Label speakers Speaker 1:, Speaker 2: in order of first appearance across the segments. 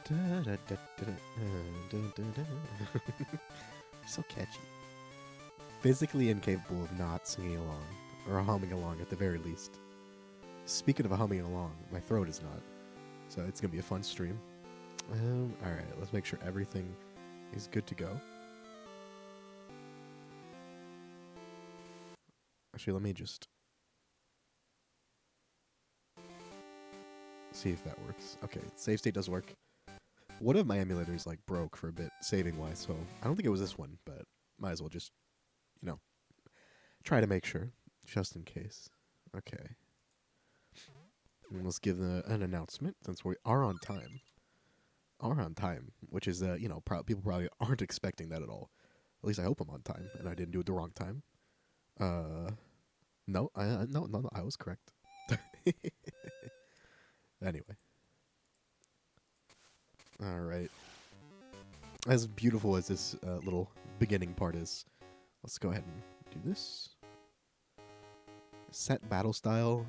Speaker 1: So catchy. Physically incapable of not singing along, or humming along at the very least. Speaking of humming along, my throat is not, so it's gonna be a fun stream. Alright, let's make sure everything is good to go. Actually, let me just see if that works. Okay, save state does work. One of my emulators like broke for a bit, saving wise, so I don't think it was this one, but might as well just, you know, try to make sure, just in case. Okay. And let's give an announcement since we are on time. Are on time, which is people probably aren't expecting that at all. At least I hope I'm on time and I didn't do it the wrong time. No, no, I was correct. Anyway, all right. As beautiful as this little beginning part is, let's go ahead and do this. Set battle style.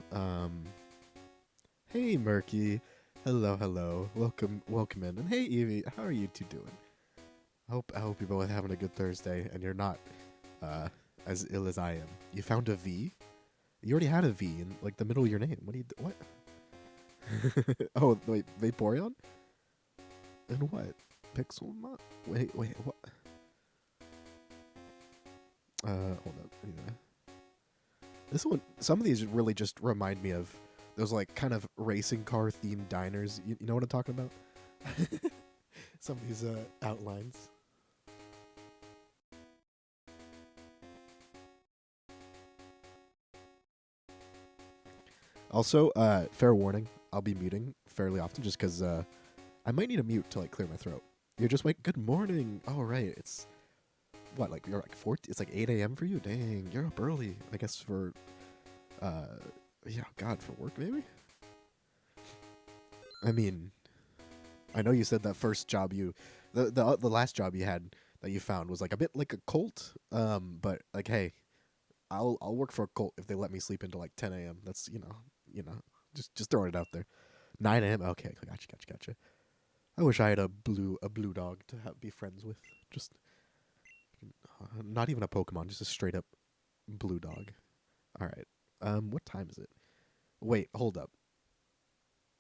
Speaker 1: Hey Murky, hello, welcome in, and hey Evie, how are you two doing? I hope you're both having a good Thursday, and you're not as ill as I am. You found a V? You already had a V in like the middle of your name. What do you what? Oh wait, Vaporeon? And what? Pixelmon? Wait, what? Hold up. Yeah. This one, some of these really just remind me of those like kind of racing car themed diners. You know what I'm talking about? Some of these outlines. Also, fair warning, I'll be muting fairly often just because I might need a mute to like clear my throat. You're just like, good morning. Oh, right. It's what, like you're like 40? It's like 8 a.m. for you? Dang, you're up early. I guess for, yeah, God, for work maybe? I mean, I know you said that first job the last job you had that you found was like a bit like a cult. But like, hey, I'll work for a cult if they let me sleep until like 10 a.m. That's just throwing it out there. 9 a.m. Okay, gotcha. I wish I had a blue dog to be friends with. Just not even a Pokemon, just a straight up blue dog. All right. What time is it? Wait, hold up.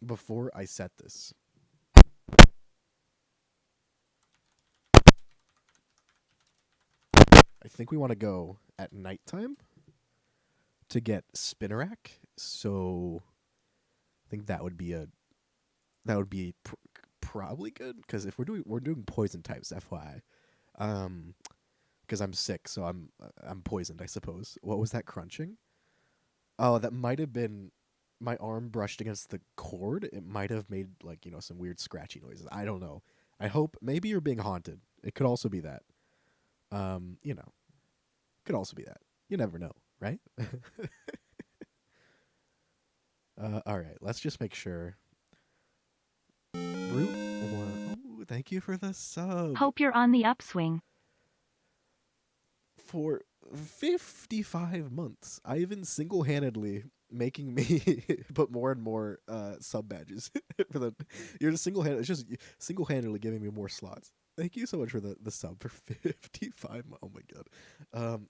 Speaker 1: Before I set this, I think we want to go at nighttime to get Spinnerack. So I think that would be probably good because if we're doing poison types, FYI. Because I'm sick, so I'm poisoned, I suppose. What was that crunching? Oh, that might have been my arm brushed against the cord. It might have made like some weird scratchy noises. I don't know. I hope maybe you're being haunted. It could also be that. You know, could also be that. You never know, right? All right, let's just make sure. Root one. Oh, thank you for the sub.
Speaker 2: Hope you're on the upswing.
Speaker 1: For 55 months, I've been single-handedly making me put more and more sub badges for the. You're just single-handed. It's just single-handedly giving me more slots. Thank you so much for the sub for 55. Oh my god.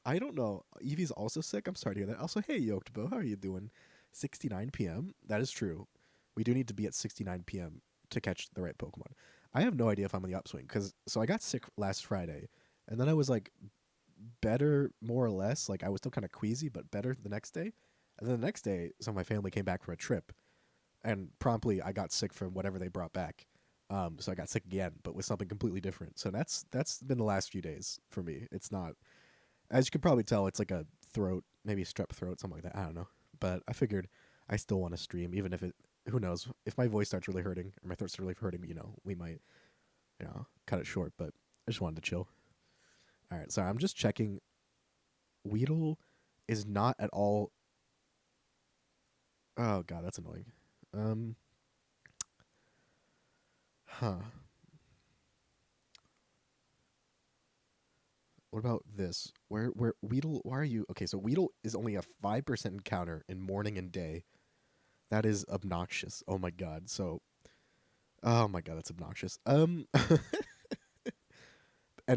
Speaker 1: I don't know. Evie's also sick. I'm sorry to hear that. Also, hey Yoktabo, how are you doing? 69 p.m. That is true. We do need to be at 69 p.m. to catch the right Pokemon. I have no idea if I'm on the upswing because I got sick last Friday, and then I was like better more or less. Like I was still kind of queasy, but better the next day. And then the next day, some of my family came back from a trip, and promptly I got sick from whatever they brought back. So I got sick again, but with something completely different. So that's been the last few days for me. It's not, as you can probably tell, it's like a throat, maybe strep throat, something like that. I don't know. But I figured I still want to stream, even if it. Who knows? If my voice starts really hurting or my throat starts really hurting, we might, cut it short. But I just wanted to chill. All right, sorry. I'm just checking. Weedle is not at all. Oh god, that's annoying. Um, huh. What about this? Where Weedle? Why are you? Okay, so Weedle is only a 5% encounter in morning and day. That is obnoxious. Oh my god. So, Oh my god, that's obnoxious. And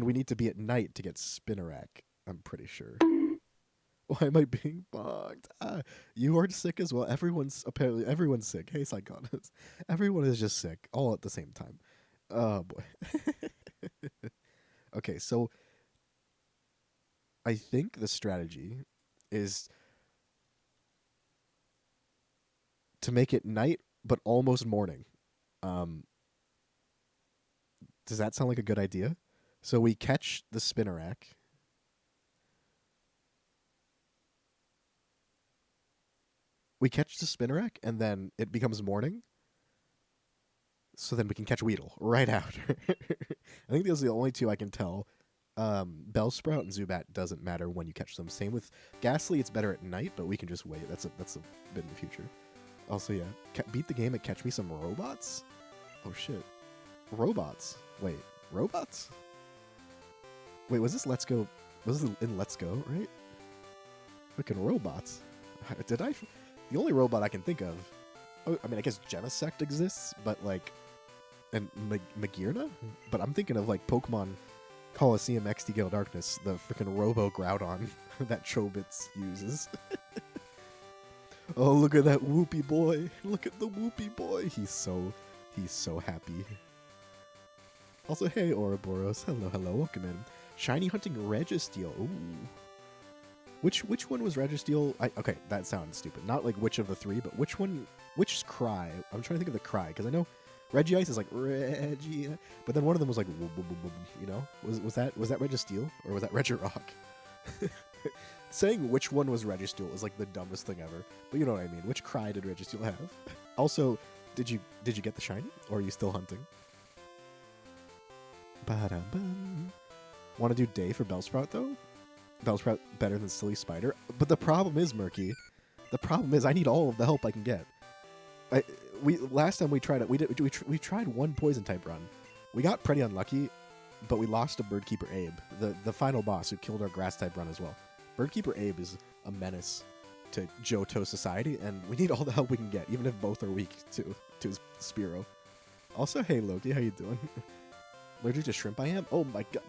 Speaker 1: we need to be at night to get Spinnerack. I'm pretty sure. Why am I being bogged? You are sick as well. Everyone's sick. Hey, Psychonis. Everyone is just sick all at the same time. Oh boy. Okay, so I think the strategy is to make it night but almost morning. Um, does that sound like a good idea? So we catch the Spinnerack. We catch the Spinnerack, and then it becomes morning. So then we can catch Weedle right after. I think those are the only two I can tell. Bellsprout and Zubat doesn't matter when you catch them. Same with Ghastly, it's better at night, but we can just wait. That's a bit in the future. Also, yeah, beat the game and catch me some robots. Oh shit, robots. Wait, robots? Wait, was this Let's Go? Was this in Let's Go, right? Freaking robots. Did I? The only robot I can think of. Oh, I mean, I guess Genesect exists, but like, and Magearna. But I'm thinking of like Pokemon Coliseum XD Gale Darkness, the freaking Robo Groudon that Chobits uses. Oh, look at that Whoopie boy! Look at the Whoopie boy. He's so happy. Also, hey Ouroboros, hello, welcome in. Shiny hunting Registeel. Ooh. Which one was Registeel? Okay, that sounds stupid. Not like which of the three, but which one? Which cry? I'm trying to think of the cry because I know Regice is like Reggie, but then one of them was like, you know, was that Registeel or was that Regirock? Saying which one was Registeel is like the dumbest thing ever. But you know what I mean. Which cry did Registeel have? Also, did you get the shiny or are you still hunting? Want to do day for Bellsprout though? Bellsprout better than Silly Spider. But the problem is, Murky, the problem is I need all of the help I can get. Last time we tried it, we tried one poison type run. We got pretty unlucky, but we lost to Birdkeeper Abe, the final boss who killed our grass type run as well. Birdkeeper Abe is a menace to Johto society, and we need all the help we can get, even if both are weak to Spearow. Also, hey Loki, how you doing? Allergic to shrimp I am? Oh my god,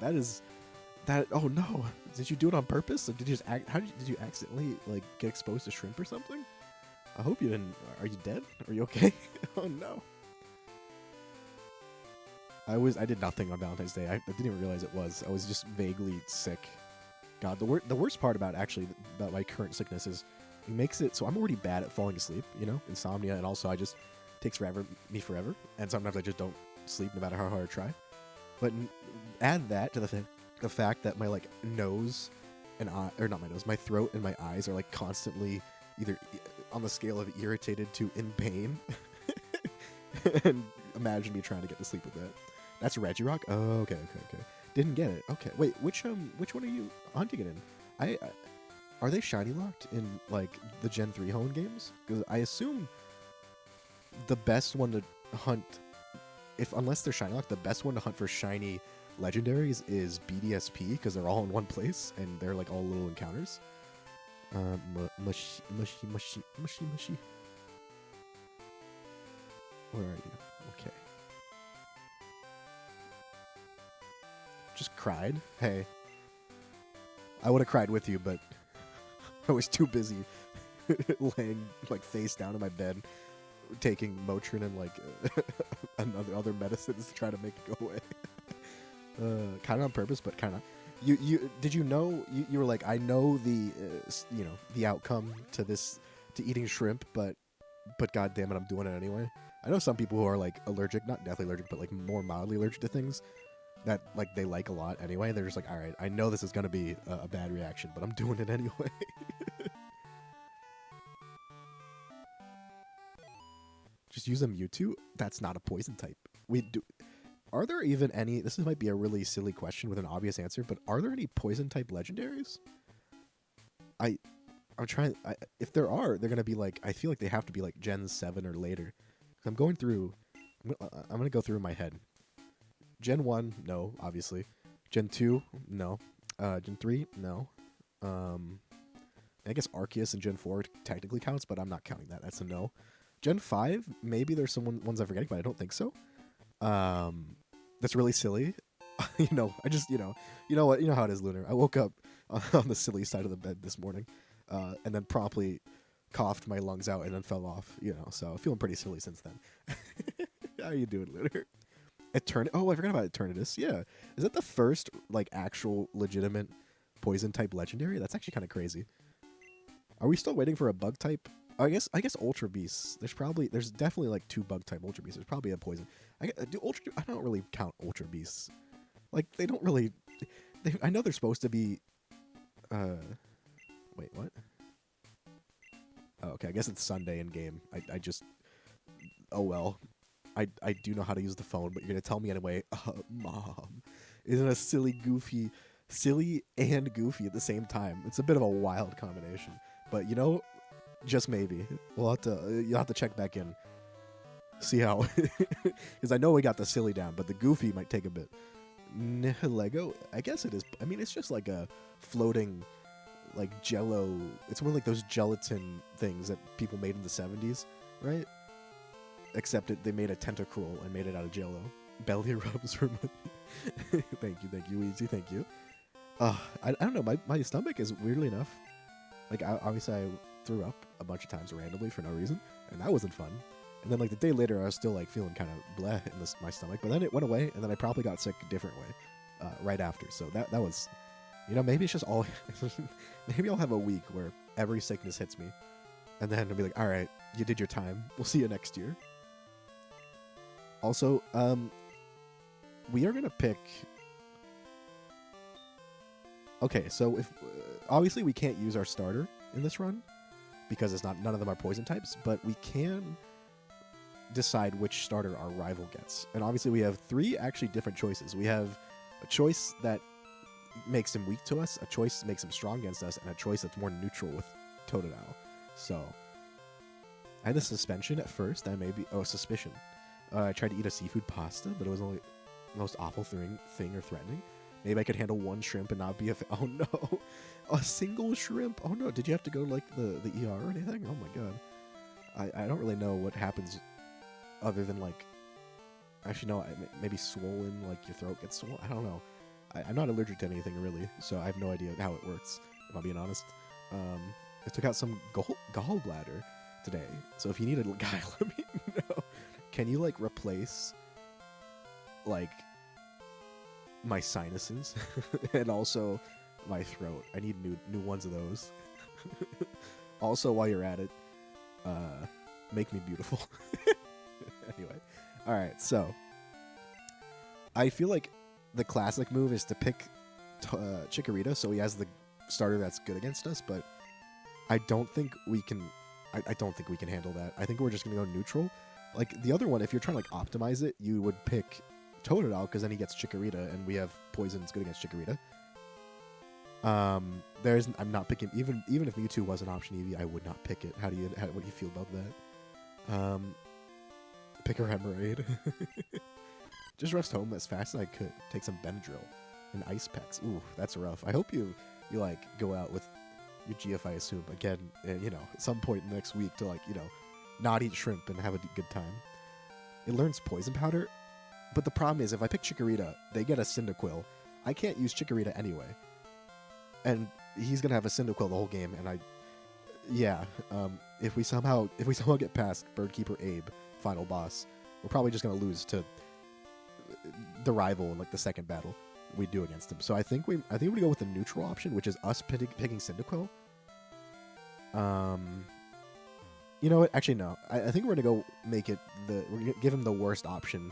Speaker 1: that oh no. Did you do it on purpose? Or did you just did you accidentally like get exposed to shrimp or something? I hope you didn't. Are you dead? Are you okay? Oh no. I did nothing on Valentine's Day. I didn't even realize it was. I was just vaguely sick. God, the worst part about my current sickness is it makes it so I'm already bad at falling asleep, you know, insomnia, and also it takes me forever, and sometimes I just don't sleep no matter how hard I try. But add that to the fact that my like nose and my throat and my eyes are like constantly either on the scale of irritated to in pain. And imagine me trying to get to sleep with that. That's Regirock? Oh, okay. Didn't get it. Okay, wait, which one are you hunting it in? Are they shiny locked in like the Gen 3 home games? Because I assume the best one to hunt, unless they're shiny locked, the best one to hunt for shiny legendaries is BDSP because they're all in one place and they're like all little encounters. Mushy. Where are you? Okay. Just cried? Hey. I would have cried with you, but I was too busy laying like face down in my bed, taking Motrin and like other medicines to try to make it go away. Kind of on purpose, but kind of. Did you know you were like, I know the outcome to eating shrimp, but god damn it, I'm doing it anyway. I know some people who are like allergic, not deathly allergic, but like more mildly allergic to things that like they like a lot anyway. They're just like, all right, I know this is gonna be a bad reaction, but I'm doing it anyway. Just use a Mewtwo. That's not a poison type. Are there even any? This might be a really silly question with an obvious answer, but are there any poison type legendaries? I'm trying. If there are, they're gonna be like. I feel like they have to be like Gen 7 or later. I'm going through. I'm gonna go through in my head. Gen 1, no, obviously. Gen 2, no. Gen 3, no. I guess Arceus and Gen 4 technically counts, but I'm not counting that. That's a no. Gen 5, maybe there's some ones I'm forgetting, but I don't think so. That's really silly. I just you know what, you know how it is, Lunar. I woke up on the silly side of the bed this morning, and then promptly coughed my lungs out and then fell off. So feeling pretty silly since then. How are you doing, Lunar? Oh, I forgot about Eternatus. Yeah, is that the first like actual legitimate poison type legendary? That's actually kind of crazy. Are we still waiting for a bug type? I guess Ultra Beasts. There's definitely like 2 bug type Ultra Beasts. There's probably a poison. I don't really count Ultra Beasts. Like they don't really. I know they're supposed to be. Wait, what? Oh, okay. I guess it's Sunday in game. I just. Oh well. I do know how to use the phone, but you're gonna tell me anyway. Mom, isn't a silly and goofy at the same time? It's a bit of a wild combination, but just maybe you'll have to check back in, see how, because I know we got the silly down, but the goofy might take a bit. Lego, I guess it is. I mean, it's just like a floating, like Jello. It's one of like those gelatin things that people made in the 70s, right? Except they made a tentacruel and made it out of Jello. Belly rubs for money. Thank you, Easy. Thank you. I don't know. My stomach is weirdly enough. Like obviously I threw up a bunch of times randomly for no reason, and that wasn't fun. And then like the day later, I was still like feeling kind of bleh in my stomach. But then it went away, and then I probably got sick a different way right after. So that was, maybe it's just all. Maybe I'll have a week where every sickness hits me, and then I'll be like, all right, you did your time. We'll see you next year. Also, we are gonna pick. Okay, so if obviously we can't use our starter in this run because none of them are poison types, but we can decide which starter our rival gets. And obviously we have 3 actually different choices. We have a choice that makes him weak to us, a choice that makes him strong against us, and a choice that's more neutral with Totodile. So I had a suspension at first, suspicion. I tried to eat a seafood pasta, but it was only the most awful thing or threatening. Maybe I could handle 1 shrimp and not be oh no, a single shrimp. Oh no, did you have to go to like the ER or anything? Oh my god, I don't really know what happens other than like, actually no, maybe swollen, like your throat gets swollen. I don't know. I'm not allergic to anything really, so I have no idea how it works, if I'm being honest. I took out some gallbladder today, so if you need a guy, let me know. Can you like replace like my sinuses and also my throat? I need new ones of those. Also, while you're at it, make me beautiful. Anyway, all right. So I feel like the classic move is to pick Chikorita, so he has the starter that's good against us. But I don't think we can. I don't think we can handle that. I think we're just gonna go neutral. Like the other one, if you're trying to like optimize it, you would pick Totodile because then he gets Chikorita, and we have poison's good against Chikorita. I'm not picking even if Mewtwo was an option, Eevee, I would not pick it. What do you feel about that? Pick a Remoraid. Just rest home as fast as I could. Take some Benadryl and ice packs. Ooh, that's rough. I hope you like go out with your GF, I assume, again, at some point next week to like, not eat shrimp and have a good time. It learns Poison Powder, but the problem is if I pick Chikorita, they get a Cyndaquil. I can't use Chikorita anyway. And he's going to have a Cyndaquil the whole game, and if we somehow get past Birdkeeper Abe, final boss, we're probably just going to lose to the rival in like the second battle we do against him. So I think we're going to go with the neutral option, which is us picking Cyndaquil. You know what? Actually, no. I think we're going to we're going to give him the worst option,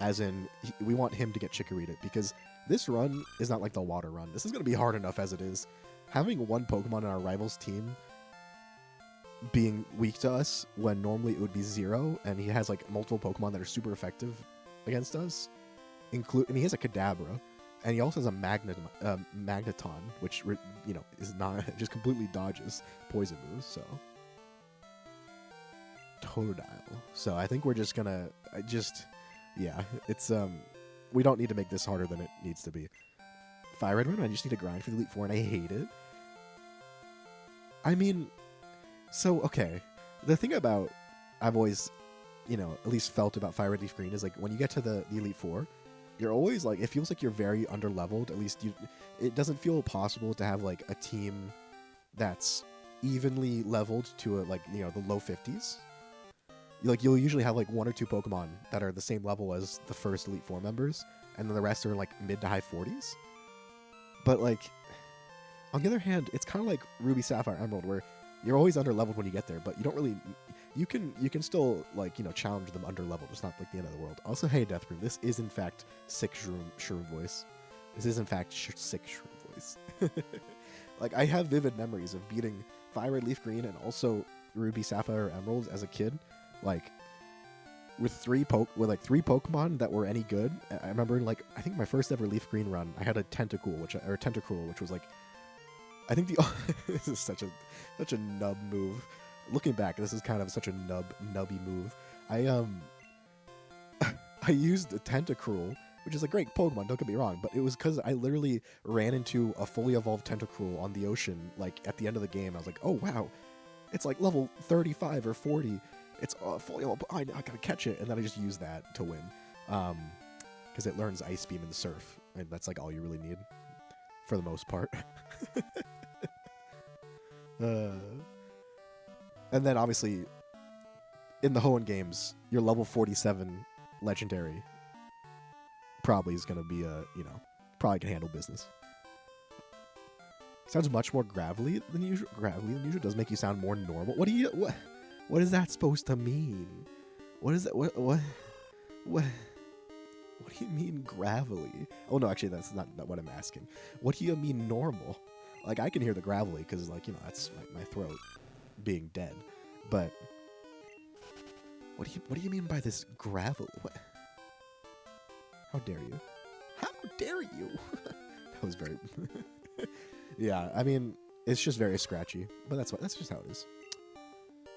Speaker 1: as in we want him to get Chikorita, because this run is not like the water run. This is going to be hard enough as it is. Having 1 Pokemon on our rival's team being weak to us when normally it would be 0, and he has like multiple Pokemon that are super effective against us, he has a Kadabra, and he also has a Magneton, which is not just completely dodges poison moves. So Totodile. So I think we're just gonna it's we don't need to make this harder than it needs to be. Fire Red Run, I just need to grind for the Elite Four, and I hate it. I mean, so okay, the thing about I've always at least felt about Fire Red Leaf Green is like when you get to the Elite Four, you're always like, it feels like you're very underleveled. At least it doesn't feel possible to have like a team that's evenly leveled to the low 50s. Like you'll usually have like one or two Pokemon that are the same level as the first Elite Four members, and then the rest are like mid to high 40s. But like on the other hand, it's kind of like Ruby, Sapphire, Emerald, where you're always underleveled when you get there, but you don't really. You can still challenge them underleveled. It's not like the end of the world. Also, hey Deathroom, this is in fact sick shroom voice. This is in fact sick shroom voice. Like I have vivid memories of beating Fire Red Leaf Green and also Ruby, Sapphire, Emerald as a kid, like with three Pokemon that were any good. I remember I think my first ever Leaf Green run, I had a Tentacruel, which was like, I think this is such a nub move. Looking back, this is kind of such a nubby move. I used a Tentacruel, which is a great Pokemon, don't get me wrong, but it was because I literally ran into a fully evolved Tentacruel on the ocean, like at the end of the game. I was like, oh wow, it's like level 35 or 40. It's fully evolved. I gotta catch it, and then I just used that to win, because it learns Ice Beam and Surf, and that's like all you really need, for the most part. And then obviously, in the Hoenn games, your level 47 legendary probably is going to be probably can handle business. Sounds much more gravelly than usual. Does make you sound more normal. What is that supposed to mean? What is that? What do you mean gravelly? Oh no, actually that's not what I'm asking. What do you mean normal? Like I can hear the gravelly because that's my throat being dead. But what do you mean by this gravelly? What? How dare you? How dare you? That was very. Yeah, I mean it's just very scratchy, but that's just how it is.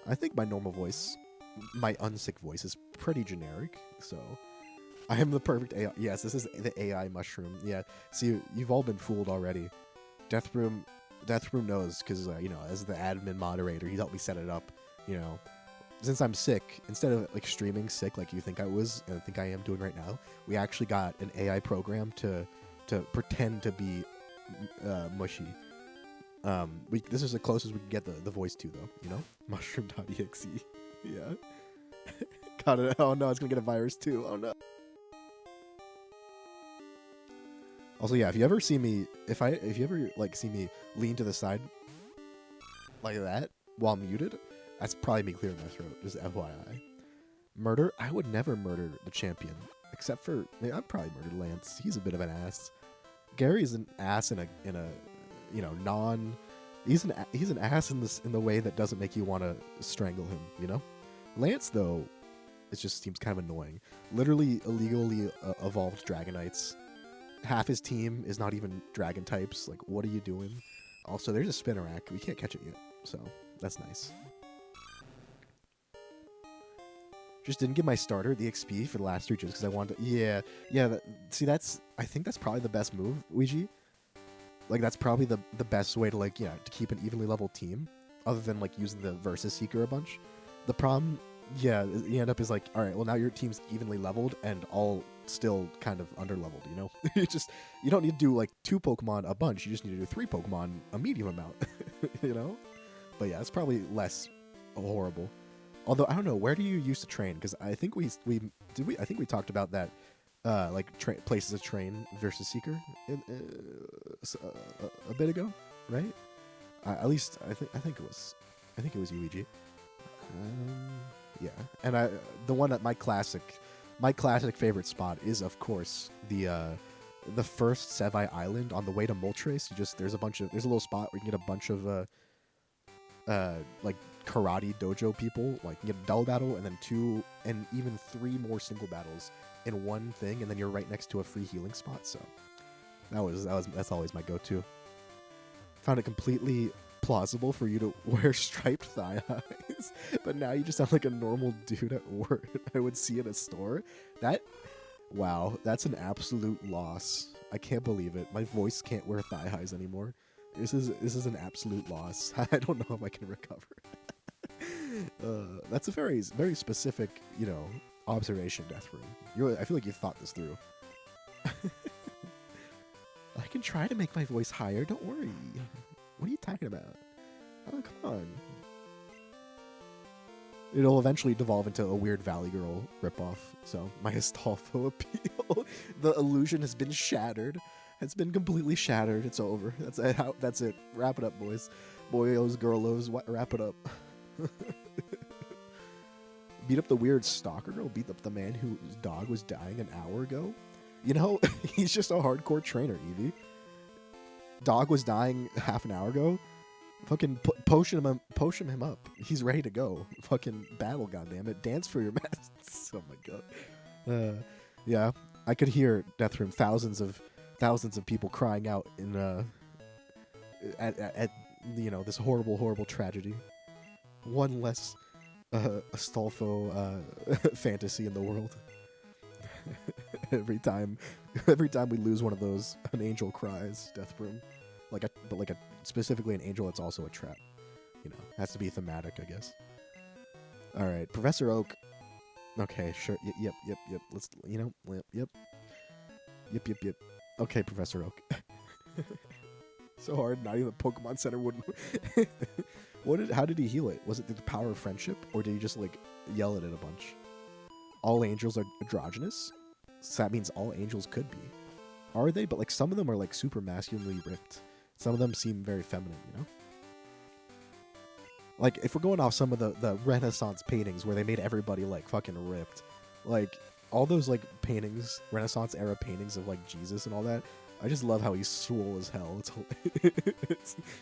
Speaker 1: I think my normal voice, my unsick voice, is pretty generic, so I am the perfect AI. Yes, this is the AI mushroom. Yeah, see, you've all been fooled already. Deathroom knows because as the admin moderator, he helped me set it up. Since I'm sick, instead of like streaming sick like you think I was and I think I am doing right now, we actually got an AI program to pretend to be mushy. This is the closest we can get the voice to though. Mushroom.exe. Yeah. Got it. Oh no, it's gonna get a virus too. Oh no. Also, yeah, if you ever see me lean to the side like that while muted, that's probably me clearing my throat. Just FYI. Murder? I would never murder the champion, except for I'd probably murder Lance. He's a bit of an ass. Gary's an ass in a he's an ass in the way that doesn't make you want to strangle him. Lance though, it just seems kind of annoying. Literally illegally evolved Dragonites. Half his team is not even dragon types. Like, what are you doing? Also, there's a Spinarak. We can't catch it yet, so that's nice. Just didn't give my starter the XP for the last 3 gyms because I wanted to. Yeah. I think that's probably the best move, Ouija. Like, that's probably the best way to to keep an evenly leveled team, other than using the Versus Seeker a bunch. The problem, you end up is all right, well now your team's evenly leveled and all still kind of underleveled. You don't need to do 2 Pokemon a bunch. You just need to do 3 Pokemon a medium amount. But yeah, it's probably less horrible. Although I don't know, where do you used to train? Because I think we talked about that, places to train versus Seeker a bit ago, right? At least I think it was UEG. Yeah, and the one at my classic favorite spot is of course the first Sevai Island on the way to Moltres. There's a little spot where you can get a bunch of karate dojo people. You can get a double battle and then 2 and even 3 more single battles in one thing, and then you're right next to a free healing spot. So that's always my go-to. Found it completely plausible for you to wear striped thigh highs, but now you just sound like a normal dude at work I would see in a store. Wow, that's an absolute loss. I can't believe it. My voice can't wear thigh highs anymore. This is an absolute loss. I don't know if I can recover. That's a very specific, observation, Deathroom. I feel like you thought this through. I can try to make my voice higher. Don't worry. What are you talking about? Oh, come on. It'll eventually devolve into a weird Valley Girl ripoff. So my Astolfo appeal, the illusion has been shattered. It's been completely shattered. It's over. That's it. Wrap it up, boys. Boyos, girlos, wrap it up. Beat up the weird stalker girl. Beat up the man whose dog was dying an hour ago. He's just a hardcore trainer, Evie. Dog was dying half an hour ago. Fucking potion him up. He's ready to go. Fucking battle, goddammit. Dance for your mess. Oh my god. Yeah, I could hear Deathroom. Thousands of people crying out in at this horrible tragedy. One less Astolfo fantasy in the world. every time we lose one of those, an angel cries. Deathroom. Specifically an angel that's also a trap. Has to be thematic, I guess. All right, Professor Oak. Okay, sure. Yep. Let's. Yep. Okay, Professor Oak. So hard. Not even Pokemon Center wouldn't. How did he heal it? Was it through the power of friendship, or did he just yell at it a bunch? All angels are androgynous, so that means all angels could be. Are they? But some of them are super masculinely ripped. Some of them seem very feminine, if we're going off some of the Renaissance paintings where they made everybody fucking ripped, all those paintings, Renaissance era paintings of Jesus and all that, I just love how he's swole as hell.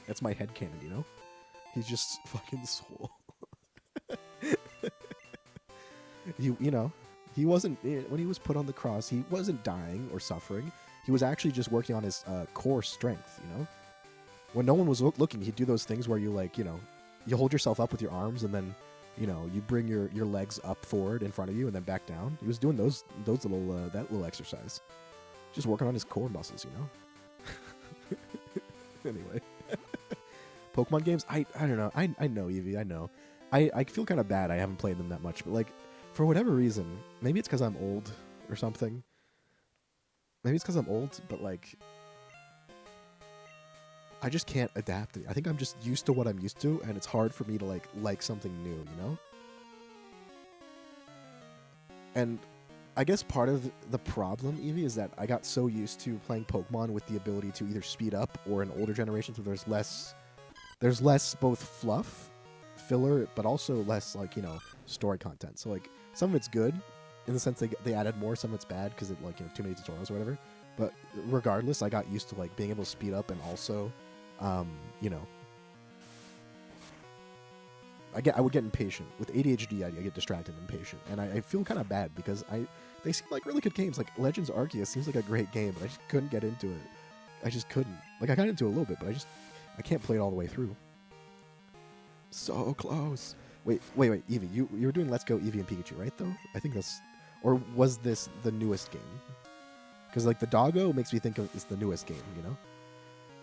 Speaker 1: That's my headcanon, He's just fucking swole. He wasn't, when he was put on the cross, he wasn't dying or suffering. He was actually just working on his core strength, When no one was looking, he'd do those things where you you hold yourself up with your arms and then, you bring your legs up forward in front of you and then back down. He was doing those little that little exercise, just working on his core muscles, Anyway, Pokemon games, I don't know. I know, Eevee, I know. I feel kind of bad I haven't played them that much, but for whatever reason, maybe it's because I'm old or something. Maybe it's because I'm old, but I just can't adapt it. I think I'm just used to what I'm used to, and it's hard for me to like something new, And I guess part of the problem, Evie, is that I got so used to playing Pokemon with the ability to either speed up, or in older generations where there's less both fluff, filler, but also less story content. So some of it's good in the sense they added more. Some of it's bad because too many tutorials or whatever. But regardless, I got used to being able to speed up and also, I would get impatient. With ADHD, I get distracted and impatient. And I feel kind of bad because they seem like really good games. Legends Arceus seems like a great game, but I just couldn't get into it. I just couldn't. I got into it a little bit, but I can't play it all the way through. So close. Wait, Eevee, you were doing Let's Go Eevee and Pikachu, right, though? I think or was this the newest game? Because, the Doggo makes me think of it's the newest game,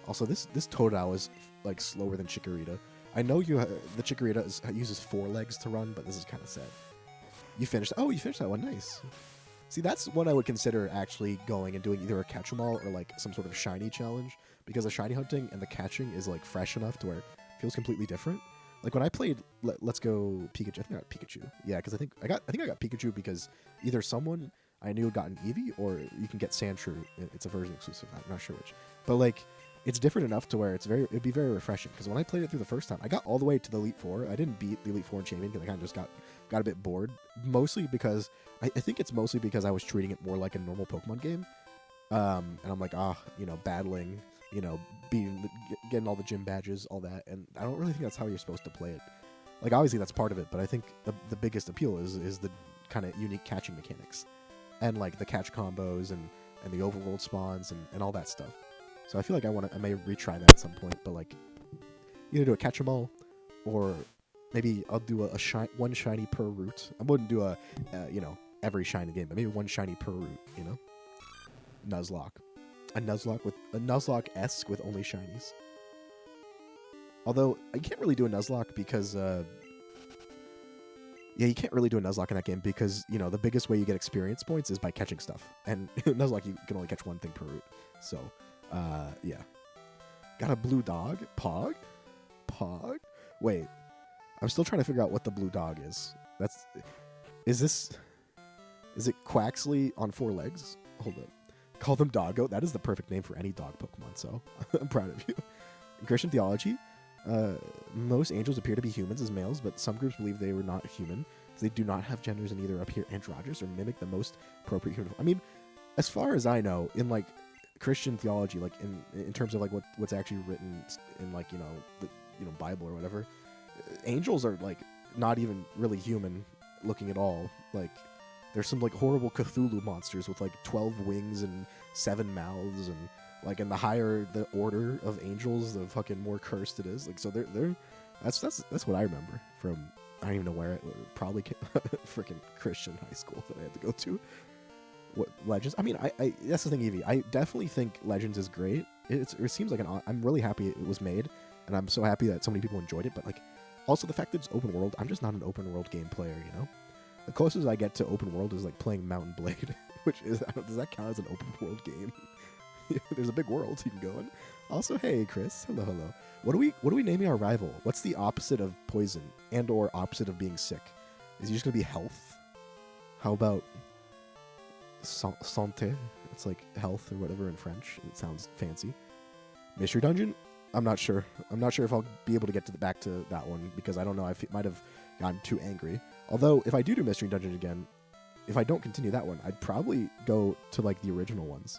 Speaker 1: Also, this Totodile is, slower than Chikorita. I know the Chikorita uses 4 legs to run, but this is kind of sad. You finished that one, nice. See, that's one I would consider actually going and doing either a catch-em-all or, some sort of shiny challenge, because the shiny hunting and the catching is, fresh enough to where it feels completely different. When I played Let's Go Pikachu, I think I got Pikachu. Yeah, because I think I got Pikachu because either someone I knew had gotten Eevee, or you can get Sandshrew. It's a version exclusive. I'm not sure which. But it's different enough to where it'd be very refreshing. Because when I played it through the first time, I got all the way to the Elite Four. I didn't beat the Elite Four in Champion because I kind of just got a bit bored. Mostly because I think it's mostly because I was treating it more like a normal Pokemon game. And I'm battling, getting all the gym badges, all that. And I don't really think that's how you're supposed to play it. Obviously that's part of it, but I think the biggest appeal is the kind of unique catching mechanics. And the catch combos and the overworld spawns and all that stuff. So I feel I may retry that at some point, but either do a catch 'em all, or maybe I'll do one shiny per route. I wouldn't do every shiny game, but maybe one shiny per route, Nuzlocke. A Nuzlocke-esque with only shinies. Although I can't really do a Nuzlocke because Yeah, you can't really do a Nuzlocke in that game because, you know, the biggest way you get experience points is by catching stuff. And Nuzlocke, you can only catch one thing per route. So, yeah. Got a blue dog? Pog? Pog? Wait. I'm still trying to figure out what the blue dog is. Is it Quaxley on 4 legs? Hold up. Call them Doggo. That is the perfect name for any dog Pokemon, so I'm proud of you. Christian theology. Most angels appear to be humans as males, but some groups believe they were not human. So they do not have genders and either appear androgynous or mimic the most appropriate human. I mean, as far as I know, in like Christian theology, like in terms of like what's actually written in like the Bible or whatever, angels are like not even really human looking at all. Like there's some like horrible Cthulhu monsters with like 12 wings and 7 mouths and. Like, and the higher the order of angels, the fucking more cursed it is. Like, so they're that's what I remember from. I don't even know where probably freaking Christian high school that I had to go to. What Legends? I mean, I that's the thing, Evie. I definitely think Legends is great. It seems like I'm really happy it was made, and I'm so happy that so many people enjoyed it. But like, also the fact that it's open world. I'm just not an open world game player. You know, the closest I get to open world is like playing Mountain Blade, which is does that count as an open world game? There's a big world you can go in. Also, hey Chris, hello. What are we naming our rival? What's the opposite of poison and or opposite of being sick? Is it just gonna be health? How about santé? It's like health or whatever in French. It sounds fancy. Mystery dungeon? I'm not sure. I'm not sure if I'll be able to get back to that one because I don't know. I might have gotten too angry. Although if I do mystery dungeon again, if I don't continue that one, I'd probably go to like the original ones.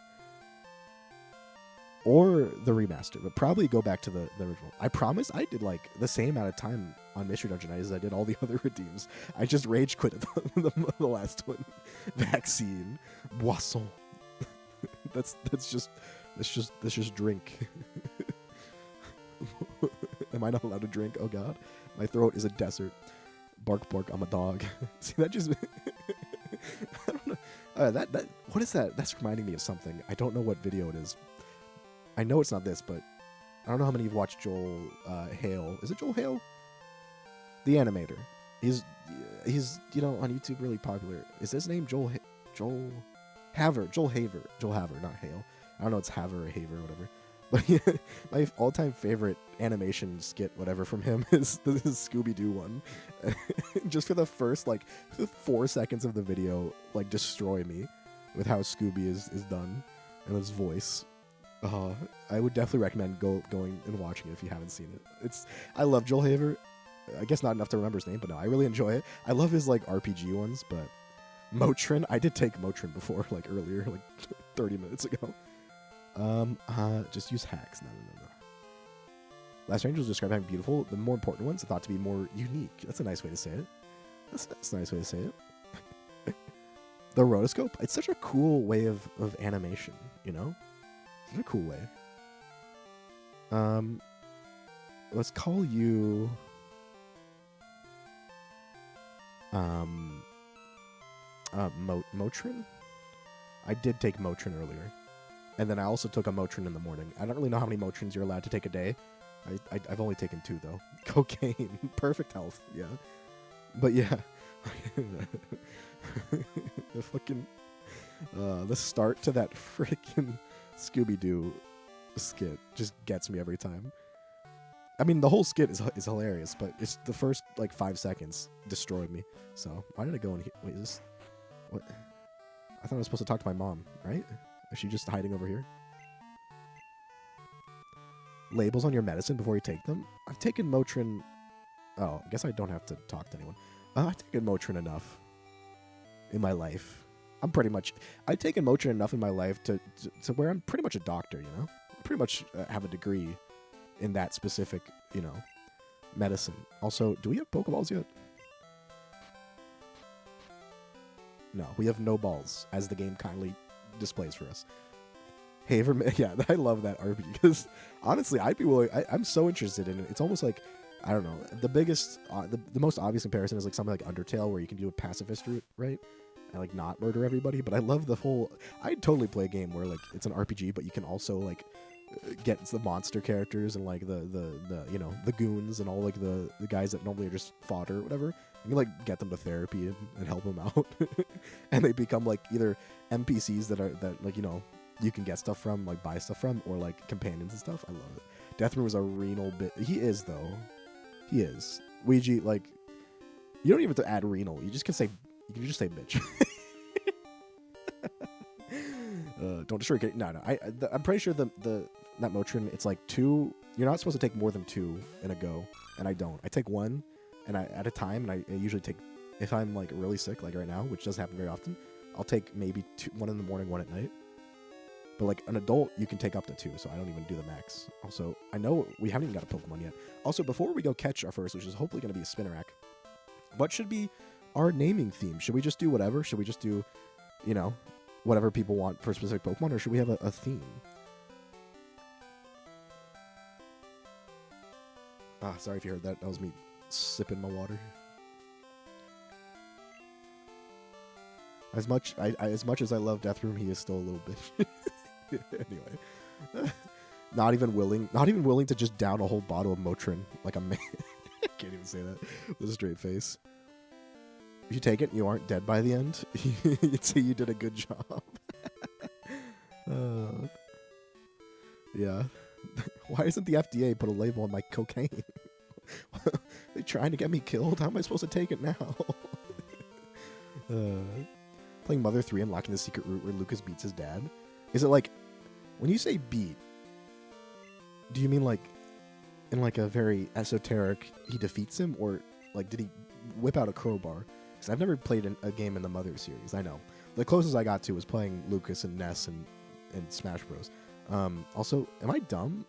Speaker 1: Or the remaster, but probably go back to the original. I promise I did like the same amount of time on Mystery Dungeon as I did all the other redeems. I just rage quit at the last one. Vaccine, boisson. That's just drink. Am I not allowed to drink? Oh God, my throat is a desert. Bark bark, I'm a dog. See that just. I don't know. That what is that? That's reminding me of something. I don't know what video it is. I know it's not this, but I don't know how many of you watched Joel Hale. Is it Joel Hale? The animator. He's on YouTube really popular. Is his name Joel Haver? Joel Haver, not Hale. I don't know. It's Haver or Haver or whatever. But yeah, my all-time favorite animation skit, whatever, from him is the Scooby-Doo one. Just for the first 4 seconds of the video, like destroy me with how Scooby is done and his voice. I would definitely recommend going and watching it if you haven't seen it. I love Joel Haver. I guess not enough to remember his name, but no, I really enjoy it. I love his RPG ones, but Motrin, I did take Motrin before, earlier, 30 minutes ago. Just use hacks. No. Last Angels described having beautiful. The more important ones are thought to be more unique. That's a nice way to say it. That's a nice way to say it. The rotoscope. It's such a cool way of animation, you know? Such a cool way. Let's call you Motrin? I did take Motrin earlier. And then I also took a Motrin in the morning. I don't really know how many Motrins you're allowed to take a day. I've only taken 2, though. Cocaine. Perfect health. Yeah. But yeah. The fucking... the start to that freaking Scooby-Doo skit just gets me every time. I mean, the whole skit is hilarious, but it's the first, 5 seconds destroyed me. So, why did I go in here? Wait, is this... What? I thought I was supposed to talk to my mom, right? Is she just hiding over here? Labels on your medicine before you take them? I've taken Motrin... Oh, I guess I don't have to talk to anyone. I've taken Motrin enough in my life. I've taken Motrin enough in my life to where I'm pretty much a doctor, you know? I pretty much have a degree in that specific, medicine. Also, do we have Pokeballs yet? No, we have no balls, as the game kindly displays for us. Haver, yeah, I love that RPG because honestly, I'd be willing. I'm so interested in it. It's almost like, I don't know, the biggest, the most obvious comparison is something like Undertale, where you can do a pacifist route, right, and not murder everybody. But I love the whole. I'd totally play a game where it's an RPG, but you can also get the monster characters and like the the goons and all like the guys that normally are just fodder or whatever. You can like get them to therapy and help them out, and they become like either NPCs that like you can get stuff from, like buy stuff from, or like companions and stuff. I love it. Deathroom is a renal bit. He is though. He is. Ouija, like, you don't even have to add renal. You can just say bitch. Don't destroy. No. I'm pretty sure that Motrin, it's like 2. You're not supposed to take more than 2 in a go, and I don't. I take 1, and at a time, and I usually take, if I'm like really sick, like right now, which doesn't happen very often, I'll take maybe 2, 1 in the morning, 1 at night. But like an adult, you can take up to 2, so I don't even do the max. Also, I know we haven't even got a Pokemon yet. Also, before we go catch our first, which is hopefully going to be a Spinarak, what should be our naming theme? Should we just do whatever? Should we just do, whatever people want for a specific Pokemon, or should we have a theme? Sorry if you heard that. That was me sipping my water. As much as I love Deathroom, he is still a little bitch. Anyway, not even willing to just down a whole bottle of Motrin like a man. Can't even say that with a straight face. If you take it and you aren't dead by the end, you'd say you did a good job. Yeah. Why doesn't the FDA put a label on my cocaine? They trying to get me killed? How am I supposed to take it now? Playing Mother 3, unlocking the secret route where Lucas beats his dad. Is it like, when you say beat, do you mean like in like a very esoteric, he defeats him, or like did he whip out a crowbar? Because I've never played a game in the Mother series. I know the closest I got to was playing Lucas and Ness and Smash Bros. Also, am I dumb?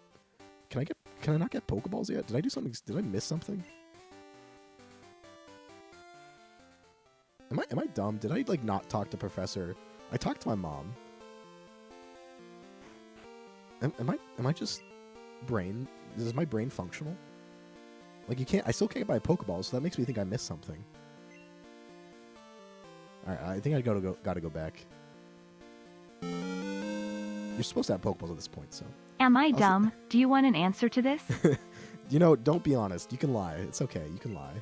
Speaker 1: Can I not get Pokeballs yet? Did I do something? Did I miss something? Am I dumb? Did I like not talk to Professor? I talked to my mom. Am I just brain? Is my brain functional? Like I still can't buy a Pokeball, so that makes me think I missed something. All right, I think I gotta go back. You're supposed to have Pokeballs at this point, so.
Speaker 2: Am I dumb? Do you want an answer to this?
Speaker 1: Don't be honest. You can lie. It's okay. You can lie.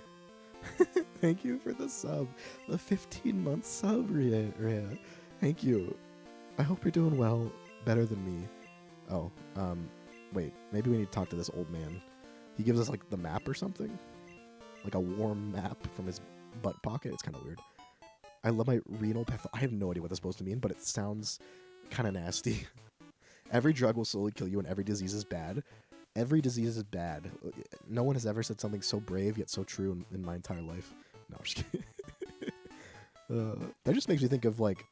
Speaker 1: Thank you for the sub. The 15-month sub, Rhea. Thank you. I hope you're doing well. Better than me. Oh, wait. Maybe we need to talk to this old man. He gives us, like, the map or something? Like a warm map from his butt pocket. It's kind of weird. I love my renal path. I have no idea what that's supposed to mean, but it sounds kind of nasty. Every drug will slowly kill you, and every disease is bad. Every disease is bad. No one has ever said something so brave yet so true in my entire life. No, I'm just kidding. That just makes me think of like.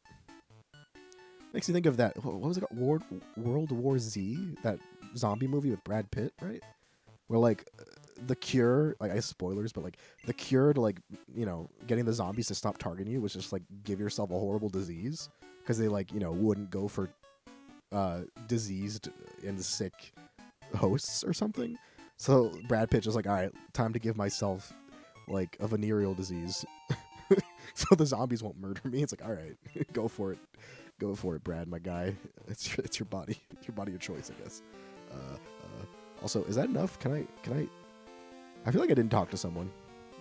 Speaker 1: Makes me think of that. What was it called? World War Z, that zombie movie with Brad Pitt, right? Where like the cure, like I guess spoilers, but like the cure to like getting the zombies to stop targeting you was just like give yourself a horrible disease, because they like wouldn't go for diseased and sick hosts or something. So Brad Pitt just like, all right, time to give myself like a venereal disease so the zombies won't murder me. It's like, all right, go for it, Brad, my guy. It's your body, your choice, I guess. Also, is that enough? Can I feel like I didn't talk to someone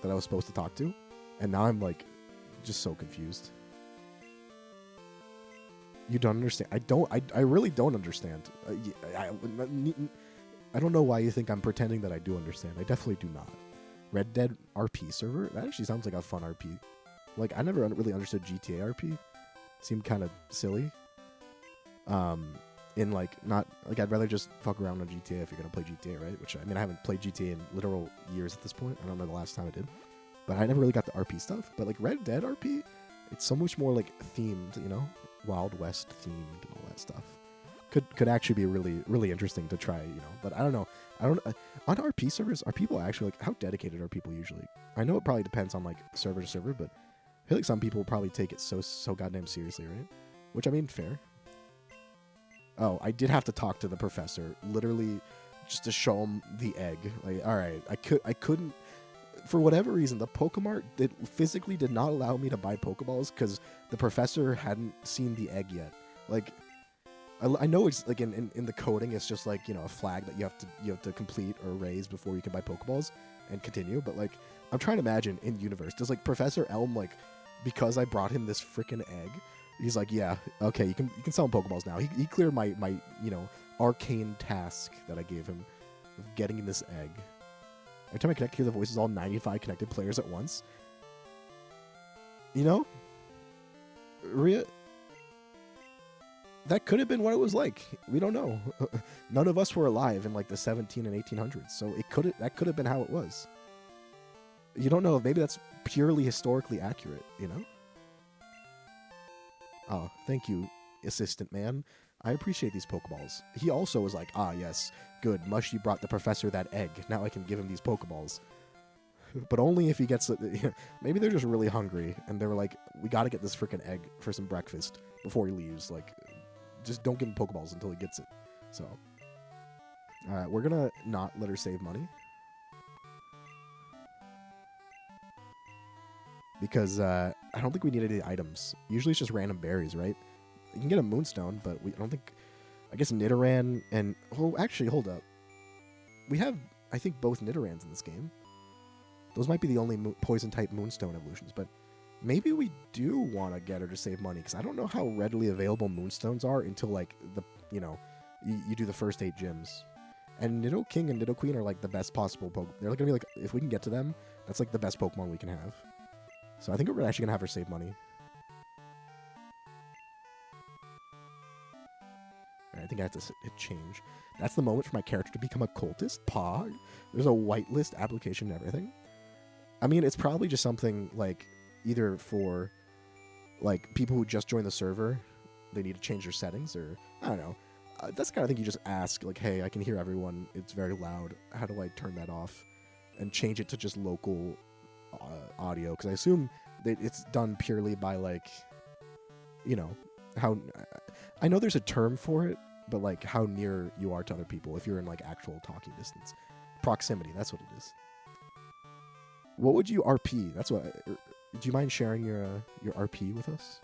Speaker 1: that I was supposed to talk to, and now I'm like just so confused. You don't understand. I really don't understand. I don't know why you think I'm pretending that I do understand. I definitely do not. Red Dead RP server? That actually sounds like a fun RP. Like, I never really understood GTA RP. Seemed kind of silly. In like, not, like, I'd rather just fuck around on GTA if you're going to play GTA, right? Which, I mean, I haven't played GTA in literal years at this point. I don't know the last time I did. But I never really got the RP stuff. But like, Red Dead RP, it's so much more like themed, Wild West themed and all that stuff. Could actually be really, really interesting to try, But I don't know. On RP servers, are people actually like, how dedicated are people usually? I know it probably depends on like server to server, but I feel like some people probably take it so goddamn seriously, right? Which, I mean, fair. Oh, I did have to talk to the professor, literally, just to show him the egg. Like, all right, I couldn't, for whatever reason, the Pokemart physically did not allow me to buy Pokeballs because the professor hadn't seen the egg yet. Like, I know it's like in the coding, it's just like a flag that you have to complete or raise before you can buy Pokeballs and continue. But like I'm trying to imagine in universe, does like Professor Elm like because I brought him this freaking egg, he's like, yeah, okay, you can sell him Pokeballs now. He cleared my arcane task that I gave him of getting this egg. Every time I connect, hear the voices all 95 connected players at once. Ria, that could have been what it was like. We don't know. None of us were alive in like the 17 and 1800s, so that could have been how it was. You don't know if maybe that's purely historically accurate, Oh, thank you, assistant man. I appreciate these Pokeballs. He also was like, yes, good. Mushy brought the professor that egg. Now I can give him these Pokeballs. But only if he gets it. Maybe they're just really hungry, and they were like, we got to get this freaking egg for some breakfast before he leaves. Like, just don't give him Pokeballs until he gets it. So, all right, we're going to not let her save money. Because I don't think we need any items. Usually it's just random berries, right? You can get a Moonstone, but I don't think... I guess Nidoran and... Oh, actually, hold up. We have, I think, both Nidorans in this game. Those might be the only Poison-type Moonstone evolutions, but maybe we do want to get her to save money, because I don't know how readily available Moonstones are until, like, you do the first 8 gyms. And Nidoking and Nidoqueen are, like, the best possible Pokemon. They're going to be, like, if we can get to them, that's, like, the best Pokemon we can have. So I think we're actually going to have her save money. Right, I think I have to hit change. That's the moment for my character to become a cultist. Pog. There's a whitelist application and everything. I mean, it's probably just something like either for like people who just joined the server, they need to change their settings, or I don't know. That's the kind of thing you just ask, like, hey, I can hear everyone. It's very loud. How do I turn that off? And change it to just local audio, because I assume that it's done purely by like, how I know there's a term for it, but like how near you are to other people if you're in like actual talking distance. Proximity, that's what it is. What would you RP? That's what. Do you mind sharing your RP with us?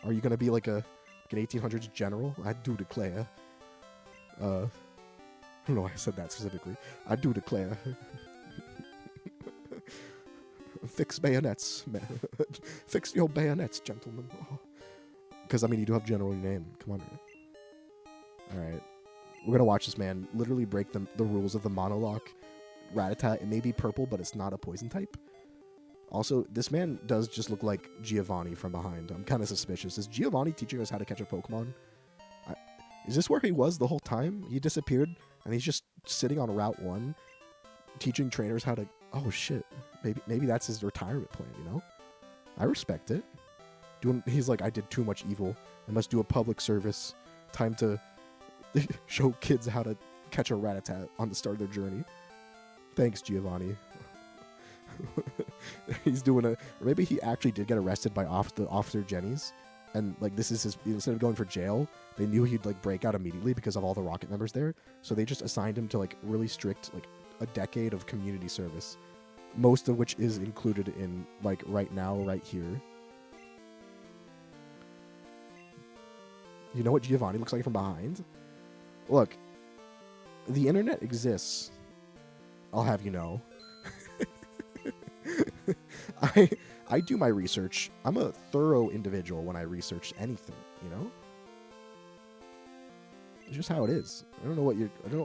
Speaker 1: Are you gonna be like an 1800s general? I do declare. I don't know why I said that specifically. I do declare. Fix bayonets. Fix your bayonets, gentlemen. Because, I mean, you do have general name. Come on, man. Alright. We're going to watch this man literally break the rules of the Monolocke. Rattata, it may be purple, but it's not a poison type. Also, this man does just look like Giovanni from behind. I'm kind of suspicious. Is Giovanni teaching us how to catch a Pokemon? Is this where he was the whole time? He disappeared, and he's just sitting on Route 1, teaching trainers how to... Oh, shit. Maybe that's his retirement plan, I respect it. He's like, I did too much evil. I must do a public service. Time to show kids how to catch a Rattata on the start of their journey. Thanks, Giovanni. He's doing or maybe he actually did get arrested by Officer Jenny's, and like this is his, instead of going for jail, they knew he'd like break out immediately because of all the Rocket members there, so they just assigned him to like really strict, like a decade of community service, most of which is included in like right now, right here. You know what Giovanni looks like from behind? Look, the internet exists. I'll have you know. I do my research. I'm a thorough individual when I research anything, It's just how it is. I don't know what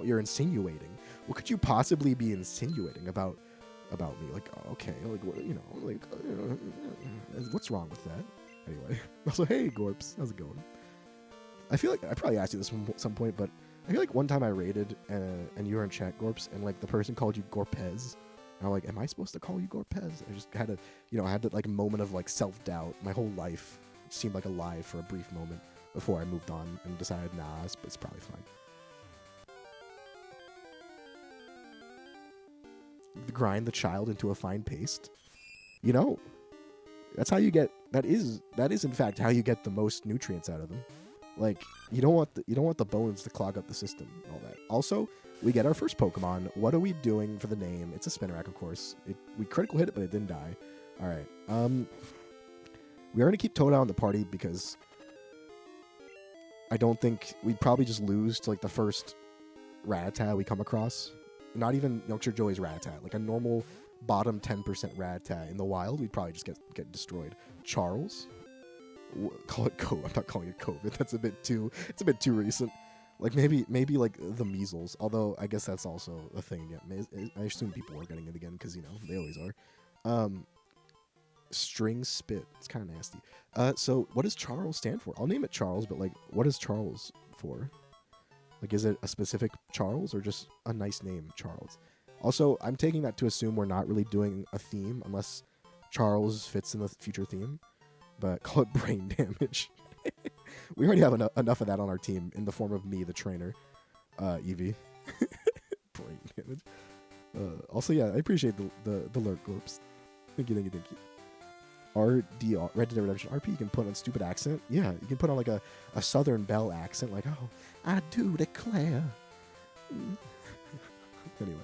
Speaker 1: you're insinuating. What could you possibly be insinuating about me? Like, okay, like what, what's wrong with that? Anyway, also, hey Gorps, how's it going? I feel like I probably asked you this at some point, but I feel like one time I raided and you were in chat, Gorps, and like the person called you Gorpez. And I'm like, am I supposed to call you Gorpez? I just had I had that like moment of like self-doubt. My whole life seemed like a lie for a brief moment before I moved on and decided, nah, it's probably fine. Grind the child into a fine paste. That's how you get. That is in fact how you get the most nutrients out of them. Like you don't want the bones to clog up the system and all that. Also, we get our first Pokemon. What are we doing for the name? It's a Spinarak, of course. We critical hit it, but it didn't die. All right. We are gonna keep Toadile in the party because I don't think we'd probably just lose to like the first Rattata we come across. Not even Yorkshire Joey's Rattata. Like a normal bottom 10% Rattata in the wild, we'd probably just get destroyed. Charles, call it COVID. I'm not calling it COVID. That's a bit too. It's a bit too recent. Like maybe like the measles. Although I guess that's also a thing again. I assume people are getting it again because they always are. String spit. It's kind of nasty. So what does Charles stand for? I'll name it Charles, but like, what is Charles for? Like, is it a specific Charles or just a nice name, Charles? Also, I'm taking that to assume we're not really doing a theme unless Charles fits in the future theme. But call it brain damage. We already have enough of that on our team in the form of me, the trainer, Evie. Brain damage. Also, yeah, I appreciate the lurk globes. Thank you. RDR, Red Dead Redemption RP, you can put on stupid accent. Yeah, you can put on like a Southern Belle accent, like, oh, I do declare. Anyway.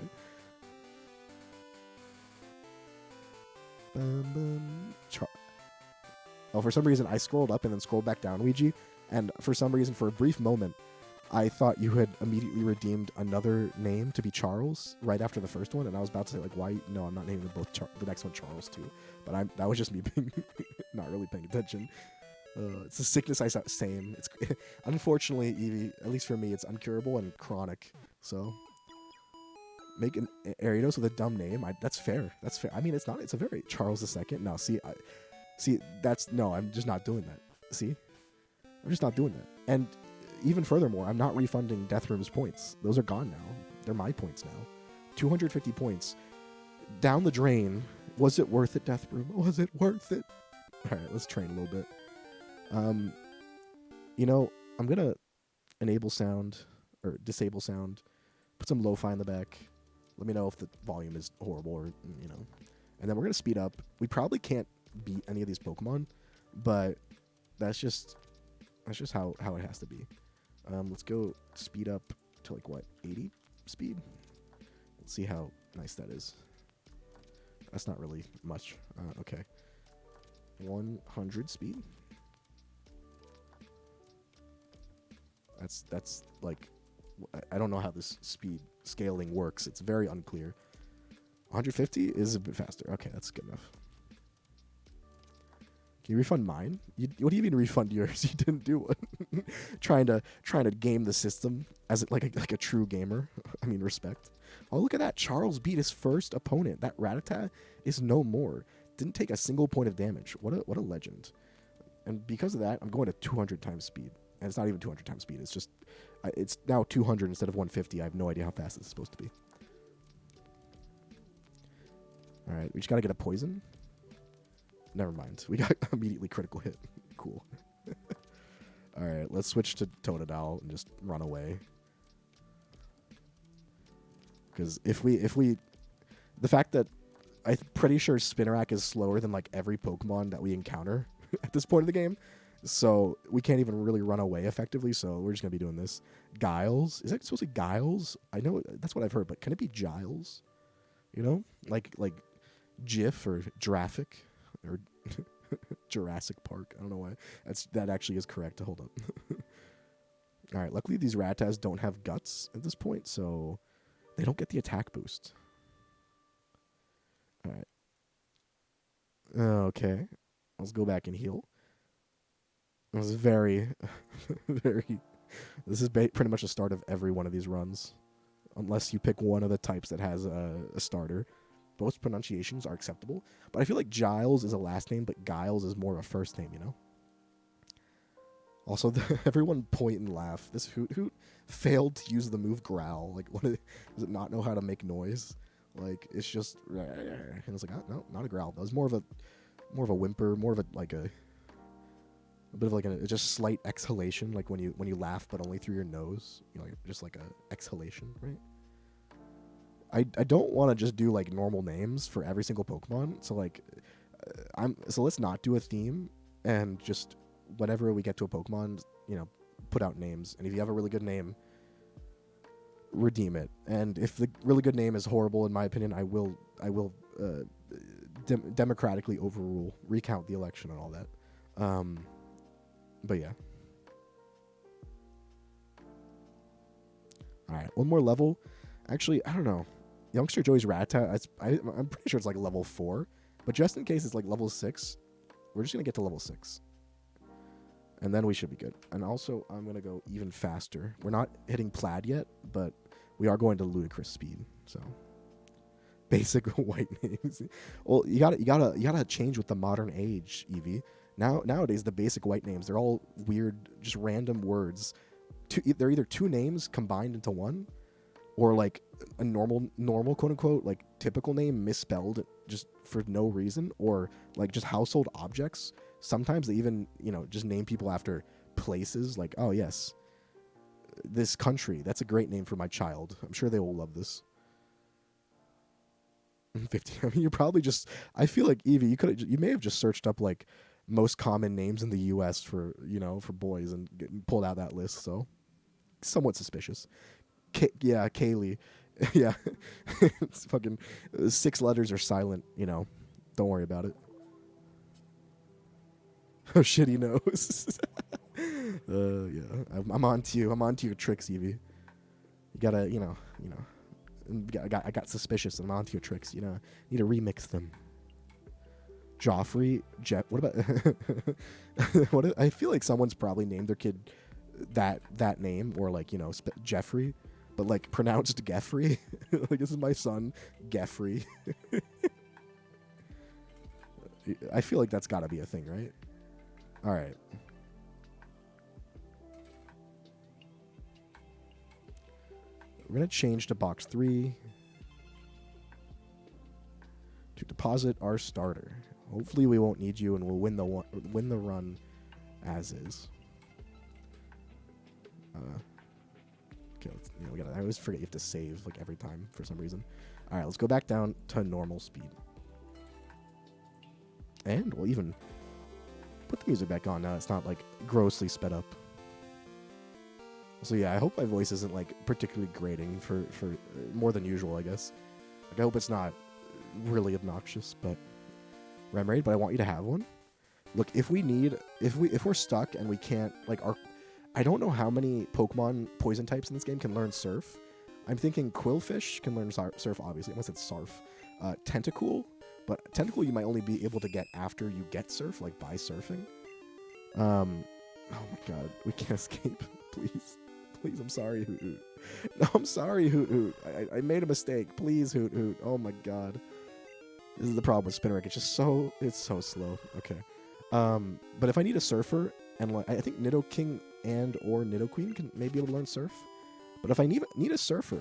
Speaker 1: Oh, for some reason, I scrolled up and then scrolled back down, Ouija, and for some reason, for a brief moment, I thought you had immediately redeemed another name to be Charles right after the first one, and I was about to say, like, why? No, I'm not naming them both the next one Charles, too. But that was just me being not really paying attention. It's a sickness I saw. Same. It's unfortunately, Evie, at least for me, it's uncurable and chronic. So, make an Arianos with a dumb name. That's fair. That's fair. I mean, it's not. It's a very Charles II. No, see, I'm just not doing that. See? I'm just not doing that. And even furthermore, I'm not refunding Deathroom's points. Those are gone now. They're my points now. 250 points. Down the drain. Was it worth it, Deathroom? Was it worth it? Alright, let's train a little bit. I'm going to enable sound, or disable sound. Put some lo-fi in the back. Let me know if the volume is horrible or, And then we're going to speed up. We probably can't beat any of these Pokemon, but that's just how it has to be. Let's go speed up to 80 speed. Let's see how nice that is. That's not really much. Okay. 100 speed. That's like, I don't know how this speed scaling works. It's very unclear. 150 is a bit faster. Okay, that's good enough. Can you refund mine? What do you mean refund yours? You didn't do one. trying to game the system as like a true gamer. I mean, respect. Oh, look at that! Charles beat his first opponent. That Rattata is no more. Didn't take a single point of damage. What a legend. And because of that, I'm going to 200 times speed. And it's not even 200 times speed. It's just, it's now 200 instead of 150. I have no idea how fast this is supposed to be. All right, we just gotta get a poison. Never mind. We got immediately critical hit. Cool. All right, let's switch to Totodile and just run away. Because if we, the fact that I'm pretty sure Spinarak is slower than like every Pokemon that we encounter at this point in the game, so we can't even really run away effectively. So we're just gonna be doing this. Giles, is that supposed to be Giles? I know that's what I've heard, but can it be Giles? Like Jif or Giraffic or Jurassic Park. I don't know why. That actually is correct. Hold up. All right. Luckily, these Rattas don't have guts at this point, so they don't get the attack boost. All right. Okay. Let's go back and heal. This is very, very. This is pretty much the start of every one of these runs, unless you pick one of the types that has a starter. Both pronunciations are acceptable, but I feel like Giles is a last name, but Giles is more of a first name, Also, everyone point and laugh. This Hoot failed to use the move Growl. Like, does it not know how to make noise? Like, it's just, and it's like, oh, no, not a growl. That was more of a whimper, more of a bit of like a just slight exhalation, like when you laugh, but only through your nose. Just like a exhalation, right? I don't want to just do like normal names for every single Pokemon. So like, so let's not do a theme and just whenever we get to a Pokemon, put out names. And if you have a really good name, redeem it. And if the really good name is horrible, in my opinion, I will democratically recount the election and all that. But yeah. All right, one more level. Actually, I don't know. Youngster Joey's Rattata, I'm pretty sure it's like level 4. But just in case it's like level 6, we're just going to get to level 6. And then we should be good. And also, I'm going to go even faster. We're not hitting plaid yet, but we are going to ludicrous speed. So, basic white names. Well, you gotta change with the modern age, Evie. Nowadays, the basic white names, they're all weird, just random words. They're either two names combined into one, or like a normal quote unquote like typical name misspelled just for no reason, or like just household objects. Sometimes they even just name people after places. Like, oh yes, this country. That's a great name for my child. I'm sure they will love this. 50. I mean, you're probably just. I feel like Evie, you may have just searched up like most common names in the U.S. for for boys and pulled out that list. So somewhat suspicious. Yeah, Kaylee. Yeah, it's fucking 6 letters are silent. Don't worry about it. Oh shit, he knows. Yeah, I'm on to you. I'm on to your tricks, Evie. You gotta, I got suspicious, and I'm on to your tricks. Need to remix them. Joffrey, What about? I feel like someone's probably named their kid that name, or like Jeffrey, but like pronounced Geffrey. Like, this is my son, Geffrey. I feel like that's got to be a thing, right? All right. We're going to change to box 3 to deposit our starter. Hopefully we won't need you, and we'll win the run as is. Okay, I always forget you have to save like every time for some reason. All right, let's go back down to normal speed. And we'll even put the music back on now. It's not like grossly sped up. So yeah, I hope my voice isn't like particularly grating for more than usual, I guess. Like, I hope it's not really obnoxious, but Remoraid, but I want you to have one. Look, if we're stuck and we can't I don't know how many Pokemon poison types in this game can learn Surf. I'm thinking Quillfish can learn Surf, obviously, unless it's Sarf. Tentacool, but Tentacool you might only be able to get after you get Surf, like by surfing. Oh my god, we can't escape. Please, I'm sorry, Hoot Hoot. No, I'm sorry, Hoot Hoot. I made a mistake. Please, Hoot Hoot. Oh my god. This is the problem with Spinarak. It's so slow. Okay. But if I need a Surfer, and I think Nidoking and or Nidoqueen can maybe be able to learn Surf. But if I need a Surfer,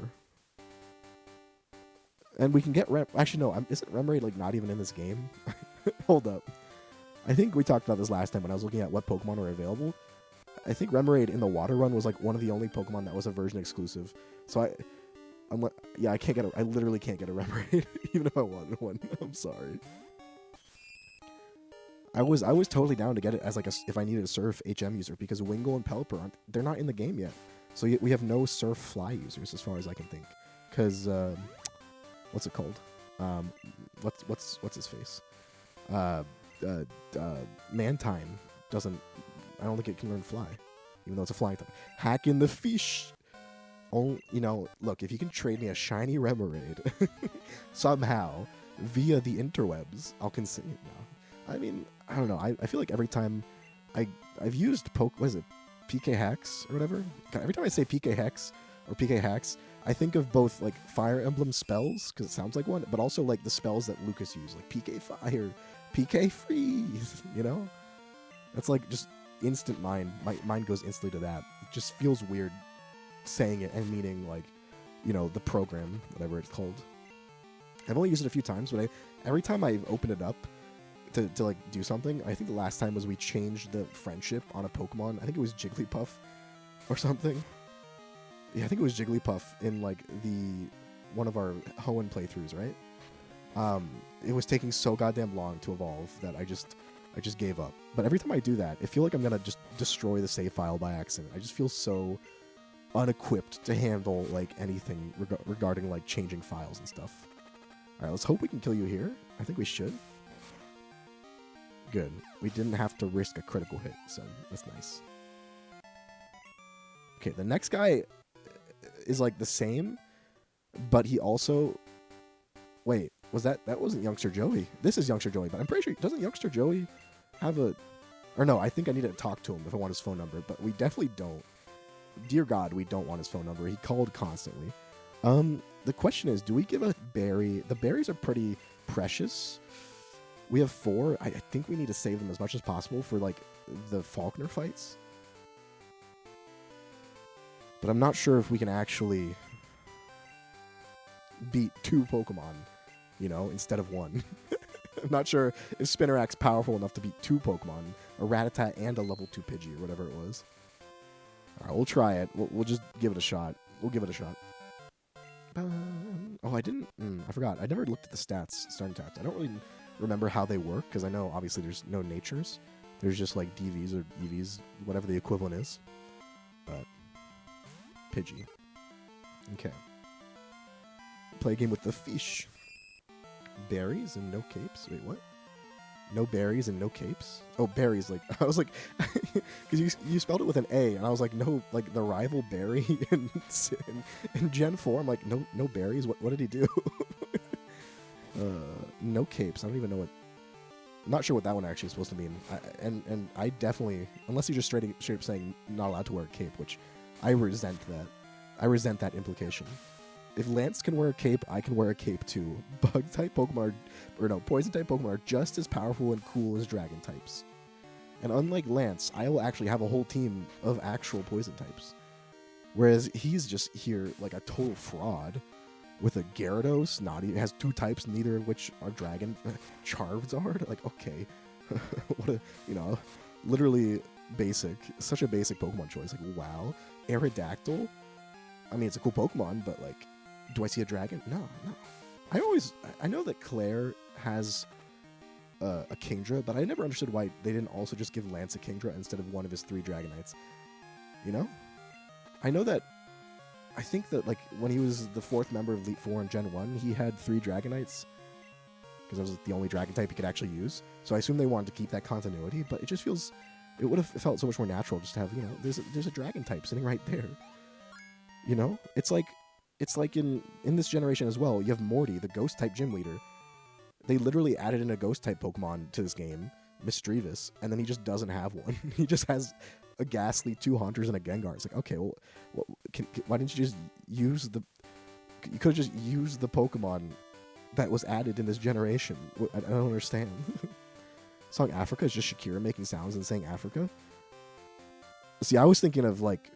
Speaker 1: and we can get actually no, isn't Remoraid like not even in this game? Hold up. I think we talked about this last time when I was looking at what Pokemon are available. I think Remoraid in the Water Run was like one of the only Pokemon that was a version exclusive. So I literally can't get a Remoraid even if I wanted one. I'm sorry. I was totally down to get it as like if I needed a Surf HM user, because Wingull and Pelipper they're not in the game yet. So we have no Surf Fly users as far as I can think. Because what's it called? What's his face? Mantine doesn't. I don't think it can learn Fly, even though it's a flying type. Hack in the fish. Oh, look, if you can trade me a shiny Remoraid somehow via the interwebs, I'll consider it now. I mean, I don't know. I feel like every time I've used what is it, PK Hex or whatever? God, every time I say PK Hex or PK Hacks, I think of both like Fire Emblem spells, because it sounds like one, but also like the spells that Lucas used, like PK Fire, PK Freeze, That's like just instant mind. My mind goes instantly to that. It just feels weird saying it and meaning like, the program, whatever it's called. I've only used it a few times, but every time I've opened it up to like do something, I think the last time was we changed the friendship on a Pokemon. I think it was Jigglypuff or something. Yeah, I think it was Jigglypuff in like one of our Hoenn playthroughs, right? It was taking so goddamn long to evolve that I just gave up. But every time I do that, I feel like I'm gonna just destroy the save file by accident. I just feel so unequipped to handle like anything regarding like changing files and stuff. All right, let's hope we can kill you here. I think we should. Good. We didn't have to risk a critical hit, so that's nice. Okay, the next guy, is like the same, but he also wait, that wasn't Youngster Joey. This is Youngster Joey, but I'm pretty sure doesn't Youngster Joey have a or no, I think I need to talk to him if I want his phone number, but we definitely don't. Dear God, we don't want his phone number. He called constantly. The question is, do we give a berry? The berries are pretty precious. We have 4. I think we need to save them as much as possible for like the Faulkner fights. But I'm not sure if we can actually beat 2 Pokemon, instead of 1. I'm not sure if Spinarak's powerful enough to beat 2 Pokemon, a Rattata and a level 2 Pidgey, or whatever it was. Alright, we'll try it. We'll just give it a shot. We'll give it a shot. Oh, I didn't... I forgot. I never looked at the stats, starting stats. I don't really remember how they work, because I know, obviously, there's no natures. There's just, like, DVs or EVs, whatever the equivalent is. But... Pidgey. Okay. Play a game with the fish. Berries and no capes? Wait, what? No berries and no capes? Oh, berries, like, I was like, because you spelled it with an A, and I was like, no, like, the rival berry in Gen 4, I'm like, no berries? What did he do? No capes, I don't even know what, I'm not sure what that one actually is supposed to mean. And I definitely, unless you're just straight up saying not allowed to wear a cape, which I resent that. I resent that implication. If Lance can wear a cape, I can wear a cape too. Bug-type Pokemon Poison-type Pokemon are just as powerful and cool as Dragon types. And unlike Lance, I will actually have a whole team of actual Poison types. Whereas he's just here like a total fraud with a Gyarados, has 2 types, neither of which are Dragon. Charizard? Like, okay. What a, literally basic. Such a basic Pokemon choice. Like, wow. Aerodactyl? I mean, it's a cool Pokemon, but like, do I see a dragon? No. I know that Claire has a Kingdra, but I never understood why they didn't also just give Lance a Kingdra instead of one of his 3 Dragonites. I know that, I think that like when he was the 4th member of Elite 4 in Gen 1, he had 3 Dragonites, because that was the only Dragon type he could actually use. So I assume they wanted to keep that continuity, but it just feels, it would have felt so much more natural just to have, there's a Dragon type sitting right there. It's like in this generation as well. You have Morty, the Ghost-type gym leader. They literally added in a Ghost-type Pokemon to this game, Misdreavus, and then he just doesn't have one. He just has a Ghastly, 2 Haunters, and a Gengar. It's like, okay, well, why didn't you just use the... You could have just used the Pokemon that was added in this generation. I don't understand. Song Africa is just Shakira making sounds and saying Africa. See, I was thinking of, like...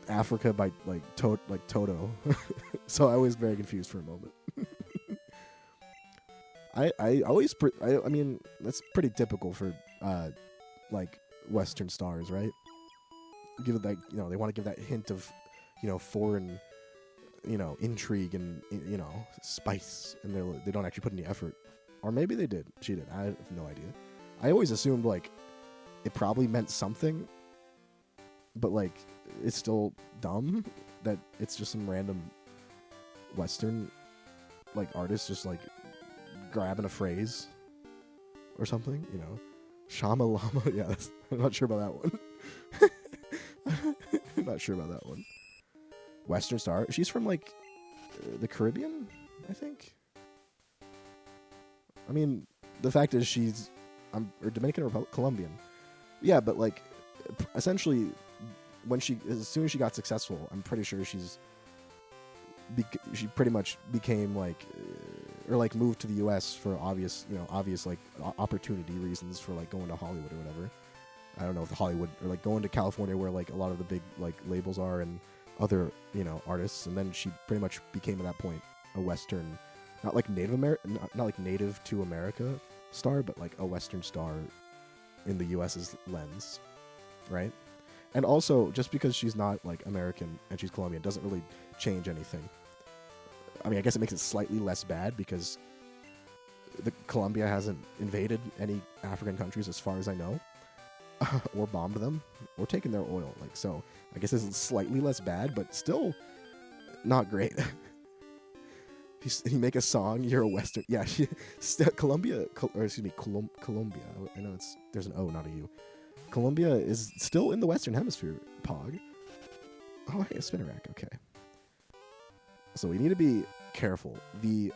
Speaker 1: Africa by like Toto. So I was very confused for a moment. I mean that's pretty typical for like Western stars, right? Give it like they want to give that hint of foreign intrigue and spice, and they don't actually put any effort, or maybe they did. She did. I have no idea. I always assumed like it probably meant something, but like it's still dumb that it's just some random Western like artist just like grabbing a phrase or something, Shama Lama. Yeah, I'm not sure about that one. I'm not sure about that one. Western star. She's from like the Caribbean, I think. I mean, the fact is she's or Dominican Republic, Colombian. Yeah, but like essentially as soon as she got successful, I'm pretty sure she pretty much became like, or like moved to the U.S. for obvious like opportunity reasons for like going to Hollywood or whatever. I don't know if Hollywood or like going to California where like a lot of the big like labels are and other artists, and then she pretty much became at that point a Western, not like not like native to America star, but like a Western star in the U.S.'s lens, right? And also, just because she's not, like, American and she's Colombian doesn't really change anything. I mean, I guess it makes it slightly less bad because Colombia hasn't invaded any African countries as far as I know, or bombed them, or taken their oil. Like, so, I guess it's slightly less bad, but still not great. If you make a song, you're a Western... Yeah, Colombia... Colombia. I know there's an O, not a U. Colombia is still in the Western Hemisphere, Pog. Oh, hey, a spinner rack. Okay. So we need to be careful. The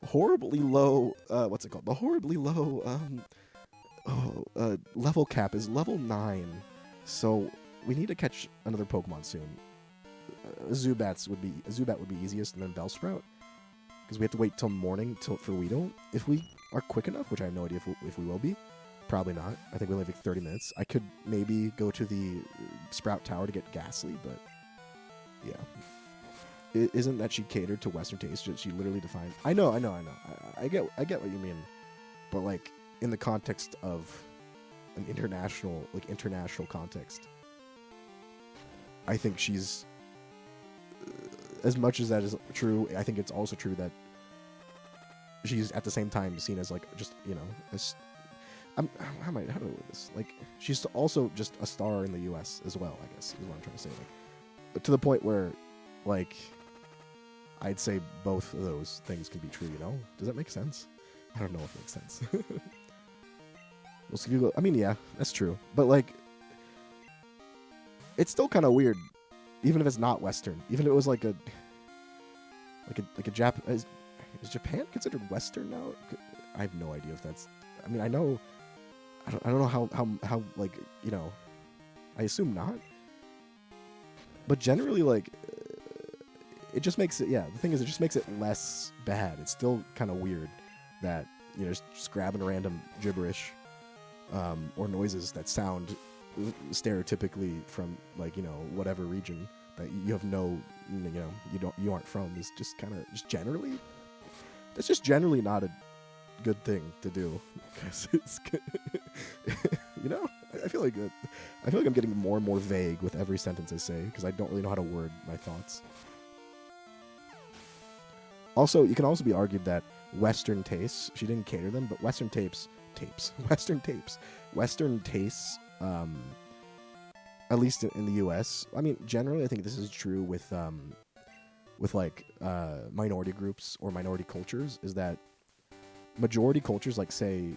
Speaker 1: horribly low, what's it called? The horribly low, level cap is level 9. So we need to catch another Pokemon soon. Zubat would be easiest, and then Bellsprout, because we have to wait till morning for Weedle. If we are quick enough, which I have no idea if we will be, probably not. I think we only have like 30 minutes. I could maybe go to the Sprout Tower to get Ghastly, but yeah. Isn't that she catered to Western taste? She literally defined. I know. I get what you mean, but like in the context of an international context, I think she's as much as that is true. I think it's also true that she's at the same time seen as like just as how do I word this? Like she's also just a star in the U.S. as well. I guess is what I'm trying to say. Like, but to the point where like. I'd say both of those things can be true, Does that make sense? I don't know if it makes sense. I mean, yeah, that's true. But, like, it's still kind of weird, even if it's not Western. Even if it was, like a Jap... Is Japan considered Western now? I have no idea if that's... I mean, I know... I don't know how like, I assume not. But generally, like... It just makes it, the thing is, it just makes it less bad. It's still kind of weird that, just grabbing random gibberish or noises that sound stereotypically from, like, whatever region that you have you aren't from is just kind of, that's just generally not a good thing to do. Because it's, I feel like I'm getting more and more vague with every sentence I say because I don't really know how to word my thoughts. Also, you can also be argued that Western tastes, she didn't cater them, but Western tastes, at least in the U.S. I mean, generally, I think this is true with like minority groups or minority cultures, is that majority cultures, like say,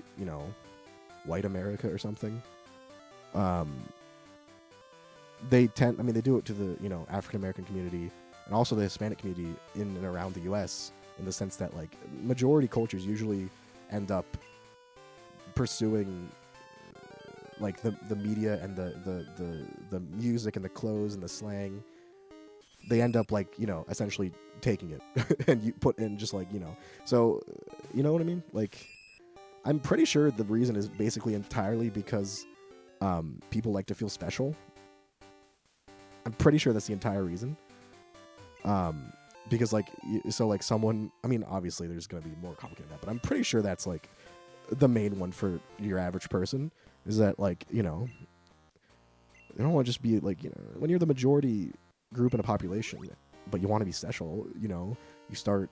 Speaker 1: white America or something, they do it to the, African American community and also the Hispanic community in and around the U.S. in the sense that, like, majority cultures usually end up pursuing, like, the media and the music and the clothes and the slang. They end up, like, essentially taking it and you put in just, like, So, you know what I mean? Like, I'm pretty sure the reason is basically entirely because people like to feel special. I'm pretty sure that's the entire reason. Because like someone, I mean, obviously there's going to be more complicated than that, but I'm pretty sure that's like the main one for your average person is that, like, they don't want to just be like, when you're the majority group in a population, but you want to be special, you start,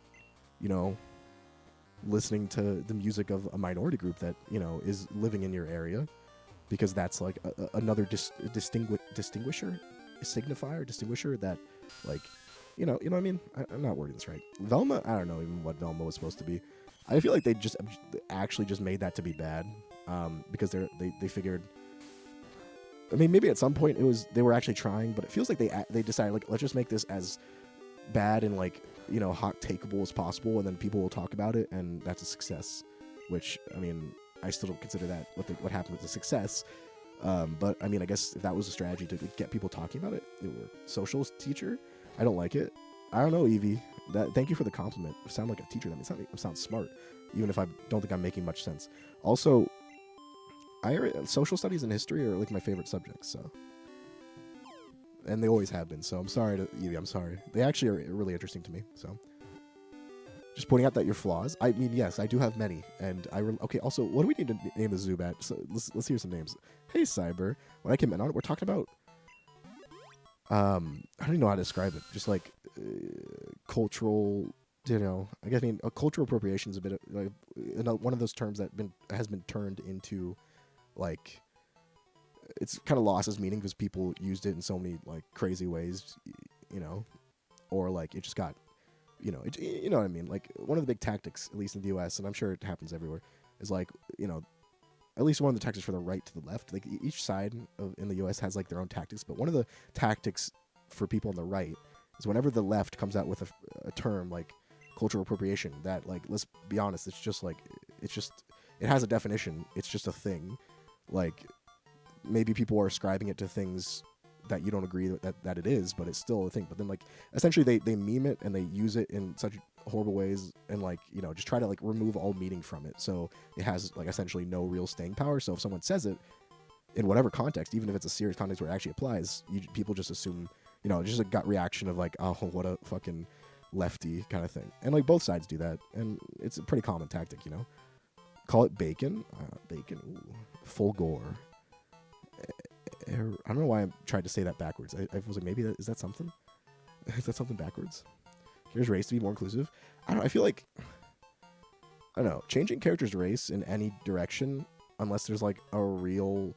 Speaker 1: listening to the music of a minority group that, is living in your area, because that's like another distinguisher that, like, you know what I mean? I'm not wording this right. Velma, I don't know even what Velma was supposed to be. I feel like they just actually just made that to be bad, because they figured. I mean, maybe at some point they were actually trying, but it feels like they decided, like, let's just make this as bad and, like, hot takeable as possible, and then people will talk about it, and that's a success. Which, I mean, I still don't consider that what happened with the success. But I mean, I guess if that was a strategy to get people talking about it, it worked. Social teacher, I don't like it. I don't know, Evie. Thank you for the compliment. You sound like a teacher. That means it sounds smart, even if I don't think I'm making much sense. Also, social studies and history are like my favorite subjects. So, and they always have been. So I'm sorry to Evie. I'm sorry. They actually are really interesting to me. So, just pointing out that your flaws. I mean, yes, I do have many, and okay. Also, what do we need to name the Zubat? So let's hear some names. Hey, Cyber. When I came in on it, we're talking about. I don't even know how to describe it. Just like cultural, I guess, I mean, cultural appropriation is a bit of, like, one of those terms that has been turned into, like, it's kind of lost its meaning because people used it in so many, like, crazy ways, or like it just got, you know what I mean. Like, one of the big tactics, at least in the U.S., and I'm sure it happens everywhere, is like, at least one of the tactics for the right to the left. Like, each side in the U.S. has, like, their own tactics, but one of the tactics for people on the right is whenever the left comes out with a term like cultural appropriation, that, like, let's be honest, it's just like, it has a definition. It's just a thing. Like, maybe people are ascribing it to things that you don't agree that it is, but it's still a thing. But then, like, essentially they meme it and they use it in such horrible ways, and, like, you know, just try to, like, remove all meaning from it, so it has, like, essentially no real staying power. So if someone says it in whatever context, even if it's a serious context where it actually applies, people just assume, you know, just a gut reaction of like, oh, what a fucking lefty kind of thing. And, like, both sides do that, and it's a pretty common tactic, you know. Call it bacon. Bacon. Ooh. Full gore. I don't know why I tried to say that backwards. I was like, maybe is that something? Is that something backwards? Here's race to be more inclusive. I don't know. I feel like, I don't know, changing characters' race in any direction, unless there's, like, a real,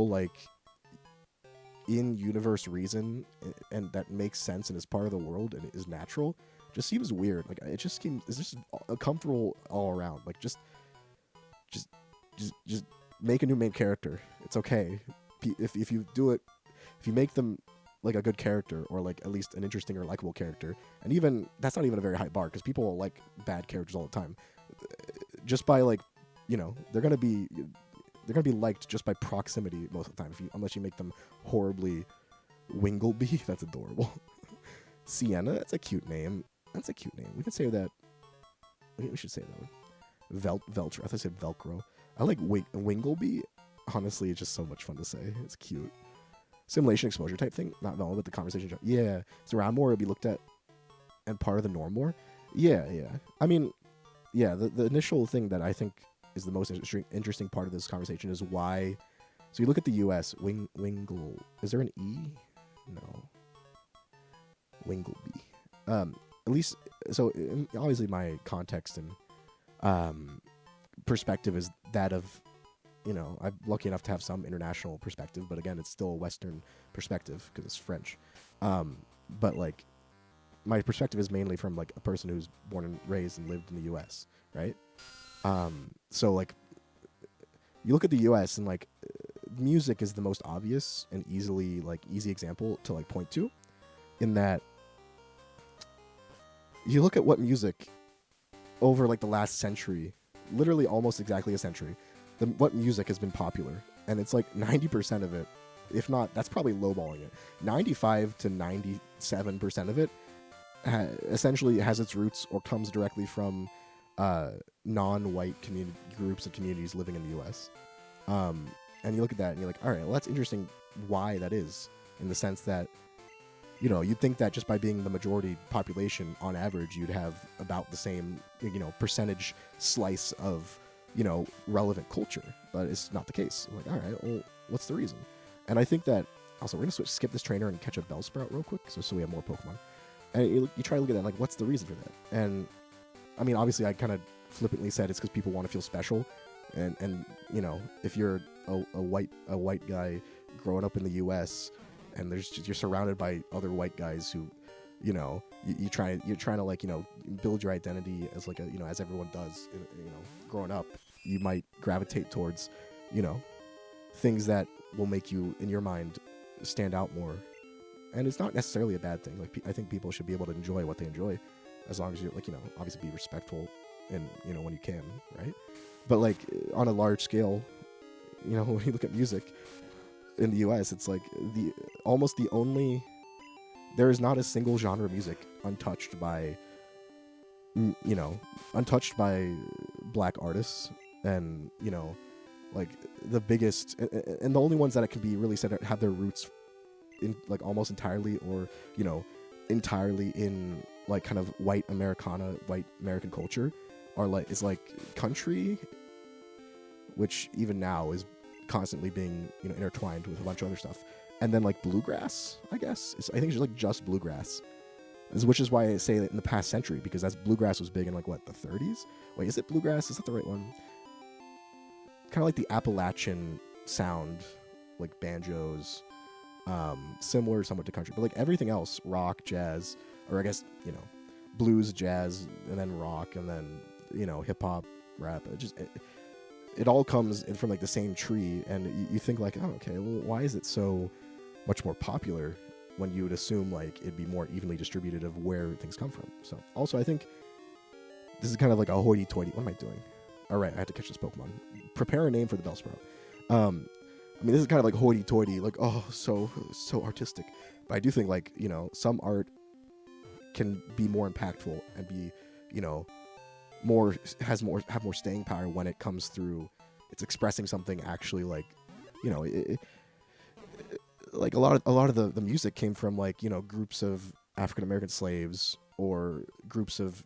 Speaker 1: like, in-universe reason, and that makes sense and is part of the world and is natural, just seems weird. Like, it's just comfortable all around. Like, just make a new main character. It's okay. If you do it, if you make them, like, a good character, or, like, at least an interesting or likable character, and even that's not even a very high bar, because people like bad characters all the time. Just by, like, you know, they're gonna be liked just by proximity most of the time, unless you make them horribly Wingleby. That's adorable. Sienna, that's a cute name. We could say that. We should say that. Velcro. I thought I said Velcro. I like Wingleby. Honestly, it's just so much fun to say. It's cute. Simulation exposure type thing. Not valid, but the conversation. Yeah. So around more, it'll be looked at and part of the norm more. Yeah. I mean, yeah, the initial thing that I think is the most interesting part of this conversation is why. So you look at the U.S. Wingle. Is there an E? No. Wingleby. At least, so obviously my context and perspective is that of, you know, I'm lucky enough to have some international perspective, but again, it's still a Western perspective because it's French. But, like, my perspective is mainly from, like, a person who's born and raised and lived in the U.S., right? So, like, you look at the U.S. and, like, music is the most obvious and easy example to, like, point to, in that you look at what music over, like, the last century, literally almost exactly a century, what music has been popular, and it's like 90% of it, if not, that's probably lowballing it, 95 to 97% of it essentially has its roots or comes directly from non-white groups and communities living in the U.S. And you look at that and you're like, all right, well, that's interesting why that is, in the sense that, you know, you'd think that just by being the majority population, on average, you'd have about the same, you know, percentage slice of, you know, relevant culture, but it's not the case. I'm like, all right, well, what's the reason? And I think that, also, we're gonna skip this trainer and catch a Bellsprout real quick, so we have more Pokemon. And you try to look at that, like, what's the reason for that? And I mean, obviously, I kind of flippantly said it's because people want to feel special, and you know, if you're a white guy growing up in the U.S. and you're surrounded by other white guys who, you know, you're trying to, like, you know, build your identity as, like, a, you know, as everyone does, you know, growing up, you might gravitate towards, you know, things that will make you, in your mind, stand out more. And it's not necessarily a bad thing. Like, I think people should be able to enjoy what they enjoy, as long as you're, like, you know, obviously be respectful, and, you know, when you can, right? But, like, on a large scale, you know, when you look at music in the U.S., it's like there is not a single genre of music untouched by black artists, and, you know, like, the biggest and the only ones that it can be really said have their roots in, like, almost entirely, or, you know, entirely in, like, kind of white American culture, are, like, is, like, country, which even now is constantly being, you know, intertwined with a bunch of other stuff, and then, like, bluegrass, I guess. I think it's like just bluegrass, which is why I say that in the past century, because bluegrass was big in, like, what, the 30s? Wait, is it bluegrass? Is that the right one? Kind of like the Appalachian sound, like banjos, similar somewhat to country, but, like, everything else, rock, jazz, or I guess, you know, blues, jazz, and then rock, and then, you know, hip hop, rap. It all comes in from, like, the same tree, and you think, like, oh, okay, well, why is it so much more popular when you would assume like it'd be more evenly distributed of where things come from. So also I think this is kind of like a hoity-toity. What am I doing? All right, I had to catch this Pokemon. Prepare a name for the Bellsprout. I mean, this is kind of like hoity-toity, like, oh, so artistic. But I do think, like, you know, some art can be more impactful and be, you know, have more staying power when it comes through. It's expressing something actually, like, you know, like a lot of the music came from, like, you know, groups of African American slaves or groups of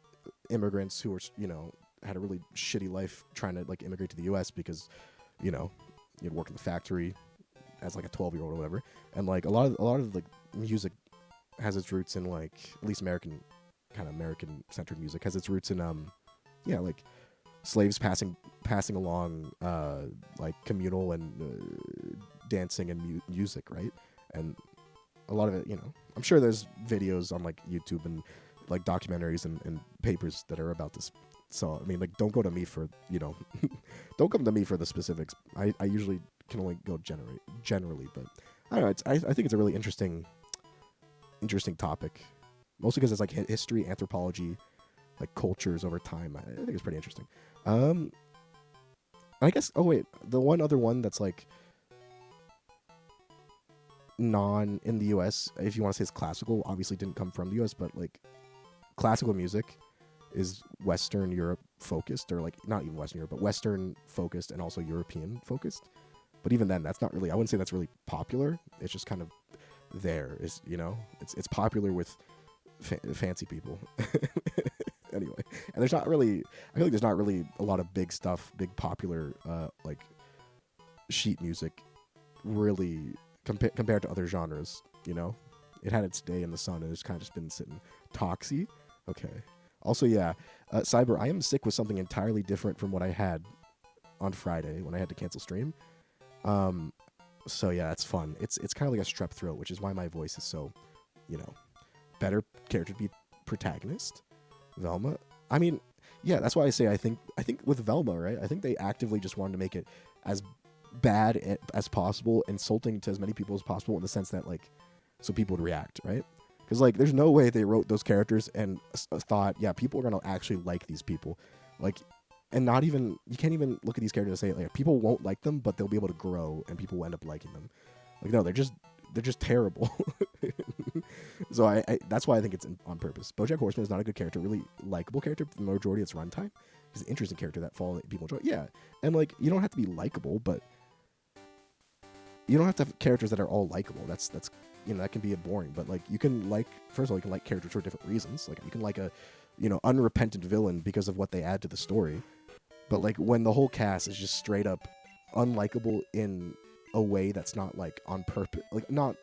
Speaker 1: immigrants who were, you know, had a really shitty life trying to like immigrate to the U.S. because, you know, you'd work in the factory as like a 12-year-old or whatever, and like a lot of like music has its roots in like at least American centered music has its roots in yeah, like slaves passing along like communal and dancing and music, right? And a lot of it, you know, I'm sure there's videos on like YouTube and like documentaries and papers that are about this. So I mean, like, don't go to me for, you know, don't come to me for the specifics. I usually can only go generally, but I don't know. I think it's a really interesting topic, mostly because it's like history, anthropology, like cultures over time. I think it's pretty interesting. I guess. Oh wait, the one other one that's like non in the U.S. if you want to say it's classical, obviously didn't come from the U.S., but like classical music is Western Europe focused, or like not even Western Europe, but Western focused and also European focused. But even then, that's not really. I wouldn't say that's really popular. It's just kind of there. Is, you know, it's popular with fancy people. Anyway, and there's not really. I feel like there's not really a lot of big stuff, big popular like sheet music, really compared to other genres. You know, it had its day in the sun, and it's kind of just been sitting. Toxie, okay. Also, yeah, Cyber, I am sick with something entirely different from what I had on Friday when I had to cancel stream. So yeah, it's fun. It's kind of like a strep throat, which is why my voice is so, you know, better character to be protagonist. Velma. I mean, yeah, that's why I say I think with Velma, right? I think they actively just wanted to make it as bad as possible, insulting to as many people as possible, in the sense that, like, so people would react, right? Because, like, there's no way they wrote those characters and thought, yeah, people are going to actually like these people. Like, and not even, you can't even look at these characters and say, like, people won't like them, but they'll be able to grow and people will end up liking them. Like, no, they're just terrible. So I that's why I think it's on purpose. BoJack Horseman is not a good character, really likable character for the majority of its runtime. He's an interesting character that people enjoy. Yeah, and, like, you don't have to be likable, but you don't have to have characters that are all likable. That's you know, that can be boring. But, like, you can like, first of all, you can like characters for different reasons. Like, you can like a, you know, unrepentant villain because of what they add to the story. But, like, when the whole cast is just straight up unlikable in a way that's not, like, on purpose, like, not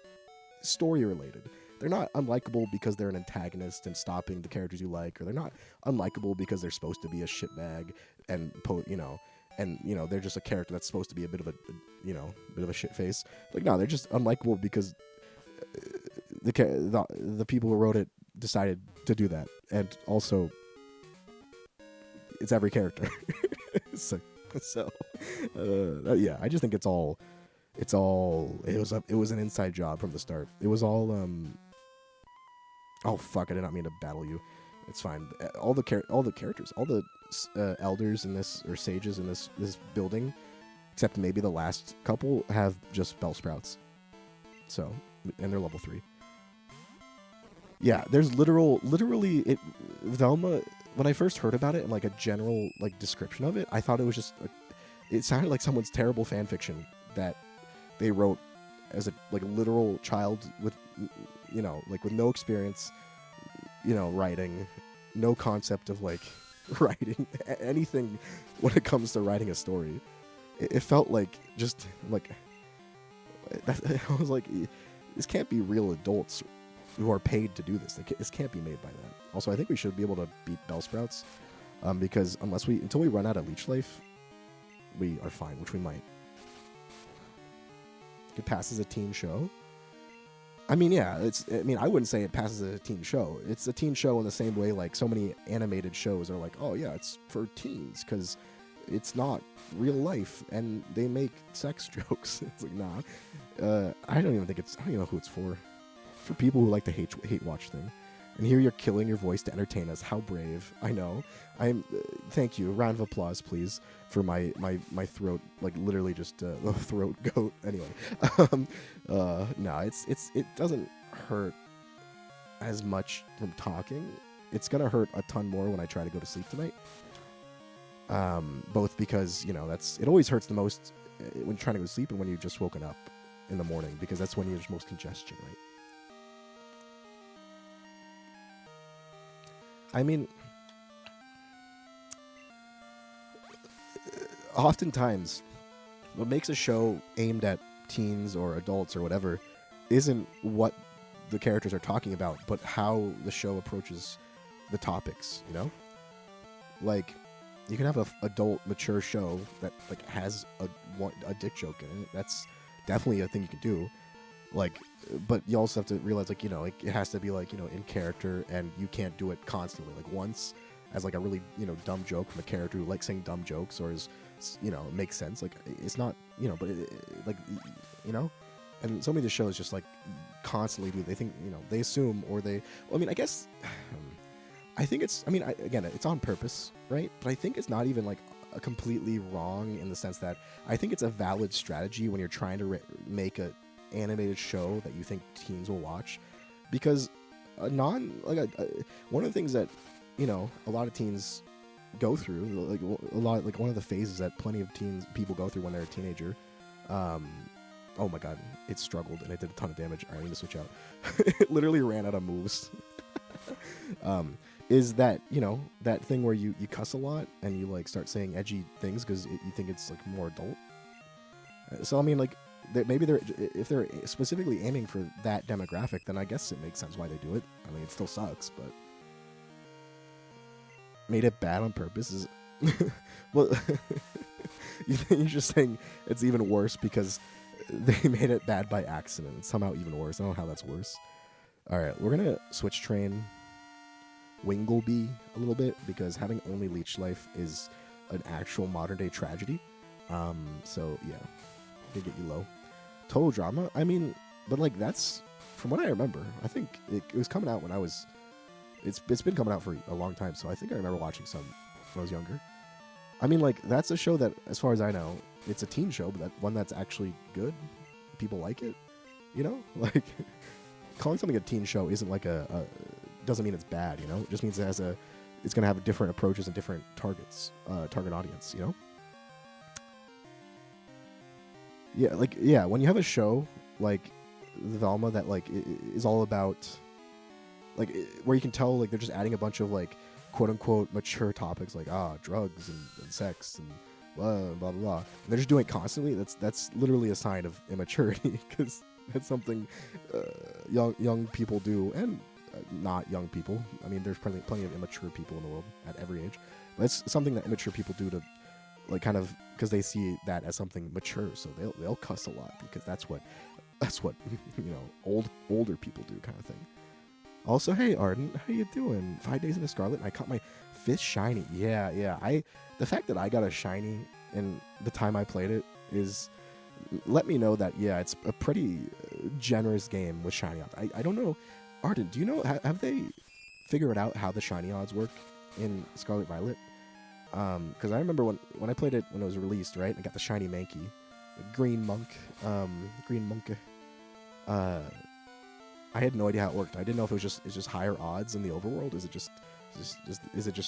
Speaker 1: story related. They're not unlikable because they're an antagonist and stopping the characters you like, or they're not unlikable because they're supposed to be a shitbag and you know, and, you know, they're just a character that's supposed to be a bit of a, you know, bit of a shit face. Like, no, they're just unlikable because the people who wrote it decided to do that, and also it's every character. so yeah, I just think it was an inside job from the start. It was all oh fuck, I did not mean to battle you. It's fine. All the characters, all the elders in this, or sages in this building, except maybe the last couple, have just Bellsprouts. So, and they're level 3. Yeah, there's literally it. Velma. When I first heard about it and, like, a general, like, description of it, I thought it was just. It sounded like someone's terrible fan fiction that they wrote as a, like, literal child with, you know, like, with no experience, you know, writing, no concept of, like, writing anything when it comes to writing a story. It felt like just like I was like, this can't be real adults who are paid to do this. This can't be made by that. Also, I think we should be able to beat Bellsprouts, because until we run out of leech life, we are fine, which we might. It passes a teen show. I mean, yeah, I wouldn't say it passes a teen show. It's a teen show in the same way, like, so many animated shows are like, oh yeah, it's for teens because it's not real life and they make sex jokes. It's like, nah, I don't even think it's. I don't even know who it's for. For people who like to hate watch thing. And here you're killing your voice to entertain us. How brave! I know. I'm. Thank you. A round of applause, please, for my throat. Like literally just the throat goat. Anyway, no, it doesn't hurt as much from talking. It's gonna hurt a ton more when I try to go to sleep tonight. Both because that's it always hurts the most when you're trying to go to sleep and when you've just woken up in the morning because that's when there's most congestion, right? I mean, oftentimes, what makes a show aimed at teens or adults or whatever isn't what the characters are talking about, but how the show approaches the topics, Like, you can have an adult, mature show that, like, has a dick joke in it. That's definitely a thing you can do. Like, but you also have to realize, like, like it has to be, like, in character, and you can't do it constantly. Like, once as, like, a really, dumb joke from a character who likes saying dumb jokes or is, makes sense. Like, it's not, but like, and so many of the shows just, like, constantly do. They think, they assume or they, well, I mean, I guess, I think it's, I mean, again, it's on purpose, right? But I think it's not even, like, a completely wrong in the sense that I think it's a valid strategy when you're trying to make a animated show that you think teens will watch, because one of the things that a lot of teens go through, like a lot, like one of the phases that plenty of people go through when they're a teenager. Oh my god, it struggled and it did a ton of damage. All right, I need to switch out. It literally ran out of moves. Is that that thing where you cuss a lot and you like start saying edgy things because you think it's like more adult. So I mean, like, maybe if they're specifically aiming for that demographic, then I guess it makes sense why they do it. I mean, it still sucks, but made it bad on purpose is well. You're just saying it's even worse because they made it bad by accident. It's somehow even worse. I don't know how that's worse. All right, we're gonna switch train Wingleby a little bit because having only leech life is an actual modern day tragedy. So yeah, gonna get you low. Total drama. I mean, but like that's from what I remember. I think it was coming out when I was. It's been coming out for a long time, so I think I remember watching some when I was younger. I mean, like that's a show that, as far as I know, it's a teen show, but that one that's actually good. People like it, Like calling something a teen show isn't like a doesn't mean it's bad, It just means it's gonna have different approaches and different targets, target audience, Yeah, when you have a show like Velma that like is all about like where you can tell like they're just adding a bunch of like quote unquote mature topics like drugs and sex and blah blah blah. And they're just doing it constantly. That's literally a sign of immaturity because that's something young people do and not young people. I mean, there's plenty of immature people in the world at every age, but it's something that immature people do to like kind of because they see that as something mature, so they'll cuss a lot because that's what older people do kind of thing. Also, hey Arden, how you doing? 5 days into Scarlet, and I caught my 5th shiny. Yeah. The fact that I got a shiny in the time I played it is let me know that it's a pretty generous game with shiny odds. I don't know, Arden, do you know have they figured out how the shiny odds work in Scarlet Violet? Because I remember when I played it when it was released, right? I got the shiny Mankey, the green monk, green monk. I had no idea how it worked. I didn't know if it's just higher odds in the overworld. Is it just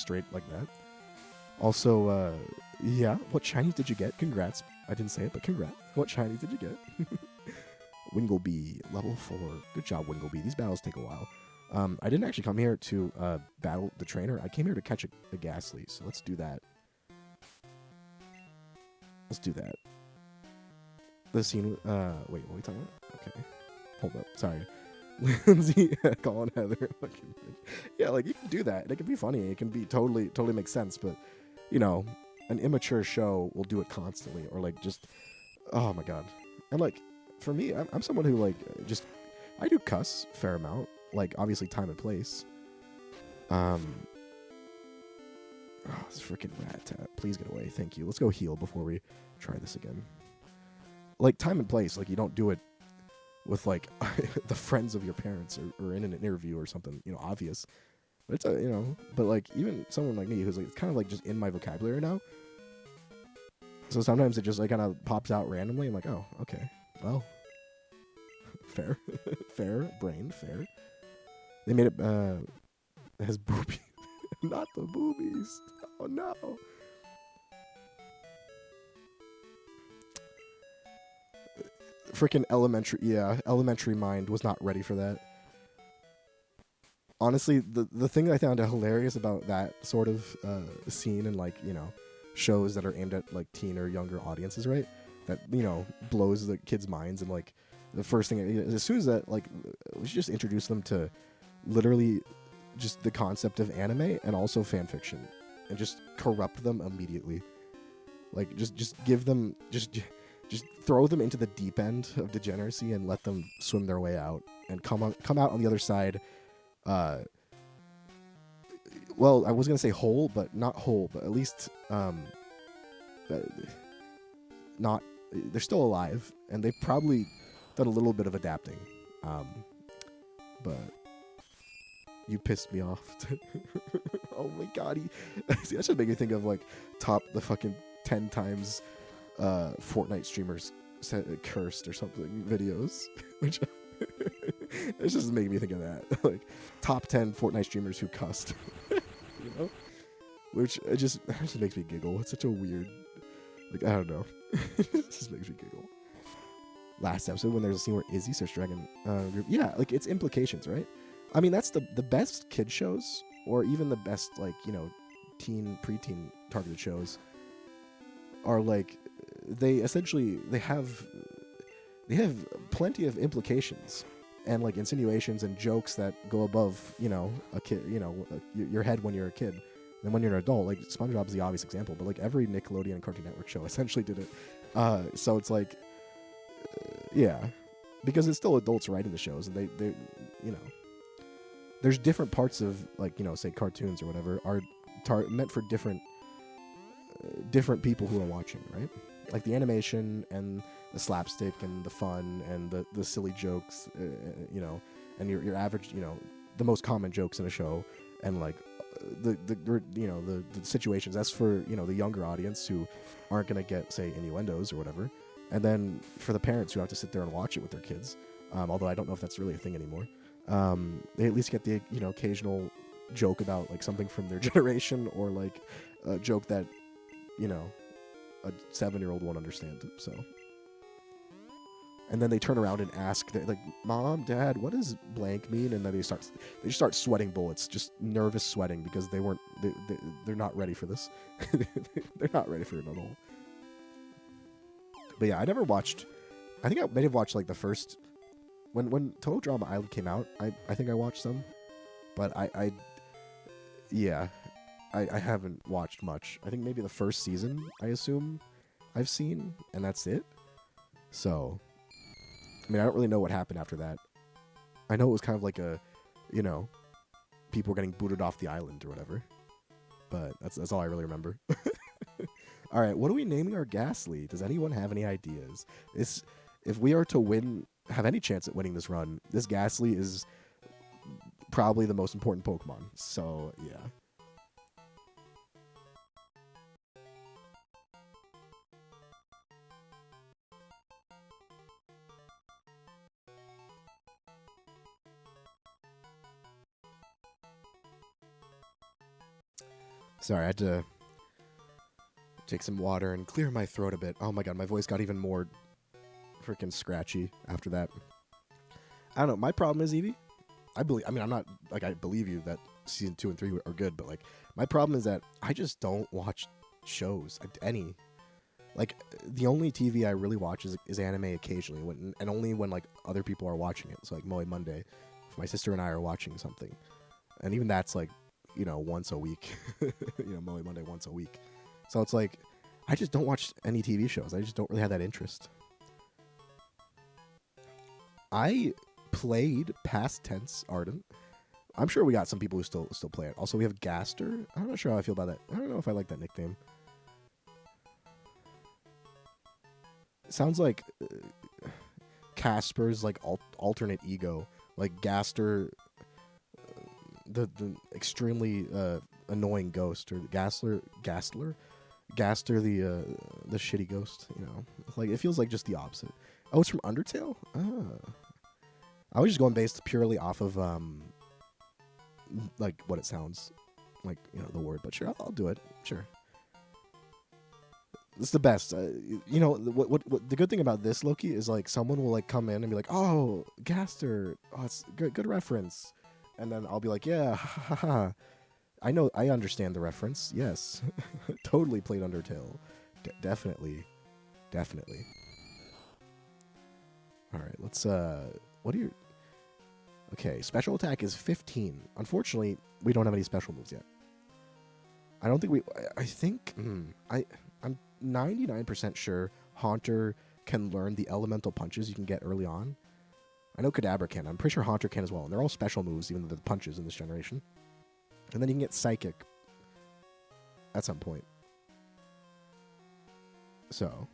Speaker 1: straight like that? Also, what shinies did you get? Congrats. I didn't say it, but congrats. What shinies did you get? Wingleby, level 4. Good job, Wingleby. These battles take a while. I didn't actually come here to battle the trainer. I came here to catch a Ghastly, so let's do that. The scene. Wait, what are we talking about? Okay, hold up. Sorry. Lindsay calling Heather. Yeah, like you can do that. It can be funny. It can be totally make sense. But an immature show will do it constantly, or like just, oh my god. And like for me, I'm someone who like I do cuss a fair amount. Like obviously time and place. This freaking rat tap. Please get away. Thank you. Let's go heal before we try this again. Like time and place. Like you don't do it with like the friends of your parents or in an interview or something, obvious. But it's but like even someone like me who's like, it's kind of like just in my vocabulary now. So sometimes it just like kind of pops out randomly. I'm like, oh, okay, well, fair, fair, brain, fair. They made it has boobies, not the boobies. Oh no. Freaking elementary mind was not ready for that. Honestly, the thing that I found hilarious about that sort of scene and like shows that are aimed at like teen or younger audiences, right? That blows the kids' minds, and like the first thing as soon as that, like, we should just introduce them to literally just the concept of anime and also fan fiction, and just corrupt them immediately. Like just give them just throw them into the deep end of degeneracy and let them swim their way out and come out on the other side. Well, I was gonna say whole, but not whole, but at least not. They're still alive, and they've probably done a little bit of adapting. But you pissed me off. Oh my god, see, that should make me think of like the fucking 10 times Fortnite streamers cursed or something videos, which. It's just making me think of that. Like, top 10 Fortnite streamers who cussed. Which it just makes me giggle. It's such a weird, like, I don't know. It just makes me giggle. Last episode, when there's a scene where Izzy starts dragging yeah, like, it's implications, right? I mean, that's the best kid shows, or even the best, like, teen, preteen targeted shows are like, they have plenty of implications and like insinuations and jokes that go above a kid, your head when you're a kid, and when you're an adult. Like SpongeBob is the obvious example, but like every Nickelodeon and Cartoon Network show essentially did it. So it's like yeah, because it's still adults writing the shows, and they there's different parts of, like, say cartoons or whatever are meant for different people who are watching, right? Like the animation and the slapstick and the fun and the silly jokes, and your average, the most common jokes in a show, and like the situations. That's for the younger audience who aren't gonna get, say, innuendos or whatever, and then for the parents who have to sit there and watch it with their kids. Although I don't know if that's really a thing anymore. They at least get the occasional joke about like something from their generation, or like a joke that a 7-year-old won't understand. So, and then they turn around and ask, like, "Mom, Dad, what does blank mean?" And then they just start sweating bullets, just nervous sweating, because they're not ready for this. They're not ready for it at all. But yeah, I never watched. I think I may have watched like the first when Total Drama Island came out. I think I watched some, but I haven't watched much. I think maybe the first season, I assume, I've seen, and that's it. So, I mean, I don't really know what happened after that. I know it was kind of like a, people were getting booted off the island or whatever. But that's all I really remember. All right, what are we naming our Ghastly? Does anyone have any ideas? If we are to have any chance at winning this run, this Ghastly is probably the most important Pokemon. So, yeah. Sorry, I had to take some water and clear my throat a bit. Oh my god, my voice got even more freaking scratchy after that. I don't know. My problem is, Evie, I believe you that season 2 and 3 are good, but like, my problem is that I just don't watch shows. Any. Like, the only TV I really watch is anime occasionally, and only when like other people are watching it. So like Moe Monday, if my sister and I are watching something, and even that's like, once a week. Moe Monday once a week. So it's like, I just don't watch any TV shows. I just don't really have that interest. I played past tense Ardent. I'm sure we got some people who still play it. Also, we have Gaster. I'm not sure how I feel about that. I don't know if I like that nickname. It sounds like Casper's like alternate ego, like Gaster, the extremely annoying ghost, or Gaster the shitty ghost. You know, like it feels like just the opposite. Oh, it's from Undertale. Ah. I was just going based purely off of like what it sounds like, you know, the word. But sure, I'll do it. Sure, it's the best. You know, what the good thing about this Loki is, like, someone will like come in and be like, "Oh, Gaster, oh, it's good reference," and then I'll be like, "Yeah, ha, ha, ha. I know, I understand the reference. Yes, totally played Undertale, definitely." All right, let's. What are your? Okay, special attack is 15. Unfortunately, we don't have any special moves yet. I don't think we. I think. I'm 99% sure Haunter can learn the elemental punches you can get early on. I know Kadabra can. I'm pretty sure Haunter can as well. And they're all special moves, even though they're punches in this generation. And then you can get Psychic at some point. So,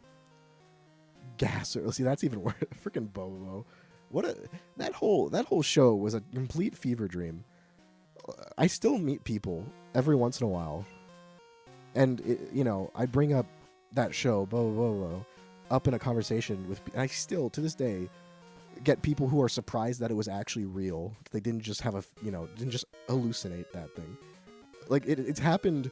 Speaker 1: Gasser. See, that's even worse. Freaking Bobo. That whole show was a complete fever dream. I still meet people every once in a while, and you know, I bring up that show, Bobo, up in a conversation with. And I still, to this day, get people who are surprised that it was actually real. They didn't just have didn't just hallucinate that thing. Like it's happened,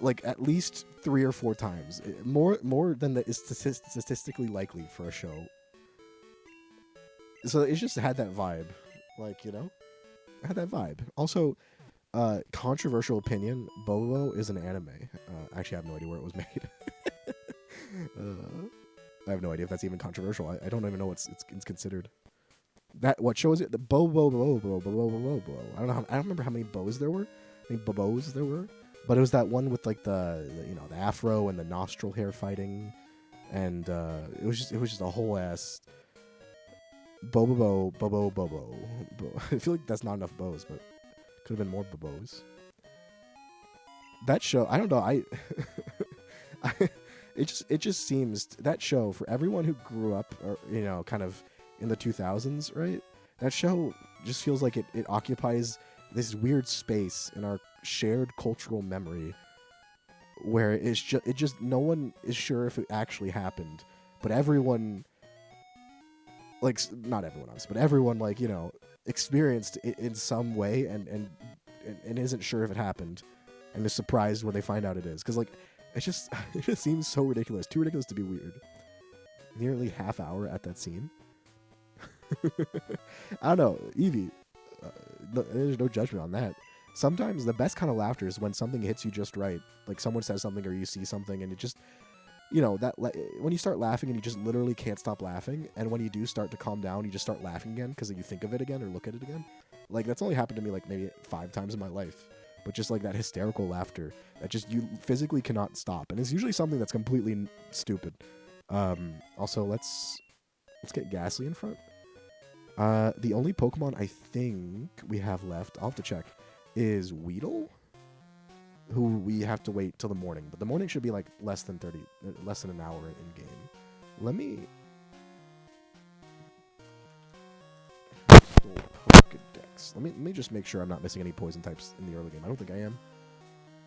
Speaker 1: like at least 3 or 4 times, more than that is statistically likely for a show. So it just had that vibe, like, you know, it had that vibe. Also, controversial opinion: Bobo is an anime. Actually, I have no idea where it was made. I have no idea if that's even controversial. I don't even know what it's considered. That what show is it? The Bobo. I don't know. I don't remember how many bows there were. How many bobos there were. But it was that one with like the afro and the nostril hair fighting, and it was just a whole ass Bobo. I feel like that's not enough bows, but could have been more bobos. That show, I don't know. It just seems that show, for everyone who grew up, or, kind of in the 2000s, right? That show just feels like it occupies this weird space in our shared cultural memory, where it just no one is sure if it actually happened, but everyone, like, not everyone obviously, but everyone, like, experienced it in some way, and isn't sure if it happened, and is surprised when they find out it is, because, like, it just seems so ridiculous, too ridiculous to be weird. Nearly half hour at that scene. I don't know, Evie. There's no judgment on that. Sometimes the best kind of laughter is when something hits you just right. Like someone says something or you see something, and it just, when you start laughing and you just literally can't stop laughing, and when you do start to calm down, you just start laughing again because you think of it again or look at it again. Like, that's only happened to me like maybe 5 times in my life. But just like that hysterical laughter that just you physically cannot stop, and it's usually something that's completely stupid. Also, let's get Ghastly in front. The only Pokemon I think we have left, I'll have to check, is Weedle, who we have to wait till the morning. But the morning should be like less than an hour in game. Let me Pokedex. Let me just make sure I'm not missing any poison types in the early game. I don't think I am.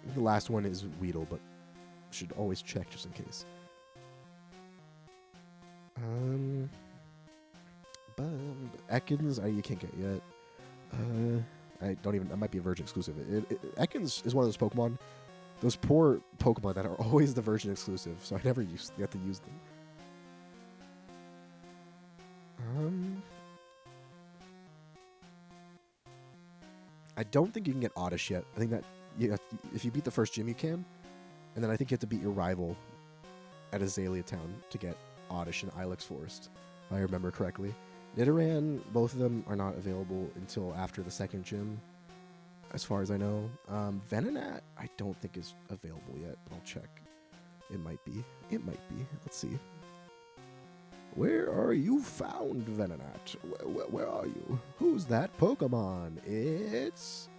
Speaker 1: I think the last one is Weedle, but should always check just in case. Ekans, you can't get yet. I don't even. That might be a Virgin exclusive. Ekans is one of those Pokemon, those poor Pokemon that are always the Virgin exclusive. So I never have to use them. I don't think you can get Oddish yet. I think that if you beat the first gym, you can, and then I think you have to beat your rival at Azalea Town to get Oddish in Ilex Forest, if I remember correctly. Nidoran, both of them are not available until after the second gym, as far as I know. Venonat, I don't think is available yet, but I'll check. It might be. Let's see. Where are you found, Venonat? Where are you? Who's that Pokemon? It's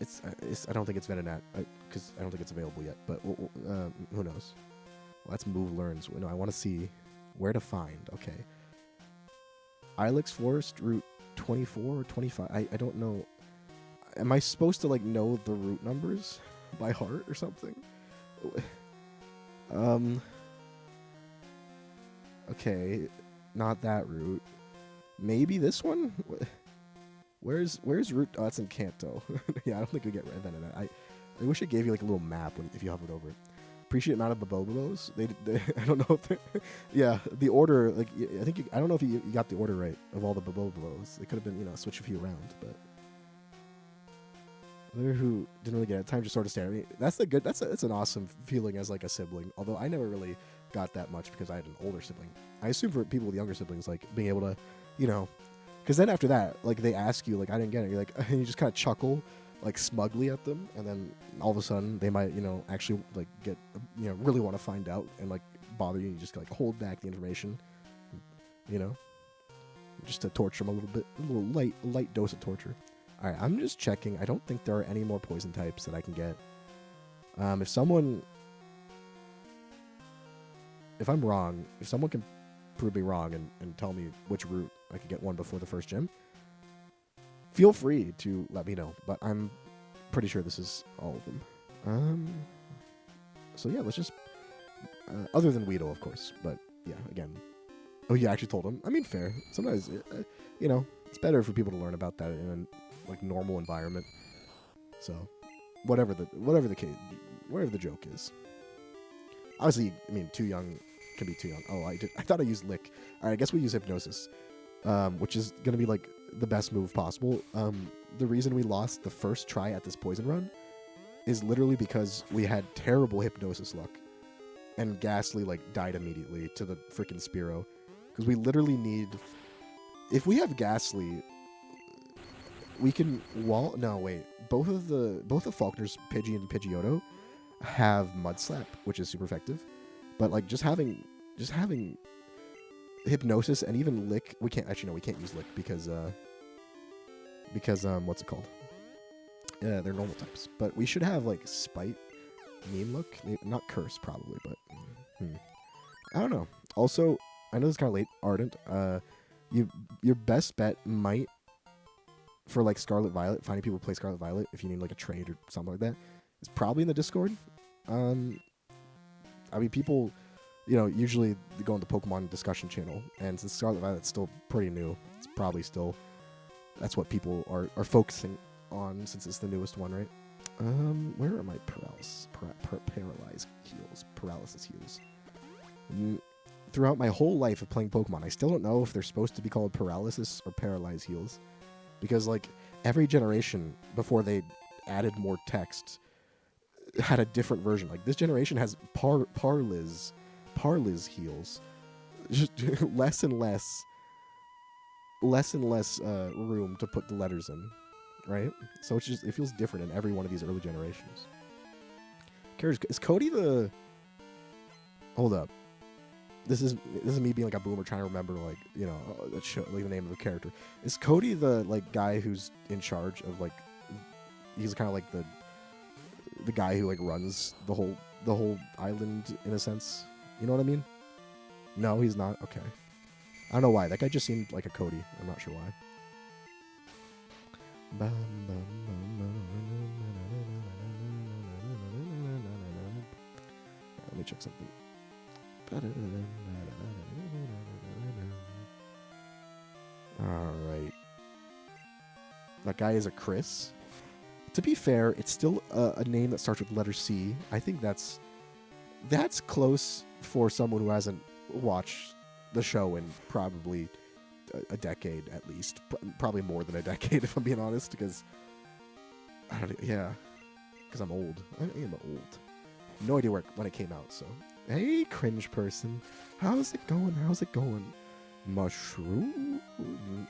Speaker 1: I don't think it's Venonat, because I don't think it's available yet, but who knows? Let's move learns. No, I want to see where to find. Okay. Ilex Forest, Route 24 or 25. I don't know. Am I supposed to like know the route numbers by heart or something? Um. Okay, not that route. Maybe this one. Where's route? Oh, that's in Kanto. Yeah, I don't think we get event in that. I wish it gave you like a little map if you hovered over it. Appreciate amount of Babobos. They I don't know if they yeah, the order, like I think I don't know if you got the order right of all the Babobos. It could have been, switch a few around, but there who didn't really get it. Time to sort of stare. I mean, that's an awesome feeling as like a sibling. Although I never really got that much because I had an older sibling. I assume for people with younger siblings, like being able to, because then after that, like they ask you, like I didn't get it. You're like, and you just kind of chuckle, like smugly at them, and then all of a sudden they might, actually like get, really want to find out and like bother you. And you just like hold back the information, just to torture them a little bit, a little light dose of torture. All right, I'm just checking. I don't think there are any more poison types that I can get. If I'm wrong, if someone can prove me wrong and tell me which route I could get one before the first gym, feel free to let me know. But I'm pretty sure this is all of them. So yeah, let's just other than Weedle, of course. But yeah, again, oh, you actually told him. I mean, fair. Sometimes it's better for people to learn about that in a like normal environment. So whatever the case, whatever the joke is. Obviously, I mean, too young can be too young. Oh, I thought I used Lick. All right, I guess we use Hypnosis, which is gonna be like the best move possible. The reason we lost the first try at this poison run is literally because we had terrible Hypnosis luck, and Ghastly like died immediately to the freaking Spearow, because we literally need. If we have Ghastly, we can wall. No, wait. Both of Faulkner's Pidgey and Pidgeotto have Mud Slap, which is super effective. But like just having Hypnosis and even Lick, we can't use Lick because what's it called? Yeah, they're normal types. But we should have like Spite, Mean Look, not Curse probably, but I don't know. Also, I know this is kind of late. Ardent, your best bet might for like Scarlet Violet, finding people who play Scarlet Violet if you need like a trade or something like that, is probably in the Discord. I mean, people, usually go on the Pokemon discussion channel, and since Scarlet Violet's still pretty new, it's probably still that's what people are focusing on since it's the newest one, right? Where are my paralysis heals? Throughout my whole life of playing Pokemon, I still don't know if they're supposed to be called paralysis or paralyze heals, because like every generation before they added more text had a different version. Like this generation has Parliz heals, just less and less room to put the letters in, right? So it feels different in every one of these early generations. Is Cody the? Hold up. This is me being like a boomer trying to remember like like the name of a character. Is Cody the like guy who's in charge of like? He's kind of like the guy who like runs the whole island in a sense. You know what I mean? No, he's not. Okay. I don't know why. That guy just seemed like a Cody. I'm not sure why. Let me check something. Alright. That guy is a Chris. To be fair, it's still a name that starts with the letter C. I think that's close for someone who hasn't watched the show in probably a decade at least. Probably more than a decade, if I'm being honest, because because I'm old. I am old. No idea when it came out, so. Hey, cringe person. How's it going? Mushroom?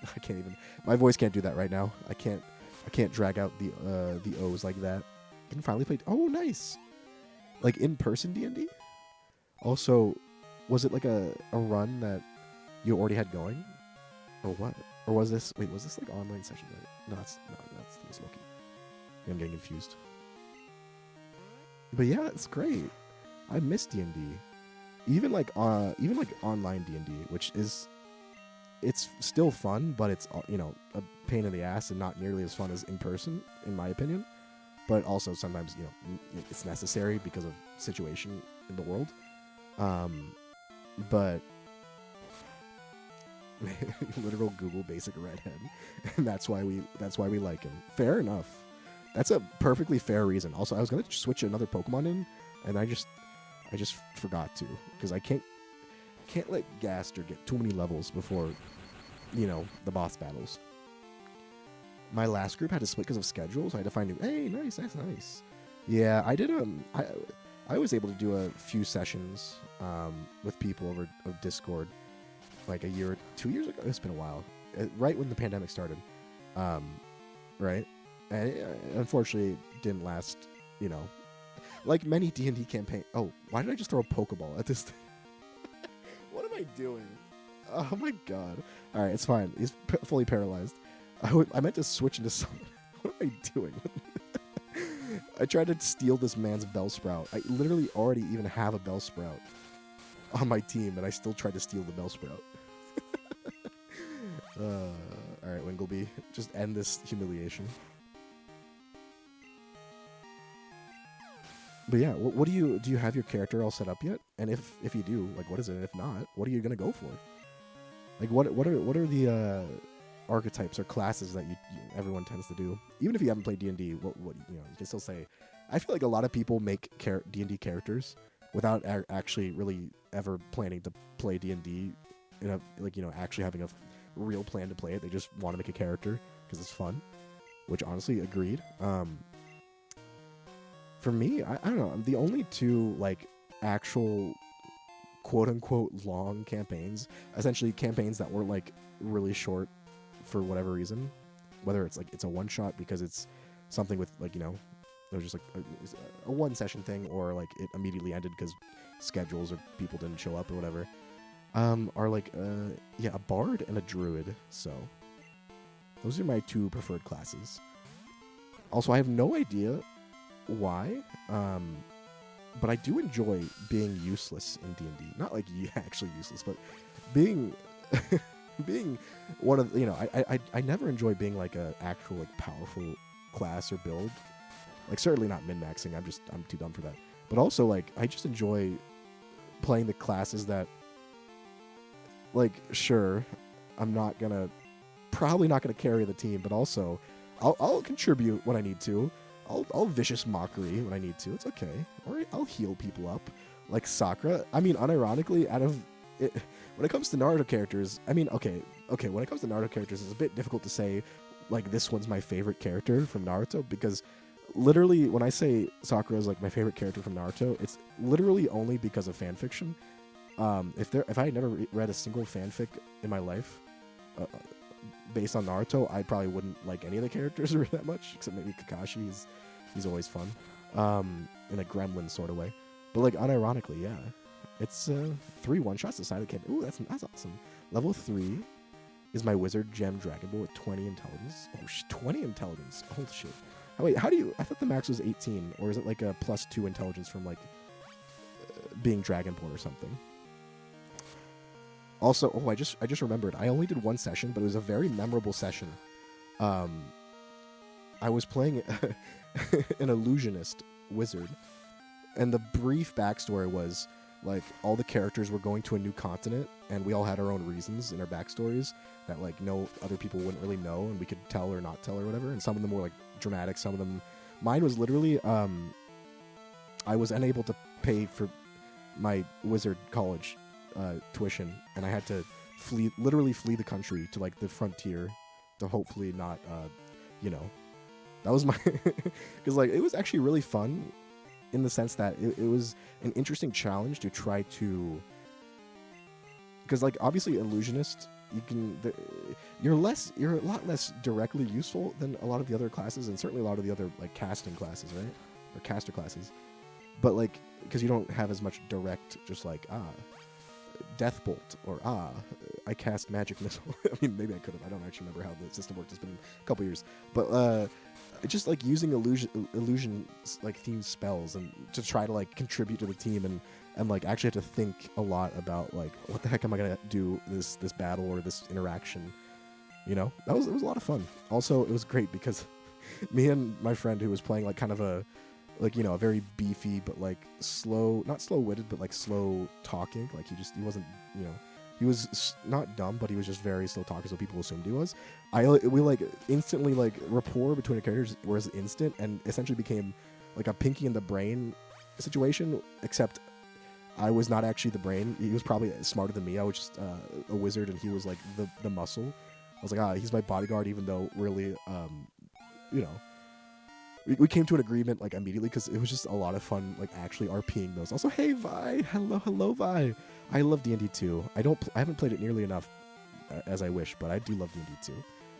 Speaker 1: I can't even. My voice can't do that right now. I can't drag out the O's like that. Can finally play. Oh, nice. Like in-person D&D? Also, was it like a run that you already had going? Or what? Or was this like online session? No, that's Nuzlocke. I'm getting confused. But yeah, it's great. I miss D&D. Even like online D&D, which is it's still fun, but it's a pain in the ass and not nearly as fun as in person, in my opinion. But also sometimes it's necessary because of situation in the world. But literal Google basic redhead, and that's why we like him. Fair enough. That's a perfectly fair reason. Also, I was gonna switch another Pokemon in, and I just forgot to, because I can't let Gaster get too many levels before the boss battles. My last group had to split because of schedules. I had to find new. Hey, nice. Yeah, I did. I was able to do a few sessions with people over Discord, like a year or 2 years ago. It's been a while, right when the pandemic started, right? And it, unfortunately, it didn't last. Like many D&D campaign. Oh, why did I just throw a Pokeball at this thing? What am I doing? Oh my god! All right, it's fine. He's fully paralyzed. I meant to switch into someone. What am I doing? I tried to steal this man's Bellsprout. I literally already even have a Bellsprout on my team, and I still tried to steal the Bellsprout. All right, Wingleby, just end this humiliation. But yeah, what do you have your character all set up yet? And if you do, like, what is it? And if not, what are you gonna go for? Like, what are the archetypes or classes that everyone tends to do? Even if you haven't played D&D, what you can still say. I feel like a lot of people make D&D characters without actually really ever planning to play D&D, actually having a real plan to play it. They just want to make a character because it's fun, which honestly, agreed. For me, I don't know. The only two actual quote unquote long campaigns, essentially campaigns that were really short for whatever reason, whether it's a one shot because it's something with it was just a one session thing, or it immediately ended because schedules or people didn't show up or whatever, are a bard and a druid. So those are my two preferred classes. Also, I have no idea why, but I do enjoy being useless in D&D. Not actually useless, but being being one of I never enjoy being a actual powerful class or build. Certainly not min-maxing. I'm too dumb for that. But also I just enjoy playing the classes that sure, I'm probably not gonna carry the team, but also I'll contribute when I need to. I'll vicious mockery when I need to. It's okay. Or I'll heal people up, like Sakura. I mean, unironically, when it comes to Naruto characters, I mean, okay. When it comes to Naruto characters, it's a bit difficult to say this one's my favorite character from Naruto, because literally when I say Sakura is my favorite character from Naruto, it's literally only because of fanfiction. If I had never read a single fanfic in my life, based on Naruto, I probably wouldn't like any of the characters that much, except maybe Kakashi. He's always fun, in a gremlin sort of way. But unironically, yeah, it's 3 one-shots decided. Ooh, that's awesome. Level 3 is my wizard gem Dragon Ball with 20 intelligence. Oh, 20 intelligence. Holy shit. Oh, wait, how do you? I thought the max was 18, or is it a +2 intelligence from being Dragonborn or something? Also, I just remembered. I only did one session, but it was a very memorable session. I was playing an illusionist wizard, and the brief backstory was all the characters were going to a new continent, and we all had our own reasons in our backstories that no other people wouldn't really know, and we could tell or not tell or whatever. And some of them were dramatic. Some of them, mine was literally I was unable to pay for my wizard college tuition, and I had to literally flee the country to the frontier to hopefully not that was my because it was actually really fun in the sense that it was an interesting challenge to try to, because obviously illusionist, you're a lot less directly useful than a lot of the other classes, and certainly a lot of the other casting classes, right, or caster classes, but because you don't have as much direct just Death Bolt, or I cast magic missile. I mean, maybe I could have. I don't actually remember how the system worked. It's been a couple years, but it's just like using illusion like themed spells and to try to like contribute to the team and like actually have to think a lot about like what the heck am I gonna do this battle or this interaction. You know, it was a lot of fun. Also, it was great because me and my friend who was playing like kind of a like, you know, a very beefy but like not slow-witted but like slow talking. Like he wasn't, you know, he was not dumb, but he was just very slow talking, so people assumed he was. We like instantly like rapport between the characters was instant and essentially became like a Pinky in the Brain situation, except I was not actually the brain. He was probably smarter than me. I was just a wizard and he was like the muscle. I was like, he's my bodyguard, even though really, you know, we came to an agreement like immediately because it was just a lot of fun, like actually RPing those. Also, hey Vi, hello Vi. I love D&D 2. I haven't played it nearly enough as I wish, but I do love D&D 2.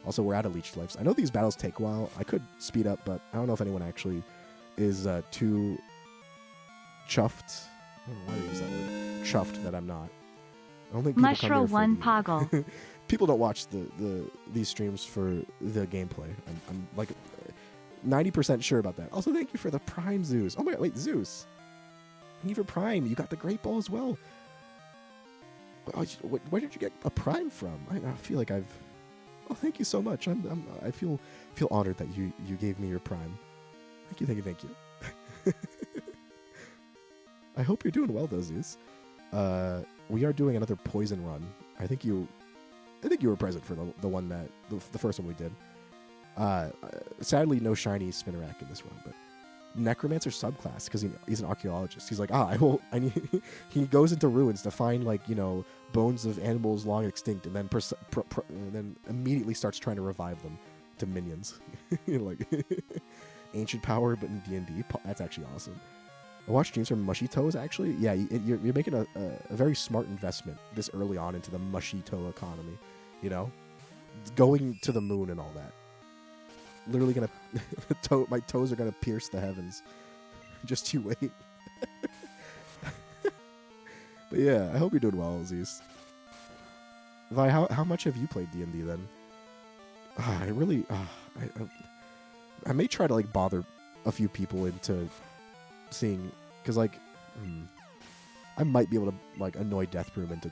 Speaker 1: Also, we're out of Leech Lives. I know these battles take a while. I could speed up, but I don't know if anyone actually is too chuffed. I don't know why I use that word. Chuffed that I'm not. I don't think people come
Speaker 2: Mushrow
Speaker 1: here for
Speaker 2: one
Speaker 1: the-
Speaker 2: poggle.
Speaker 1: People don't watch these streams for the gameplay. I'm like 90% sure about that. Also, thank you for the Prime Zeus. Oh my god, wait, Zeus. Thank you for Prime. You got the Great Ball as well. Where did you get a Prime from? I feel like I've. Oh, thank you so much. I feel honored that you gave me your Prime. Thank you. I hope you're doing well, though, Zeus. We are doing another poison run. I think you were present for the one that the first one we did. Sadly, no shiny Spinnerack in this run, but Necromancer subclass because he's an archaeologist. He's like, he goes into ruins to find like, you know, bones of animals long extinct, and then and then immediately starts trying to revive them to minions. Like ancient power, but in D&D. That's actually awesome. I watched streams from Mushy Toes, actually. Yeah, you're making a very smart investment this early on into the Mushy Toe economy. You know? Going to the moon and all that. Literally gonna... my toes are gonna pierce the heavens. Just you wait. But yeah, I hope you're doing well, Aziz. Vi, how much have you played D&D then? I really... I may try to like bother a few people into... seeing, because like I might be able to like annoy Deathbroom into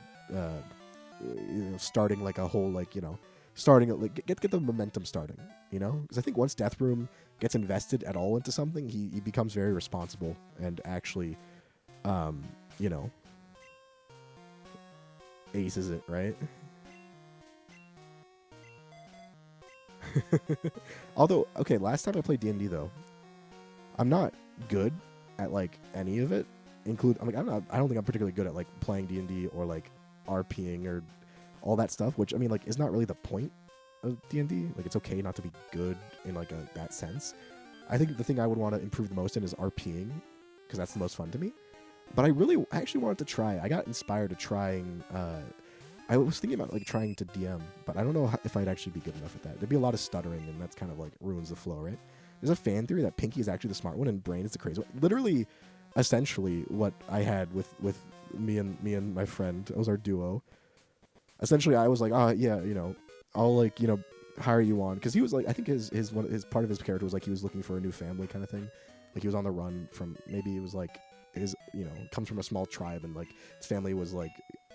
Speaker 1: you know, starting like a whole like, you know, starting like get the momentum starting, you know, because I think once Deathbroom gets invested at all into something, he becomes very responsible and actually you know, aces it, right? Although, okay, last time I played D&D though, I'm not good at like any of it. I don't think I'm particularly good at like playing D&D or like RPing or all that stuff, which I mean like is not really the point of D&D. Like it's okay not to be good in like that sense. I think the thing I would want to improve the most in is RPing because that's the most fun to me. But I actually wanted to try. I got inspired to trying. I was thinking about like trying to DM, but I don't know if I'd actually be good enough at that. There'd be a lot of stuttering, and that's kind of like ruins the flow, right? There's a fan theory that Pinky is actually the smart one and Brain is the crazy one. Literally, essentially, what I had with me and my friend, it was our duo. Essentially, I was like, yeah, you know, I'll like, you know, hire you on, because he was like, I think his part of his character was like he was looking for a new family kind of thing. Like he was on the run from, maybe it was like his, you know, comes from a small tribe and like his family was like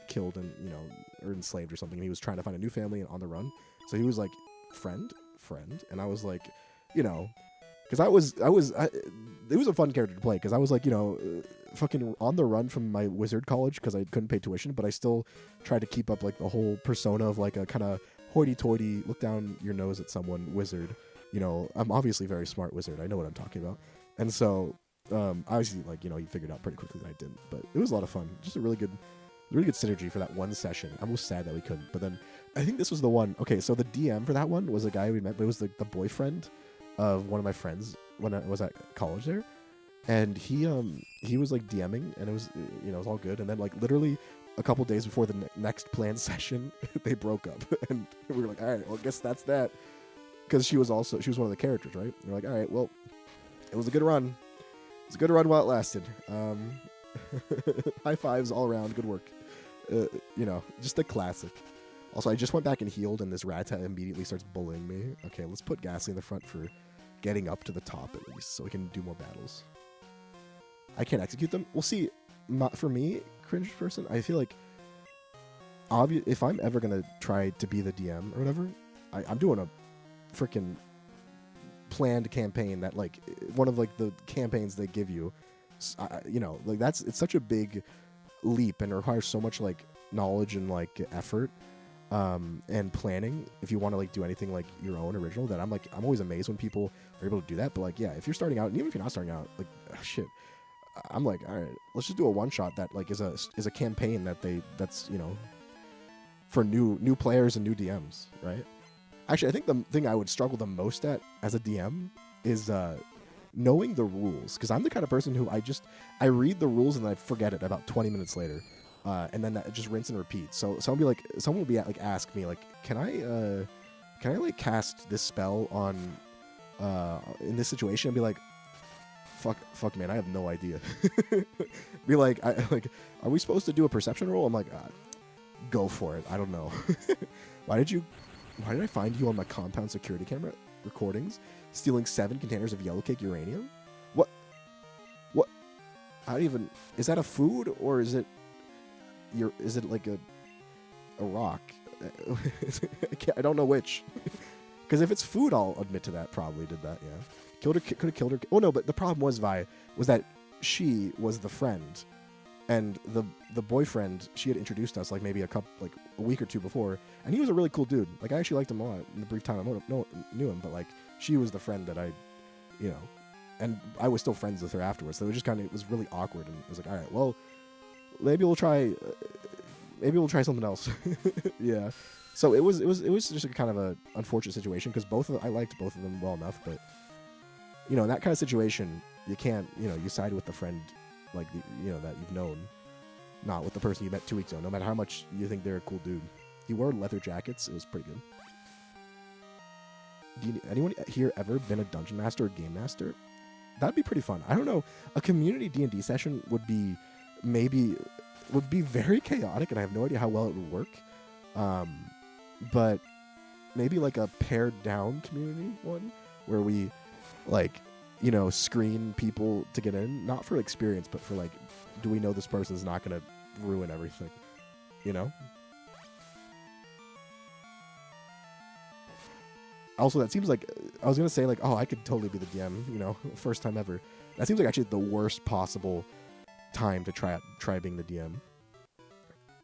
Speaker 1: killed and, you know, or enslaved or something. And he was trying to find a new family and on the run. So he was like friend, and I was like, you know. Because it was a fun character to play, because I was like, you know, fucking on the run from my wizard college because I couldn't pay tuition, but I still tried to keep up like the whole persona of like a kind of hoity-toity, look down your nose at someone wizard. You know, I'm obviously a very smart wizard. I know what I'm talking about. And so, obviously, like, you know, you figured out pretty quickly that I didn't. But it was a lot of fun. Just a really good synergy for that one session. I'm almost sad that we couldn't. But then, I think this was the one. Okay, so the DM for that one was a guy we met, but it was the boyfriend of one of my friends when I was at college there, and he was like DMing, and it was, you know, it was all good, and then like literally a couple days before the next planned session, they broke up, and we were like, all right, well, I guess that's that, because she was one of the characters, right? And we're like, all right, well, it was a good run. It was a good run while it lasted. High fives all around, good work. You know, just a classic. Also, I just went back and healed, and this Rata immediately starts bullying me. Okay, let's put Ghastly in the front for getting up to the top at least, so we can do more battles. I can't execute them. We'll see. For me, cringe person, I feel like if I'm ever gonna try to be the DM or whatever, I'm doing a freaking planned campaign that like one of like the campaigns they give you. You know, like it's such a big leap and requires so much like knowledge and like effort and planning if you want to like do anything like your own original, that I'm always amazed when people are able to do that. But like, yeah, if you're starting out, and even if you're not starting out, like shit, I'm like, all right, let's just do a one shot that like is a campaign that's you know, for new players and new DMs, right? Actually, I think the thing I would struggle the most at as a DM is knowing the rules, because I'm the kind of person who I read the rules and then I forget it about 20 minutes later, and then that just rinse and repeat. So someone will be like ask me like, can I like cast this spell on in this situation? And be like, fuck man, I have no idea. Be like, are we supposed to do a perception roll? I'm like, go for it. I don't know. Why did I find you on my compound security camera recordings stealing 7 containers of yellow cake uranium? What? I don't even... Is that a food or is it like a rock? I don't know which. Because if it's food, I'll admit to that. Probably did that, yeah. Could have killed her. Oh no, but the problem was that she was the friend. And the boyfriend, she had introduced us like maybe a week or two before, and he was a really cool dude. Like, I actually liked him a lot in the brief time I knew him. But like, she was the friend that I, you know, and I was still friends with her afterwards. So it was just it was really awkward, and I was like, all right, well, maybe we'll try something else. Yeah. So it was just a kind of a unfortunate situation, because I liked both of them well enough, but you know, in that kind of situation, you can't, you know, you side with the friend. Like, you know, that you've known, not with the person you met 2 weeks ago, no matter how much you think they're a cool dude. He wore leather jackets. It was pretty good. Anyone here ever been a dungeon master or game master? That'd be pretty fun. I don't know. A community D&D session would be very chaotic, and I have no idea how well it would work. But maybe like a pared down community one where we like, you know, screen people to get in, not for experience, but for like, do we know this person's not going to ruin everything, you know? Also, that seems like, I was going to say like, oh, I could totally be the DM, you know, first time ever. That seems like actually the worst possible time to try being the DM.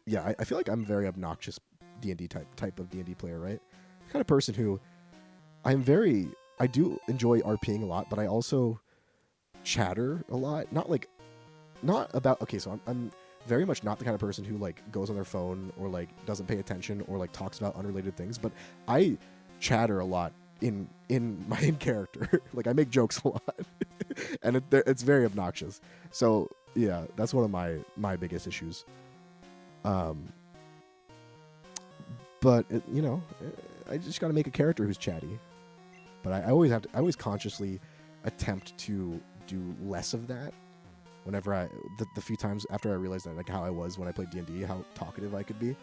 Speaker 1: Yeah, I feel like I'm a very obnoxious D&D type of D&D player, right? The kind of person who I do enjoy RPing a lot, but I also chatter a lot. I'm very much not the kind of person who like goes on their phone or like doesn't pay attention or like talks about unrelated things, but I chatter a lot in my character. Like, I make jokes a lot, and it's very obnoxious. So yeah, that's one of my biggest issues. But you know, I just got to make a character who's chatty. But I always consciously attempt to do less of that. Whenever the few times after I realized that, like, how I was when I played D&D, how talkative I could be,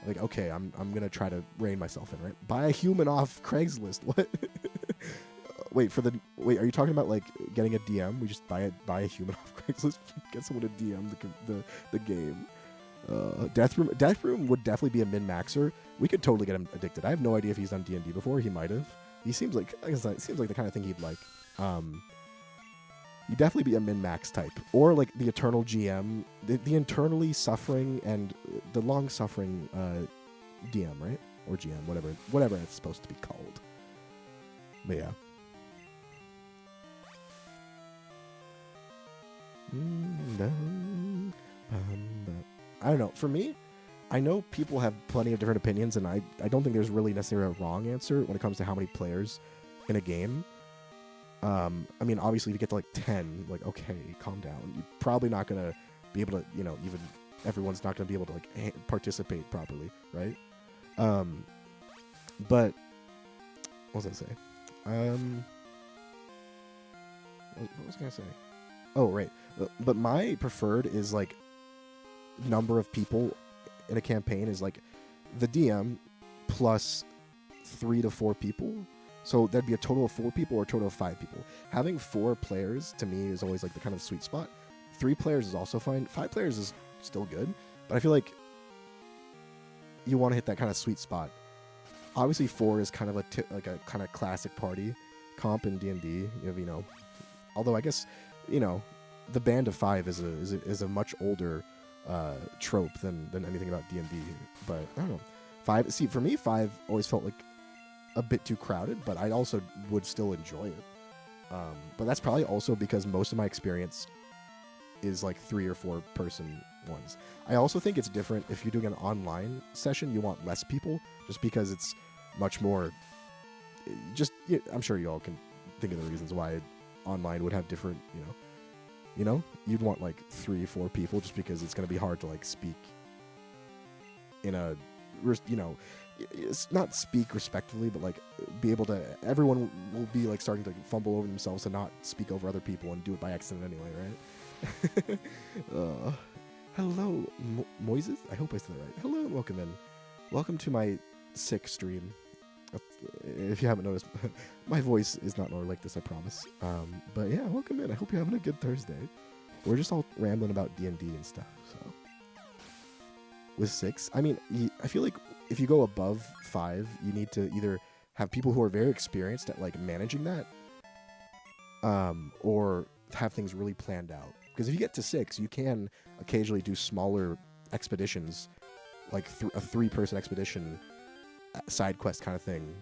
Speaker 1: like, okay, I'm gonna try to rein myself in, right? Buy a human off Craigslist. What? Wait, are you talking about like getting a DM? We just buy a human off Craigslist, get someone to DM the game. Death Room would definitely be a min-maxer. We could totally get him addicted. I have no idea if he's done D&D before. He might have. He seems like the kind of thing he'd like. He'd definitely be a min-max type, or like the eternal GM, the internally suffering and the long-suffering DM, right? Or GM, whatever it's supposed to be called. But yeah. I don't know. For me, I know people have plenty of different opinions, and I don't think there's really necessarily a wrong answer when it comes to how many players in a game. I mean, obviously, if you get to like 10, like, okay, calm down. You're probably not going to be able to, you know, even everyone's not going to be able to like participate properly, right? But what was I say? What was I going to say? Oh, right. But my preferred is like number of people in a campaign is like the DM plus 3 to 4 people. So that'd be a total of 4 people or a total of 5 people. Having 4 players to me is always like the kind of sweet spot. 3 players is also fine. 5 players is still good, but I feel like you want to hit that kind of sweet spot. Obviously, 4 is kind of like a kind of classic party comp in D&D. You know, although I guess the band of 5 is a much older trope than anything about D&D. But I don't know. 5. See, for me, 5 always felt like a bit too crowded, but I also would still enjoy it. But that's probably also because most of my experience is like 3 or 4 person ones. I also think it's different if you're doing an online session. You want less people, just because it's much more. I'm sure you all can think of the reasons why online would have different. You'd want like 3-4 people, just because it's going to be hard to like speak in a, it's not speak respectfully, but like be able to. Everyone will be like starting to fumble over themselves to not speak over other people and do it by accident anyway, right? Hello, Moises. I hope I said that right. Hello and welcome in. Welcome to my sick stream. If you haven't noticed, my voice is not normally like this, I promise. But yeah, welcome in. I hope you're having a good Thursday. We're just all rambling about D&D and stuff. So with 6, I mean, I feel like if you go above 5, you need to either have people who are very experienced at like managing that, or have things really planned out. Because if you get to 6, you can occasionally do smaller expeditions, like a 3-person expedition, side quest kind of thing.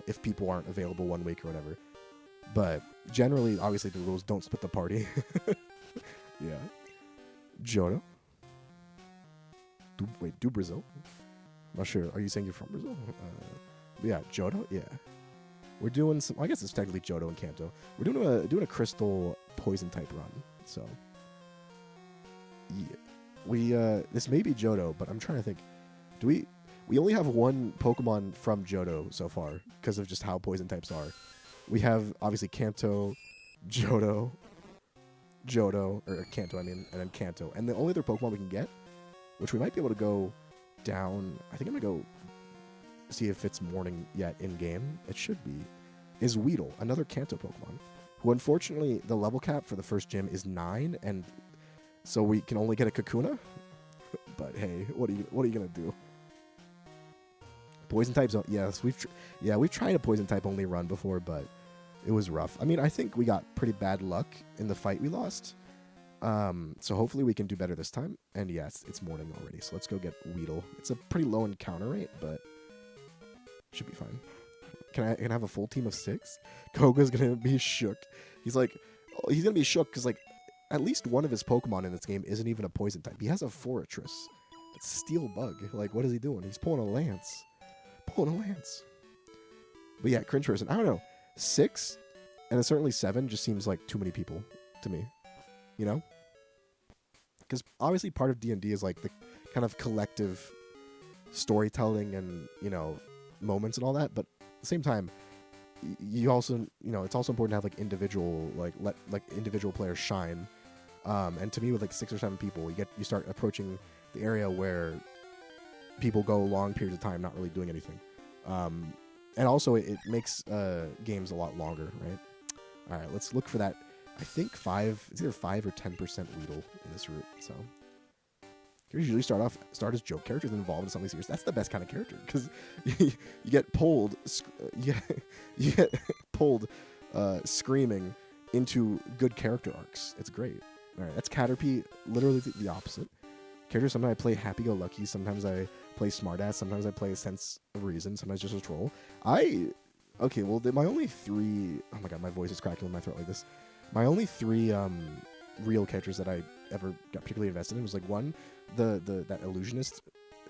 Speaker 1: If people aren't available one week or whatever. But generally, obviously, the rules don't split the party. Yeah. Jodo. Do Brazil? I'm not sure. Are you saying you're from Brazil? Yeah, Jodo. Yeah. We're doing some. I guess it's technically Johto and Kanto. We're doing a crystal poison type run. So yeah, this may be Johto, but I'm trying to think. We only have one Pokemon from Johto so far because of just how poison types are. We have obviously Kanto, Johto, or Kanto, I mean, and then Kanto. And the only other Pokemon we can get, which we might be able to go down. I think I'm gonna go see if it's morning yet in game. It should be. Is Weedle, another Kanto Pokemon, who unfortunately the level cap for the first gym is 9, and so we can only get a Kakuna. But hey, what are you gonna do? Poison types, yes, we've tried a poison type only run before, but it was rough. I mean, I think we got pretty bad luck in the fight we lost. So hopefully we can do better this time. And yes, it's morning already, so let's go get Weedle. It's a pretty low encounter rate, but should be fine. Can I have a full team of 6? Koga's gonna be shook. He's gonna be shook because like at least one of his Pokemon in this game isn't even a poison type. He has a Forretress. It's Steel Bug. Like, what is he doing? He's pulling a Lance. But yeah, cringe person. I don't know. 6 and certainly 7 just seems like too many people to me. Because obviously part of D&D is like the kind of collective storytelling and moments and all that, but at the same time, you also it's also important to have like individual let individual players shine. And to me, with like 6 or 7 people, you start approaching the area where people go long periods of time not really doing anything. And also it makes games a lot longer, right? All right, let's look for that. I think it's either 5 or 10% Weedle in this route. So characters usually start as joke characters and evolve into something serious. That's the best kind of character because you get pulled, you get pulled screaming into good character arcs. It's great. All right, that's Caterpie. Literally the opposite. Characters, sometimes I play happy-go-lucky, sometimes I play smartass, sometimes I play a sense of reason, sometimes just a troll. My only 3... Oh my god, my voice is cracking in my throat like this. My only 3 real characters that I ever got particularly invested in was like one, that illusionist.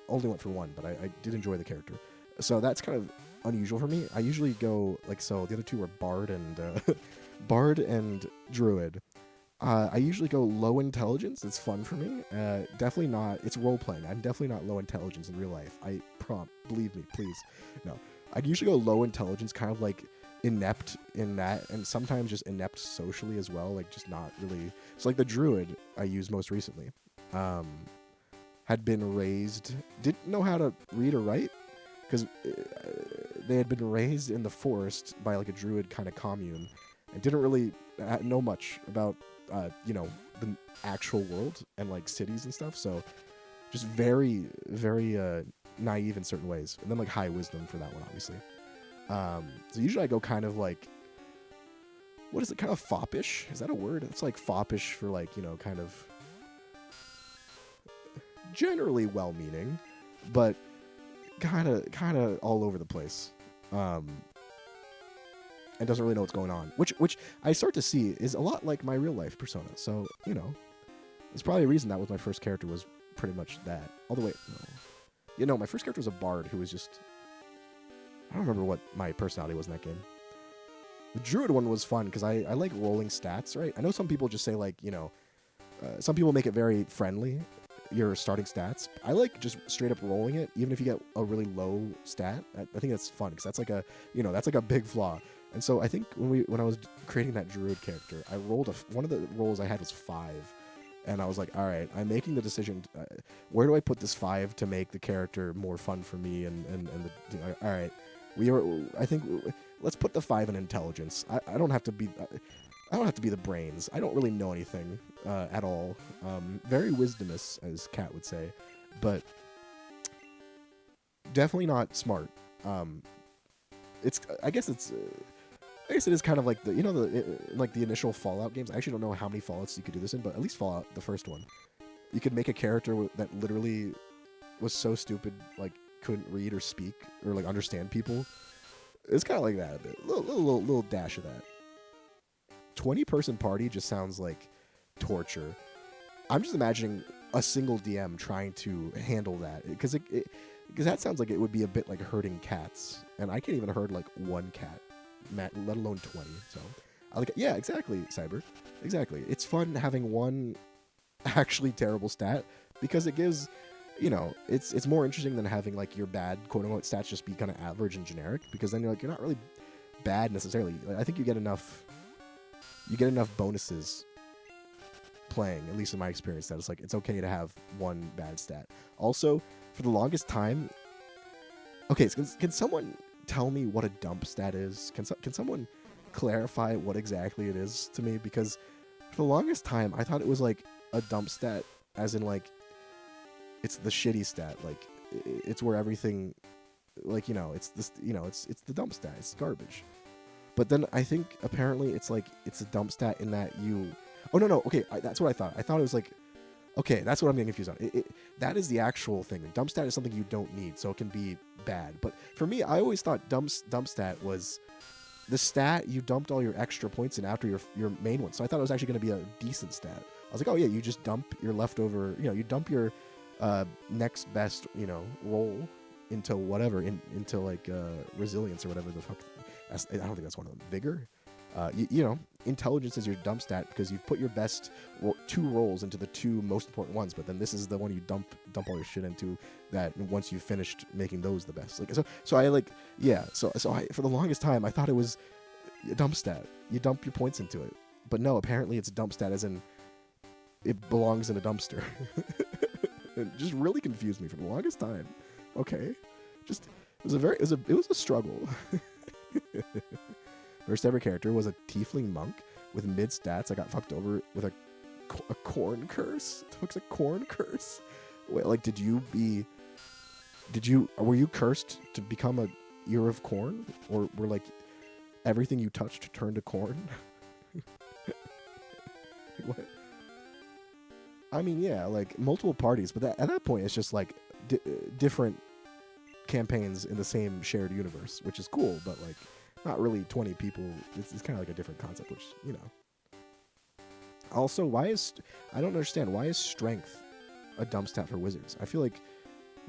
Speaker 1: Only went for 1, but I did enjoy the character. So that's kind of unusual for me. I usually go the other 2 are Bard and Druid. I usually go low intelligence. It's fun for me. Definitely not. It's role playing. I'm definitely not low intelligence in real life. Believe me, please. No, I'd usually go low intelligence, kind of like inept in that, and sometimes just inept socially as well. Like just not really. So like the Druid I used most recently, had been raised, didn't know how to read or write, because they had been raised in the forest by like a druid kind of commune, and didn't really know much about the actual world and like cities and stuff. So just very very naive in certain ways, and then like high wisdom for that one, obviously. So usually I go kind of like, what is it? Kind of foppish? Is that a word? It's like foppish for like, kind of generally well-meaning, but kind of all over the place, and doesn't really know what's going on. Which I start to see is a lot like my real life persona. So there's probably a reason that was my first character was pretty much that. All the way, no, my first character was a bard who was just, I don't remember what my personality was in that game. The druid one was fun because I like rolling stats, right? I know some people just say like, some people make it very friendly, your starting stats. I like just straight up rolling it, even if you get a really low stat. I think that's fun because that's like a big flaw. And so I think when I was creating that druid character, I rolled one of the rolls I had was 5, and I was like, all right, I'm making the decision. Where do I put this 5 to make the character more fun for me? All right, I think let's put the 5 in intelligence. I don't have to be. I don't have to be the brains. I don't really know anything at all. Very wisdomous, as Kat would say, but definitely not smart. I guess it is kind of like like the initial Fallout games. I actually don't know how many Fallouts you could do this in, but at least Fallout, the first one, you could make a character that literally was so stupid, like couldn't read or speak or like understand people. It's kind of like that a bit, little dash of that. 20-person party just sounds like torture. I'm just imagining a single DM trying to handle that, because that sounds like it would be a bit like herding cats, and I can't even herd like one cat, let alone 20. So, yeah, exactly, Cyber, exactly. It's fun having one actually terrible stat because it gives, it's more interesting than having like your bad quote unquote stats just be kind of average and generic, because then you're not really bad necessarily. Like, I think you get enough bonuses playing, at least in my experience, that it's like it's okay to have one bad stat. Also, for the longest time, okay, can someone tell me what a dump stat is? Can someone clarify what exactly it is to me? Because for the longest time, I thought it was like a dump stat, as in like it's the shitty stat, like it's where everything, like it's this, it's the dump stat, it's garbage. But then I think apparently it's a dump stat in that you. Oh no, okay, that's what I thought. I thought it was like, okay, that's what I'm getting confused on. That is the actual thing. Dump stat is something you don't need, so it can be bad. But for me, I always thought dump stat was the stat you dumped all your extra points in after your main one. So I thought it was actually going to be a decent stat. I was like, oh yeah, you just dump your leftover, you dump your next best, roll into whatever, into like resilience or whatever the fuck. I don't think that's one of them. Vigor. Intelligence is your dump stat because you've put your best 2 rolls into the 2 most important ones, but then this is the one you dump all your shit into, that once you've finished making those the best. Like so I like, yeah, so I, for the longest time I thought it was a dump stat. You dump your points into it. But no, apparently it's a dump stat as in it belongs in a dumpster. It just really confused me for the longest time. Okay. It was a struggle. First ever character was a tiefling monk with mid stats. I got fucked over with a corn curse. It looks like corn curse. Wait, like were you cursed to become a ear of corn, or were like everything you touched turned to corn? What? I mean, yeah, like multiple parties, but at that point it's just like different campaigns in the same shared universe, which is cool, but like not really 20 people. It's kind of like a different concept, which, Also, I don't understand, why is strength a dump stat for wizards? I feel like,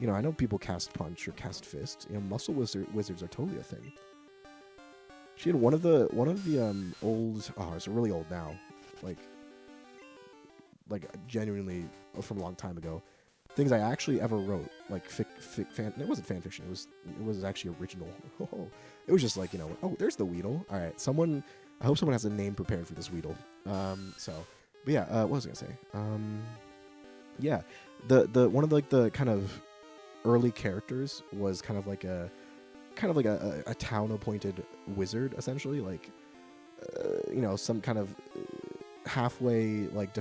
Speaker 1: I know people cast punch or cast fist. Muscle wizards are totally a thing. She had one of the old, it's really old now, like genuinely from a long time ago, things I actually ever wrote, like it wasn't fan fiction, it was actually original. It was just like, oh, there's the Weedle. All right, I hope someone has a name prepared for this Weedle. But yeah, what was I gonna say? Yeah, the one of the kind of early characters was kind of like kind of like a town appointed wizard, essentially, like some kind of halfway like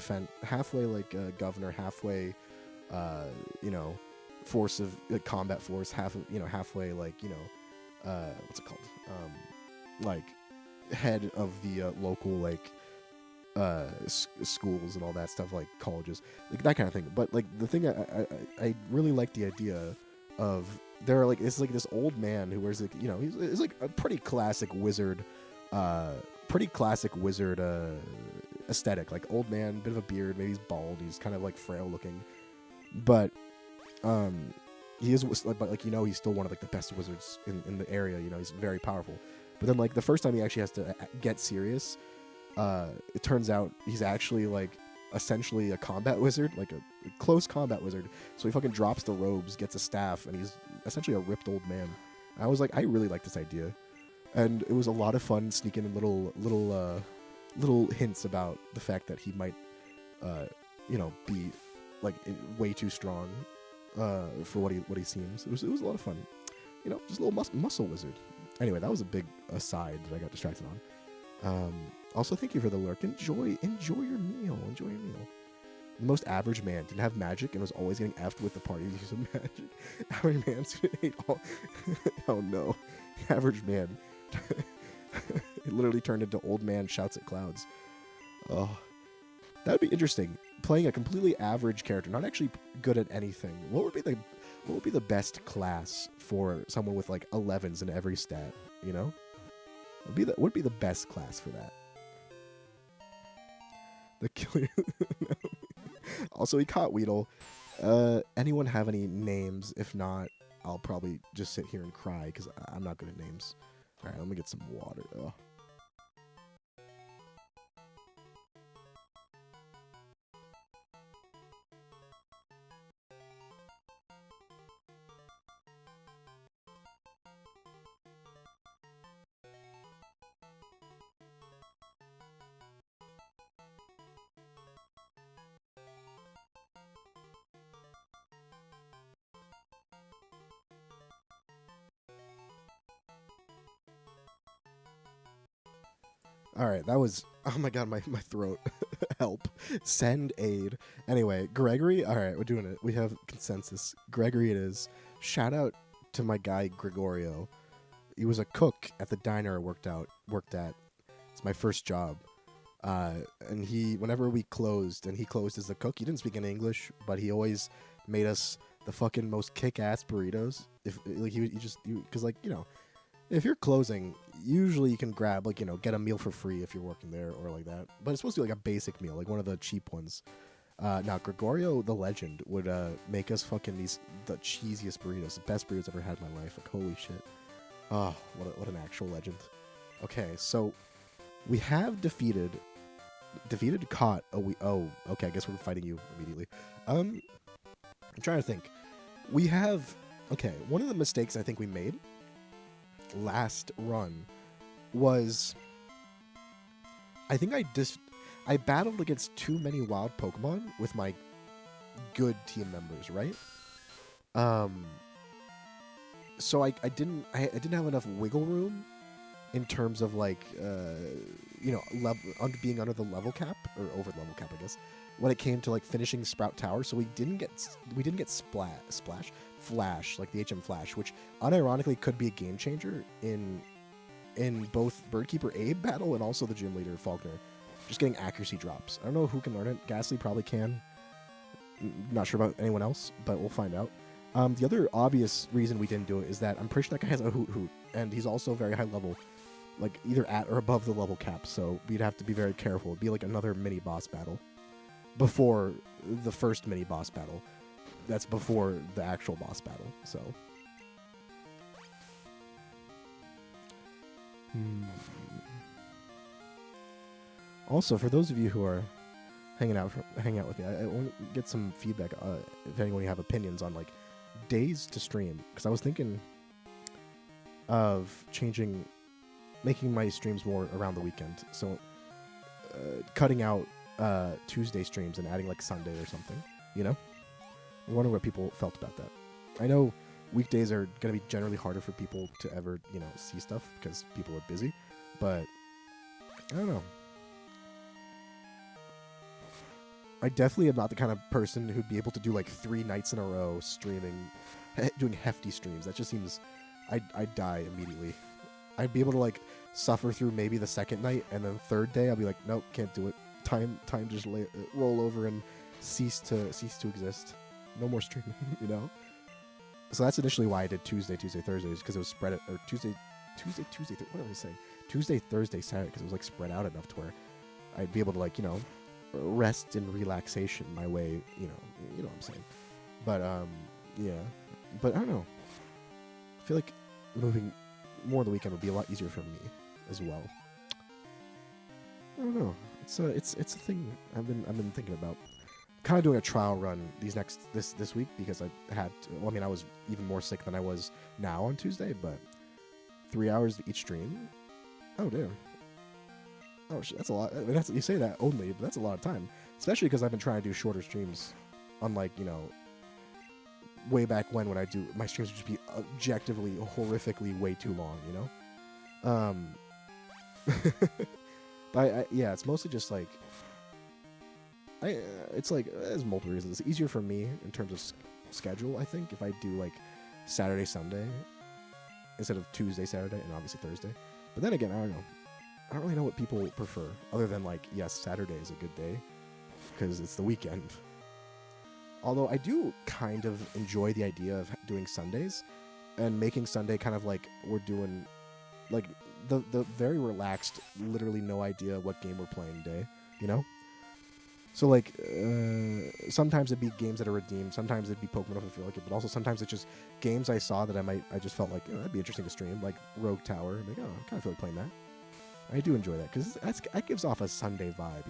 Speaker 1: halfway like governor, halfway uh, you know force of like combat force, halfway like what's it called, like head of the local like schools and all that stuff, like colleges, like that kind of thing. But like the thing I really like the idea of there are like it's like this old man who wears like he's like a pretty classic wizard aesthetic, like old man, bit of a beard, maybe he's bald, he's kind of like frail looking, but he is but like he's still one of like the best wizards in the area. He's very powerful. But then like the first time he actually has to get serious, it turns out he's actually like essentially a combat wizard, like a close combat wizard. So he fucking drops the robes, gets a staff, and he's essentially a ripped old man. I was like, I really like this idea, and it was a lot of fun sneaking in little hints about the fact that he might, be like way too strong for what he seems. It was a lot of fun, just a little muscle wizard. Anyway, that was a big aside that I got distracted on. Also, thank you for the lurk. Enjoy your meal. Enjoy your meal. The most average man didn't have magic and was always getting effed with the party's use of magic. Average man ate all. Oh no, average man. It literally turned into old man shouts at clouds. Oh, that would be interesting. Playing a completely average character, not actually good at anything. What would be the best class for someone with like 11s in every stat? Would be the best class for that. The killer. Also, he caught Weedle. Anyone have any names? If not, I'll probably just sit here and cry because I'm not good at names. All right, let me get some water. Oh. All right, that was, oh my god, my throat. Help. Send aid. Anyway, Gregory, all right, we're doing it. We have consensus. Gregory it is. Shout out to my guy Gregorio. He was a cook at the diner I worked at. It's my first job. And whenever we closed, and he closed as a cook, he didn't speak any English, but he always made us the fucking most kick-ass burritos. If like because if you're closing, usually you can grab get a meal for free if you're working there or like that. But it's supposed to be like a basic meal, like one of the cheap ones. Now Gregorio the legend would make us fucking the cheesiest burritos, the best burritos I've ever had in my life. Like holy shit. Oh, what an actual legend. Okay, so we have defeated caught. Okay, I guess we're fighting you immediately. I'm trying to think. We have one of the mistakes I think we made last run was I think I battled against too many wild Pokemon with my good team members, right? So I didn't have enough wiggle room in terms of being under the level cap or over the level cap, I guess, when it came to finishing Sprout Tower. So we didn't get Flash, like the HM Flash, which unironically could be a game changer in both Birdkeeper Abe battle and also the gym leader Faulkner. Just getting accuracy drops. I don't know who can learn it. Ghastly probably can. Not sure about anyone else, but we'll find out. The other obvious reason we didn't do it is that I'm pretty sure that guy has a Hoot, and he's also very high level, like either at or above the level cap, so we'd have to be very careful. It'd be like another mini boss battle before the first mini boss battle. That's before the actual boss battle, so. Also, for those of you who are hanging out with me, I want to get some feedback if anyone have opinions on days to stream, because I was thinking of making my streams more around the weekend, so cutting out Tuesday streams and adding Sunday or something, I wonder what people felt about that. I know weekdays are gonna be generally harder for people to ever see stuff because people are busy. But I don't know. I definitely am not the kind of person who'd be able to do like 3 nights in a row streaming, doing hefty streams. That just seems, I'd die immediately. I'd be able to like suffer through maybe the second night, and then third day I'll be like, nope, can't do it. Time just roll over and cease to exist. No more streaming, So that's initially why I did Tuesday, Thursdays, because it was spread out, or Tuesday, what did I say? Tuesday, Thursday, Saturday, because it was like spread out enough to where I'd be able to like rest and relaxation my way, you know what I'm saying. But yeah, but I don't know. I feel like moving more of the weekend would be a lot easier for me as well. I don't know. It's a thing I've been thinking about. Kind of doing a trial run this week because I had to, well, I mean, I was even more sick than I was now on Tuesday, but 3 hours each stream. Oh damn. Oh shit, that's a lot. I mean, you say that only, but that's a lot of time. Especially because I've been trying to do shorter streams, unlike way back when I do my streams would just be objectively horrifically way too long, But yeah, it's mostly just like it's like there's multiple reasons. It's easier for me in terms of schedule, I think, if I do like Saturday, Sunday instead of Tuesday, Saturday, and obviously Thursday. But then again, I don't know. I don't really know what people prefer, other than like, yes, Saturday is a good day because it's the weekend. Although I do kind of enjoy the idea of doing Sundays and making Sunday kind of like we're doing like the very relaxed, literally no idea what game we're playing day, So like sometimes it'd be games that are redeemed, sometimes it'd be Pokemon if I feel like it, but also sometimes it's just games I saw that I just felt like that'd be interesting to stream, like Rogue Tower. I'm like, oh, I kind of feel like playing that. I do enjoy that because that gives off a Sunday vibe,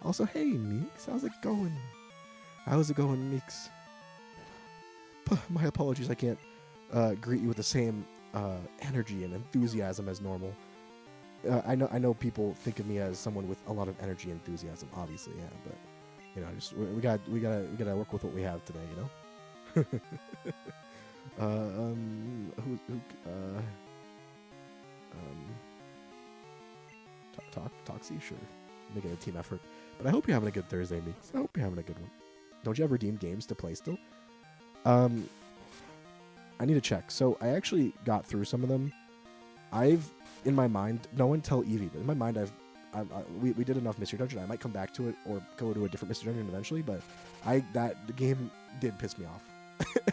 Speaker 1: Also, hey Meeks, how's it going? How's it going, Meeks? My apologies, I can't greet you with the same energy and enthusiasm as normal. I know people think of me as someone with a lot of energy and enthusiasm. Obviously, yeah, but just we gotta work with what we have today, Toxie, sure, making a team effort. But I hope you're having a good Thursday, Meeks. I hope you're having a good one. Don't you have redeemed games to play still? I need to check. So I actually got through some of them. In my mind, no one tell Evie, but in my mind, we did enough Mystery Dungeon. I might come back to it or go to a different Mystery Dungeon eventually, but the game did piss me off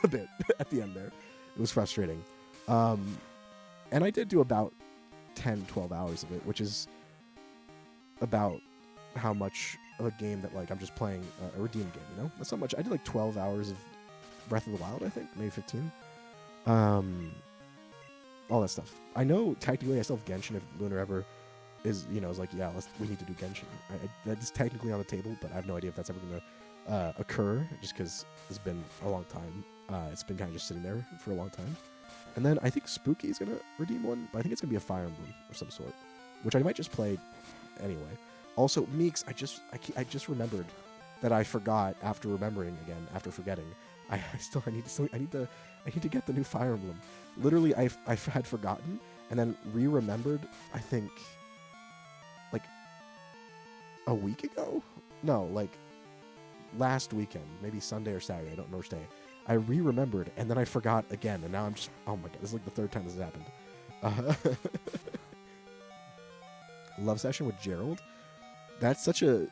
Speaker 1: a bit at the end there. It was frustrating. And I did do about 10, 12 hours of it, which is about how much of a game that like I'm just playing a redeemed game, That's not much. I did like 12 hours of Breath of the Wild, I think, maybe 15. All that stuff. I know technically I still have Genshin if Lunar ever is like, yeah, we need to do Genshin. That's technically on the table, but I have no idea if that's ever going to occur just because it's been a long time. It's been kind of just sitting there for a long time. And then I think Spooky is going to redeem one, but I think it's going to be a Fire Emblem of some sort, which I might just play anyway. Also, Meeks, I just remembered that I forgot after remembering again, after forgetting. I need to get the new Fire Emblem. Literally, I had forgotten and then re-remembered, I think, like a week ago? No, like last weekend, maybe Sunday or Saturday, I don't know which day. I re-remembered and then I forgot again, and now I'm just, oh my god, this is like the third time this has happened. Love session with Gerald? That's such a,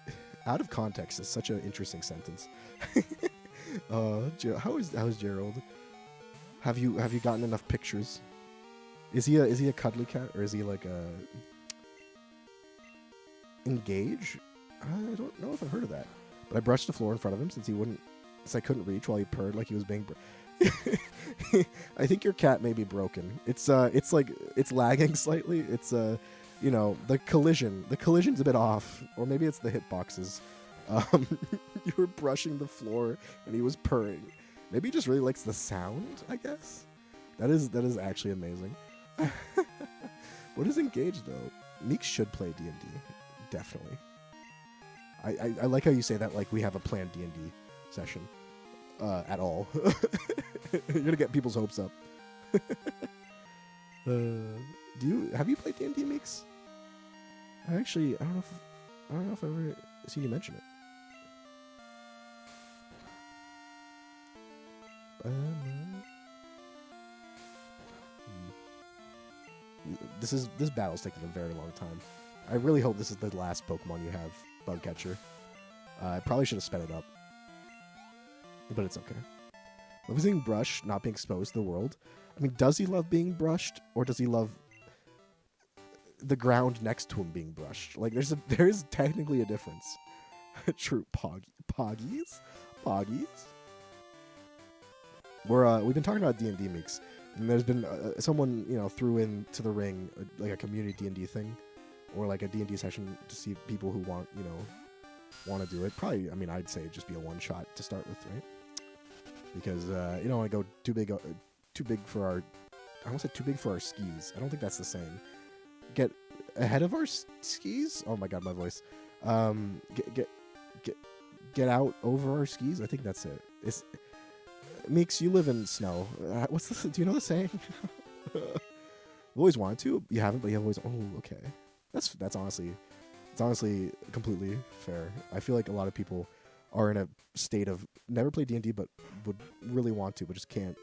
Speaker 1: out of context, it's such an interesting sentence. How's Gerald? Have you gotten enough pictures? Is he a cuddly cat, or is he like a engage? I don't know if I've heard of that. But I brushed the floor in front of him since I couldn't reach while he purred like he was being. I think your cat may be broken. It's lagging slightly. It's the collision's a bit off, or maybe it's the hitboxes. You were brushing the floor and he was purring. Maybe he just really likes the sound, I guess. That is actually amazing. What is Engage though? Meek should play D&D, definitely. I like how you say that like we have a planned D&D session at all. You're gonna get people's hopes up. Have you played D&D Mix? I don't know if I've ever seen you mention it. This battle's taking a very long time. I really hope this is the last Pokemon you have, Bugcatcher. I probably should have sped it up, but it's okay. Losing Brush, not being exposed to the world. I mean, does he love being brushed, or does he love the ground next to him being brushed? Like, there is technically a difference. True, Poggies. We've been talking about D&D Mix, and there's been someone threw into the ring like a community D&D thing, or like a D&D session to see people who want to do it. Probably, I mean, I'd say it'd just be a one shot to start with, right? Because you don't want to go too big for our. I almost said too big for our skis. I don't think that's the saying. Get ahead of our skis. Oh my god, my voice. Get out over our skis. I think that's it. Meeks, you live in snow. What's this? Do you know the saying? I've always wanted to. You haven't, but you have always. Oh, okay. That's honestly, it's honestly completely fair. I feel like a lot of people are in a state of never played D&D, but would really want to, but just can't.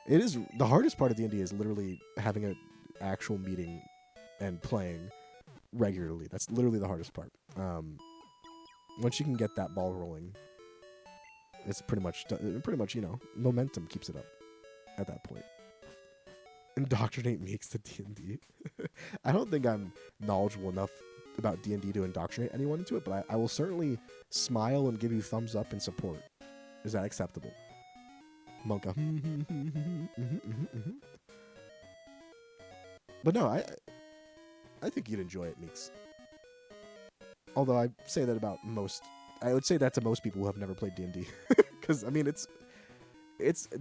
Speaker 1: It is the hardest part of D&D is literally having an actual meeting and playing regularly. That's literally the hardest part. Once you can get that ball rolling, it's pretty much momentum keeps it up at that point. Indoctrinate Meeks to D&D. I don't think I'm knowledgeable enough about D&D to indoctrinate anyone into it, but I will certainly smile and give you thumbs up and support. Is that acceptable? Monka. But no, I think you'd enjoy it, Meeks. Although I say that about I would say that to most people who have never played D&D. Because, I mean, it's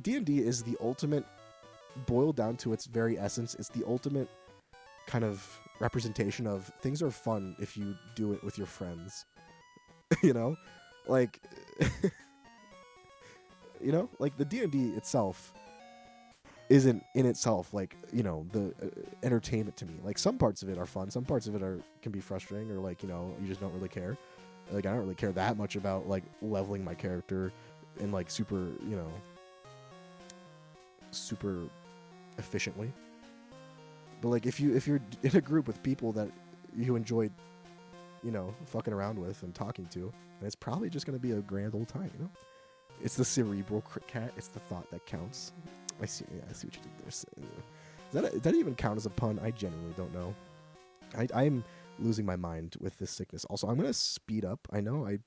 Speaker 1: D&D is the ultimate, boiled down to its very essence, it's the ultimate kind of representation of things are fun if you do it with your friends. Like, like the D&D itself isn't in itself like, the entertainment to me. Like, some parts of it are fun, some parts of it can be frustrating, or like, you just don't really care. Like, I don't really care that much about like leveling my character and like super efficiently. But like, if you're in a group with people that you enjoy, fucking around with and talking to, and it's probably just gonna be a grand old time. It's the cerebral cat. It's the thought that counts. I see what you did there. Does that even count as a pun? I genuinely don't know. I'm losing my mind with this sickness. Also, I'm gonna speed up. I know I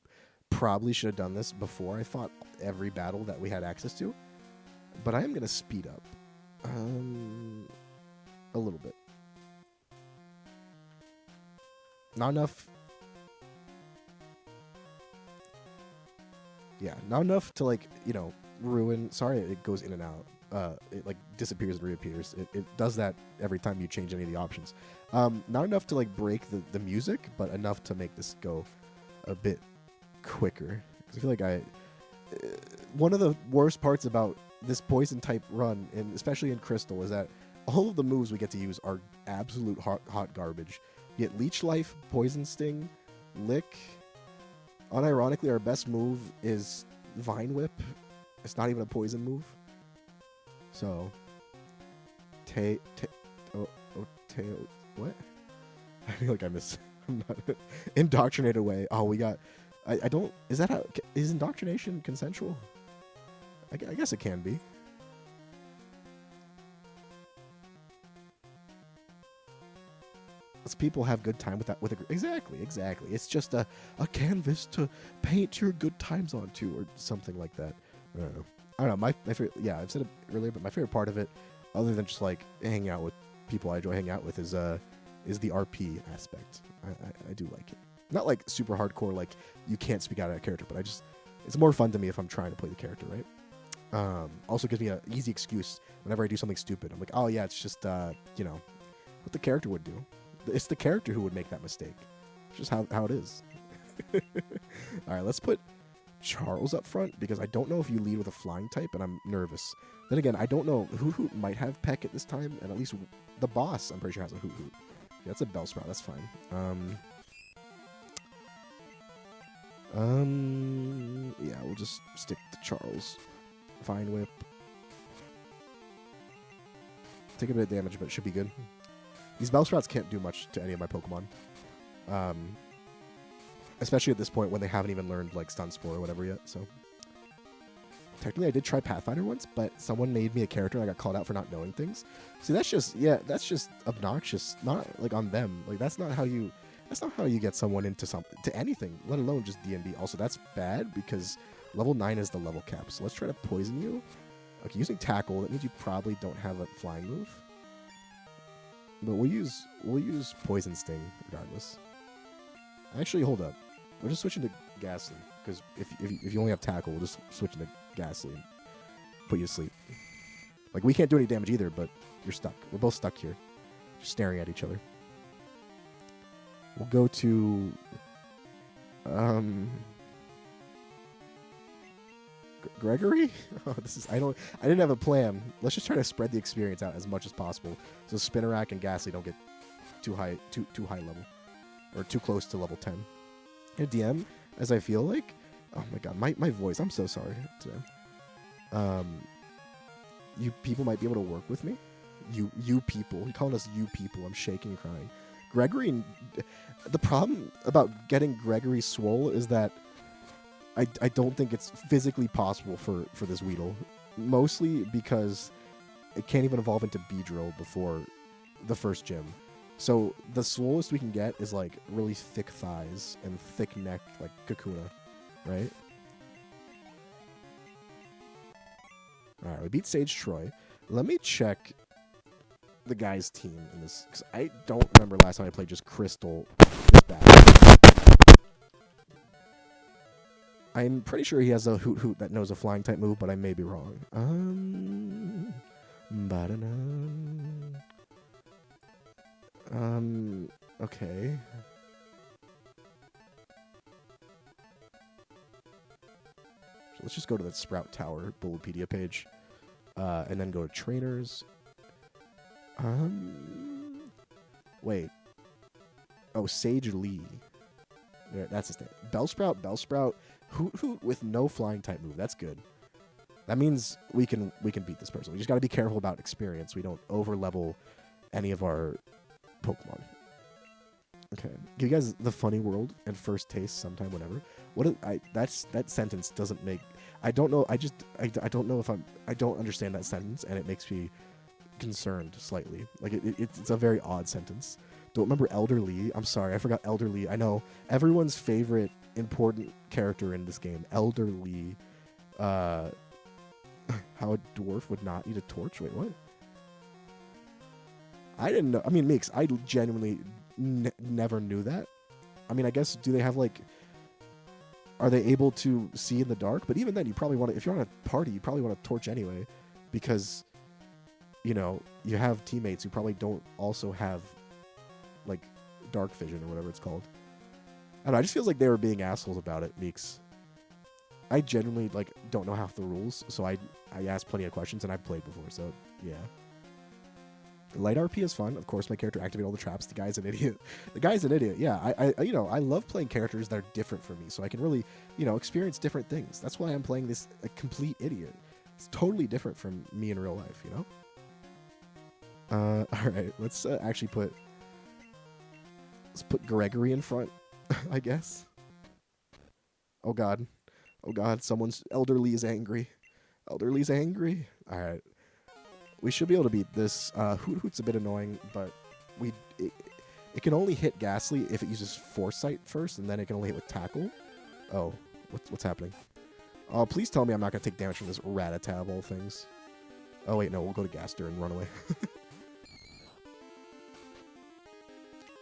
Speaker 1: probably should have done this before I fought every battle that we had access to, but I am gonna speed up. A little bit. Not enough. Yeah, not enough to like, ruin. Sorry, it goes in and out. It like disappears and reappears. It does that every time you change any of the options. Not enough to like break the music, but enough to make this go a bit quicker. Because I feel like one of the worst parts about this poison type run, and especially in Crystal, is that all of the moves we get to use are absolute hot garbage. You get Leech Life, Poison Sting, Lick. Unironically, our best move is Vine Whip. It's not even a poison move. So, what? I feel like I'm not indoctrinated away. Oh, we got. I don't. Is that how? Is indoctrination consensual? I guess it can be. People have good time with that. Exactly. It's just a canvas to paint your good times onto, or something like that. I don't know. My favorite. Yeah, I've said it earlier, but my favorite part of it, other than just like hanging out with people I enjoy hanging out with, is the RP aspect. I do like it. Not like super hardcore, like you can't speak out of character, but it's more fun to me if I'm trying to play the character, right? Also gives me an easy excuse whenever I do something stupid. I'm like, oh yeah, it's just what the character would do. It's the character who would make that mistake. It's just how it is. All right, let's put Charles up front because I don't know if you lead with a flying type, and I'm nervous. Then again, I don't know. Hoot Hoot might have Peck at this time, and at least the boss, I'm pretty sure, has a Hoot Hoot. Yeah, that's a Bellsprout. That's fine. Yeah, we'll just stick to Charles. Fine Whip. Take a bit of damage, but it should be good. These Bellsprouts can't do much to any of my Pokemon. Especially at this point when they haven't even learned, like, Stun Spore or whatever yet, so. Technically, I did try Pathfinder once, but someone made me a character and I got called out for not knowing things. See, that's just obnoxious. Not, like, on them. Like, that's not how you get someone into anything, let alone just D&D. Also, that's bad because level 9 is the level cap. So let's try to poison you. Okay, using Tackle, that means you probably don't have a flying move. But we'll use Poison Sting regardless. Actually, hold up. We're just switching to Ghastly, because if you only have Tackle, we'll just switch into Ghastly and put you to sleep. Like, we can't do any damage either, but you're stuck. We're both stuck here, just staring at each other. We'll go to Gregory? Oh, I didn't have a plan. Let's just try to spread the experience out as much as possible so Spinarak and Ghastly don't get too high level or too close to level 10. And DM, as I feel like, oh my god, my voice, I'm so sorry today. You people might be able to work with me. You people. He called us you people. I'm shaking and crying. Gregory, the problem about getting Gregory swole is that I don't think it's physically possible for this Weedle. Mostly because it can't even evolve into Beedrill before the first gym. So the swollest we can get is like really thick thighs and thick neck like Kakuna, right? Alright, we beat Sage Troy. Let me check the guy's team in this, because I don't remember last time I played just Crystal this bad. I'm pretty sure he has a Hoot Hoot that knows a flying type move, but I may be wrong. Okay. So let's just go to the Sprout Tower Bulbapedia page, and then go to trainers. Wait. Oh, Sage Lee. There, that's his name. Bellsprout, Hoot Hoot with no flying type move. That's good. That means we can beat this person. We just got to be careful about experience. We don't over level any of our Pokemon. Okay, give you guys the funny world and first taste sometime whenever. That sentence doesn't make. I don't know. I don't know if I don't understand that sentence, and it makes me concerned slightly. Like it's a very odd sentence. Don't remember Elder Lee. I'm sorry, I forgot Elder Lee. I know everyone's favorite important character in this game, Elder Lee. How a dwarf would not eat a torch. Wait, what? I didn't know. I mean, Mix, I genuinely never knew that. I mean, I guess, do they have, like, are they able to see in the dark? But even then, you probably want to, if you're on a party, you probably want a torch anyway, because, you know, you have teammates who probably don't also have, like, dark vision or whatever it's called. I don't know, I just feels like they were being assholes about it, Meeks. I genuinely, like, don't know half the rules, so I asked plenty of questions, and I've played before, so, yeah. Light RP is fun. Of course, my character activated all the traps. The guy's an idiot. The guy's an idiot. Yeah, I you know, I love playing characters that are different from me, so I can really, you know, experience different things. That's why I'm playing this a complete idiot. It's totally different from me in real life, you know? All right, let's actually put Gregory in front, I guess. Oh God, someone's Elder Lee is angry. Elder Lee's angry. All right. We should be able to beat this. Hoot Hoot's a bit annoying, but it can only hit Ghastly if it uses Foresight first, and then it can only hit with Tackle. Oh, what's happening? Oh, please tell me I'm not going to take damage from this Rattata of all things. Oh, wait, no, we'll go to Gaster and run away.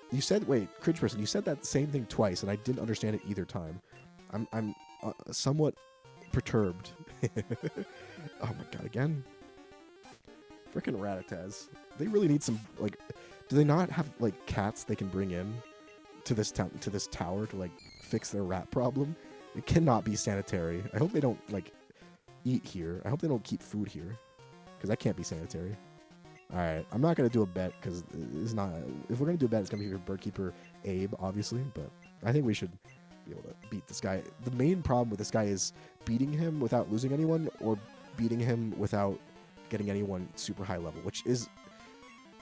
Speaker 1: You said, wait, Cringe Person, you said that same thing twice, and I didn't understand it either time. I'm somewhat perturbed. Oh my God, again? Frickin' Rattatas. They really need some, like, do they not have, like, cats they can bring in to this tower to, like, fix their rat problem? It cannot be sanitary. I hope they don't, like, eat here. I hope they don't keep food here. Because that can't be sanitary. Alright, I'm not going to do a bet because it's not... If we're going to do a bet, it's going to be for Birdkeeper Abe, obviously. But I think we should be able to beat this guy. The main problem with this guy is beating him without losing anyone or beating him without getting anyone super high level, which is...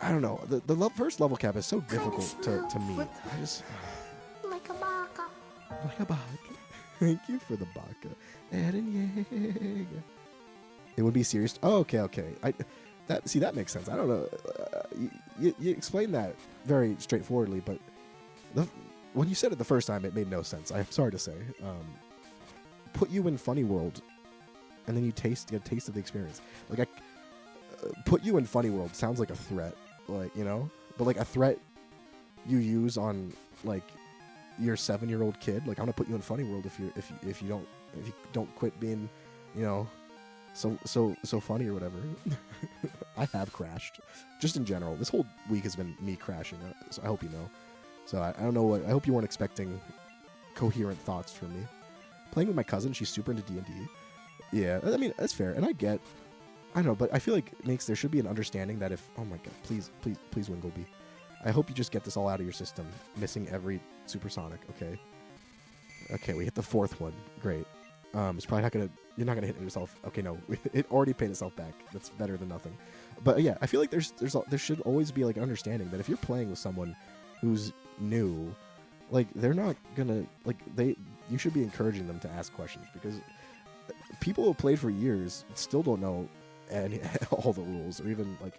Speaker 1: I don't know. The first level cap is so difficult to meet. I just...
Speaker 3: Like a baka.
Speaker 1: Like a baka. Thank you for the baka. Eren Yeager. It would be serious. Oh, okay. That makes sense. I don't know. You explained that very straightforwardly, but when you said it the first time, it made no sense. I'm sorry to say. Put you in Funny World, and then you get a taste of the experience. Like, put you in Funny World sounds like a threat, like, you know, but like a threat you use on like your 7-year-old kid. Like, I'm gonna put you in Funny World if you don't quit being, you know, so funny or whatever. I have crashed, just in general. This whole week has been me crashing. So I hope you know. So I don't know what. I hope you weren't expecting coherent thoughts from me. Playing with my cousin, she's super into D&D. Yeah, I mean that's fair, and I don't know, but I feel like there should be an understanding that if, oh my god, please Wingleby. I hope you just get this all out of your system, missing every supersonic, okay? Okay, we hit the 4th one. Great. It's probably not gonna, you're not gonna hit it yourself. Okay, no, it already paid itself back. That's better than nothing. But yeah, I feel like there should always be like an understanding that if you're playing with someone who's new, like they're not gonna, like you should be encouraging them to ask questions, because people who have played for years still don't know all the rules, or even like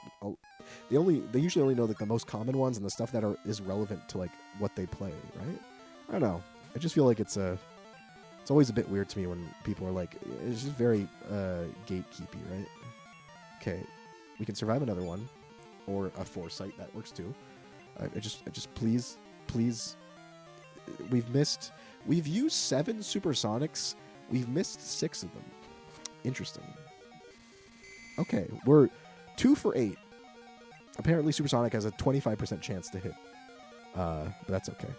Speaker 1: they usually only know like the most common ones and the stuff that is relevant to like what they play, right? I don't know. I just feel like it's always a bit weird to me when people are like, it's just very gatekeepy, right? Okay, we can survive another one, or a foresight, that works too. I just please, we've used 7 supersonics, we've missed 6 of them. Interesting. Okay, we're 2 for 8. Apparently supersonic has a 25% chance to hit, but that's okay.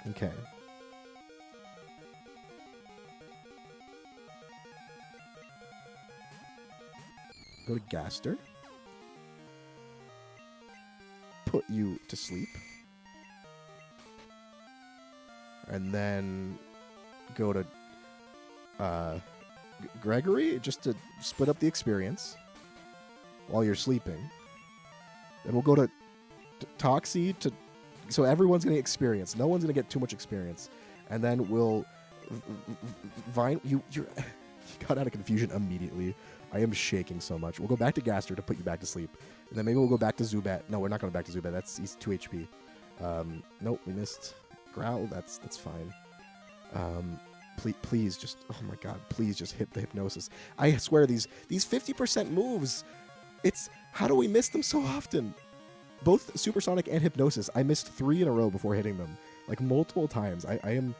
Speaker 1: Okay. Go to Gaster. Put you to sleep. And then go to Gregory, just to split up the experience while you're sleeping. Then we'll go to Toxie, so everyone's going to experience. No one's going to get too much experience. And then we'll... Vine... You got out of confusion immediately. I am shaking so much. We'll go back to Gaster to put you back to sleep. And then maybe we'll go back to Zubat. No, we're not going back to Zubat. He's 2 HP. Nope, we missed Growl. That's fine. Please just... Oh my god, please just hit the Hypnosis. I swear, these 50% moves... It's... How do we miss them so often? Both Supersonic and Hypnosis. I missed 3 in a row before hitting them. Like, multiple times. I am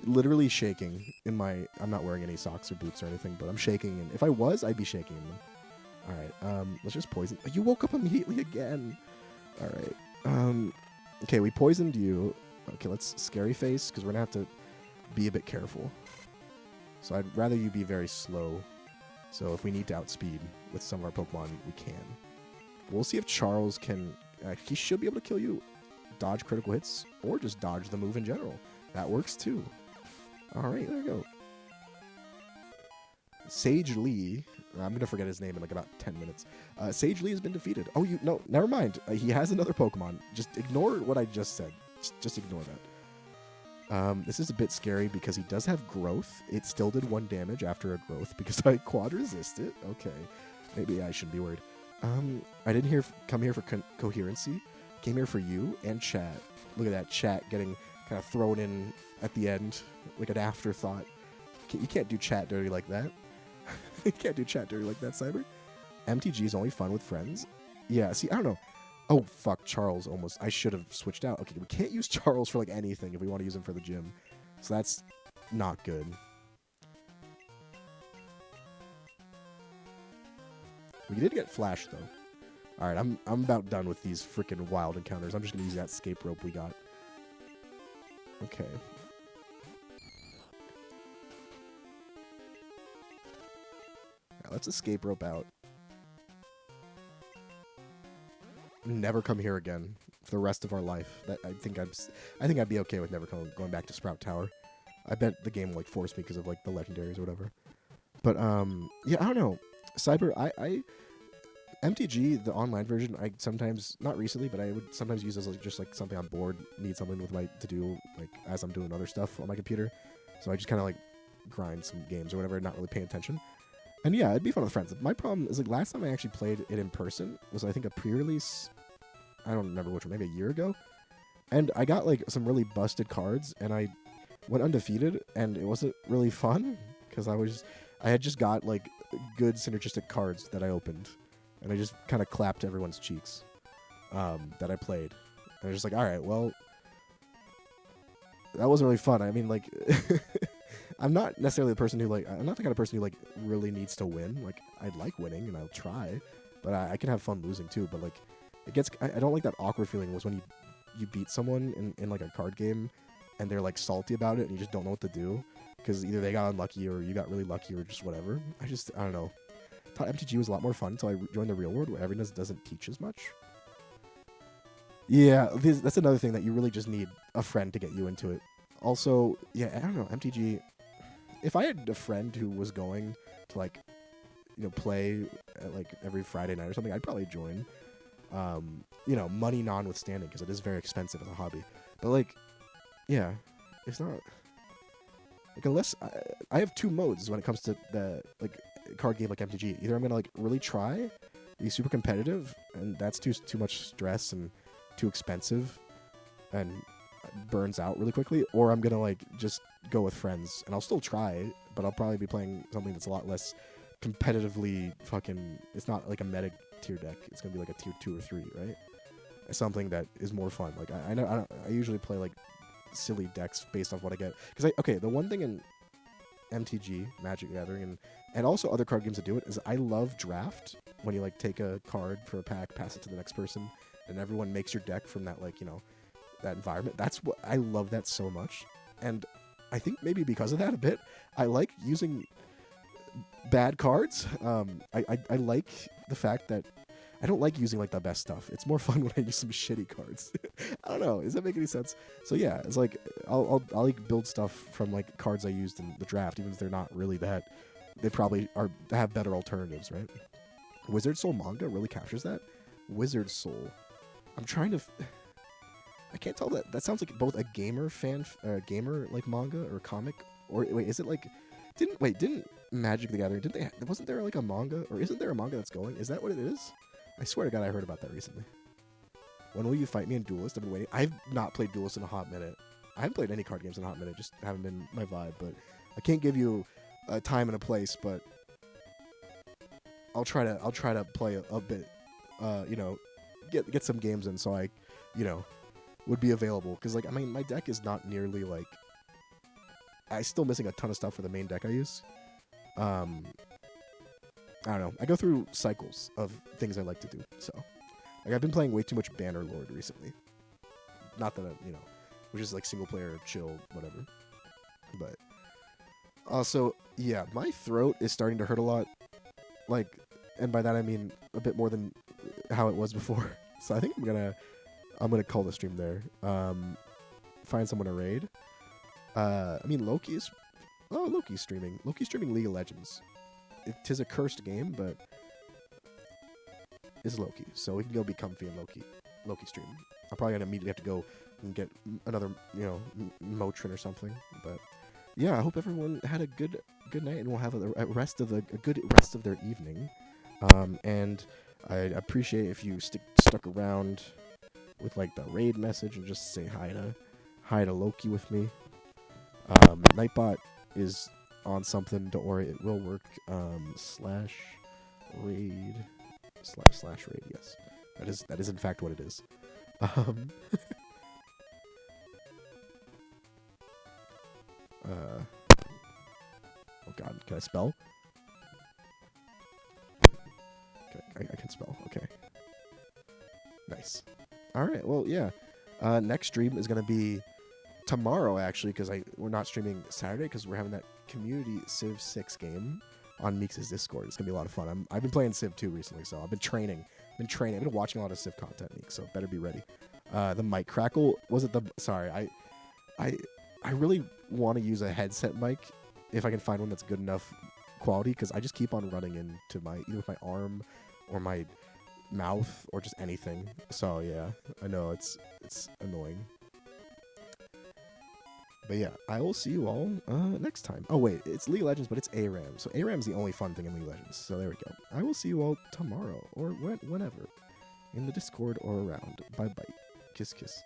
Speaker 1: literally shaking in my... I'm not wearing any socks or boots or anything, but I'm shaking. And if I was, I'd be shaking in them. Alright, let's just poison... You woke up immediately again. Alright. Okay, we poisoned you. Okay, let's Scary Face, because we're going to have to be a bit careful. So I'd rather you be very slow. So if we need to outspeed with some of our Pokemon, we can. We'll see if Charles can... he should be able to kill you. Dodge critical hits, or just dodge the move in general. That works too. Alright, there we go. Sage Lee... I'm going to forget his name in like about 10 minutes. Sage Lee has been defeated. Oh, no, never mind. He has another Pokemon. Just ignore what I just said. Just ignore that. This is a bit scary because he does have Growth. It still did 1 damage after a Growth because I quad resist it. Okay. Maybe I shouldn't be worried. I didn't come here for coherency. Came here for you and chat. Look at that chat getting kind of thrown in at the end like an afterthought. You can't do chat dirty like that. You can't do chat dirty like that, Cyber. MTG is only fun with friends. Yeah, see, I don't know. Oh, fuck, Charles almost. I should have switched out. Okay, we can't use Charles for, like, anything if we want to use him for the gym. So that's not good. We did get Flash, though. Alright, I'm about done with these freaking wild encounters. I'm just going to use that escape rope we got. Okay. Let's escape rope out. Never come here again for the rest of our life. I think I'd be okay with never going back to Sprout Tower. I bet the game will like force me because of like the legendaries or whatever. But yeah, I don't know. Cyber, I MTG, the online version, I sometimes, not recently, but I would sometimes use as like just like something on board, need something with my to do like as I'm doing other stuff on my computer. So I just kind of like grind some games or whatever, not really paying attention. And yeah, it'd be fun with friends. My problem is like last time I actually played it in person was I think a pre-release. I don't remember which one, maybe a year ago. And I got like some really busted cards, and I went undefeated, and it wasn't really fun because I had just got like good synergistic cards that I opened, and I just kind of clapped everyone's cheeks that I played. And I was just like, all right, well, that wasn't really fun. I mean, like, I'm not necessarily the person who like, I'm not the kind of person who like really needs to win. Like, I like winning and I'll try, but I can have fun losing too. But like, I don't like that awkward feeling was when you beat someone in like a card game and they're like salty about it and you just don't know what to do because either they got unlucky or you got really lucky or just whatever. I don't know. I thought MTG was a lot more fun until I joined the real world where everyone doesn't teach as much. Yeah, that's another thing that you really just need a friend to get you into it. Also, yeah, I don't know, MTG, if I had a friend who was going to like, play at like every Friday night or something, I'd probably join. Money notwithstanding, because it is very expensive as a hobby. But like, yeah, it's not like unless I have two modes when it comes to the like card game like MTG. Either I'm gonna like really try, be super competitive, and that's too much stress and too expensive, and burns out really quickly, or I'm gonna like just go with friends, and I'll still try, but I'll probably be playing something that's a lot less competitively fucking. It's not like a meta tier deck. It's gonna be like a tier 2 or 3, right? Something that is more fun. Like I usually play like silly decks based off what I get. Because the one thing in MTG, Magic Gathering, and also other card games that do it is I love draft, when you like take a card for a pack, pass it to the next person, and everyone makes your deck from that like that environment. That's what I love that so much, and I think maybe because of that a bit, I like using bad cards. I like the fact that I don't like using like the best stuff. It's more fun when I use some shitty cards. I don't know. Does that make any sense? So yeah, it's like I'll like build stuff from like cards I used in the draft, even if they're not really that. They probably have better alternatives, right? Wizard Soul manga really captures that. Wizard Soul. I'm trying to. I can't tell that. That sounds like both a gamer gamer like manga or comic, or wait, is it like? Didn't Magic the Gathering? Wasn't there like a manga, or isn't there a manga that's going? Is that what it is? I swear to God, I heard about that recently. When will you fight me in Duelist? I've been waiting. I've not played Duelist in a hot minute. I haven't played any card games in a hot minute. Just haven't been my vibe. But I can't give you a time and a place. But I'll try to play a bit. Get some games in so I, would be available. Because like my deck is not nearly like. I'm still missing a ton of stuff for the main deck I use. I don't know. I go through cycles of things I like to do. So, like I've been playing way too much Bannerlord recently. Not that which is like single player, chill, whatever. But also, yeah, my throat is starting to hurt a lot. Like, and by that I mean a bit more than how it was before. So I think I'm gonna call the stream there. Find someone to raid. Loki's streaming. Loki's streaming League of Legends. It is a cursed game, but is Loki, so we can go be comfy in Loki stream. I'm probably gonna immediately have to go and get another, Motrin or something. But yeah, I hope everyone had a good night, and we'll have a good rest of their evening. And I appreciate if you stuck around with like the raid message and just say hi to Loki with me. Nightbot is on something, don't worry, it will work. /raid /raid, yes. That is in fact what it is. Oh god, can I spell? Okay, I can spell, okay. Nice. Alright, well, yeah. Next stream is going to be tomorrow, actually, because we're not streaming Saturday because we're having that community Civ 6 game. on Meeks' Discord. It's gonna be a lot of fun. I've been playing Civ 2 recently, so I've been training. I've been watching a lot of Civ content, Meeks. So better be ready. The mic crackle was it the? Sorry, I really want to use a headset mic if I can find one that's good enough quality, because I just keep on running into my either with my arm or my mouth or just anything. So yeah, I know it's annoying. But yeah, I will see you all next time. Oh wait, it's League of Legends, but it's ARAM. So ARAM's the only fun thing in League of Legends. So there we go. I will see you all tomorrow or whenever in the Discord or around. Bye bye. Kiss kiss.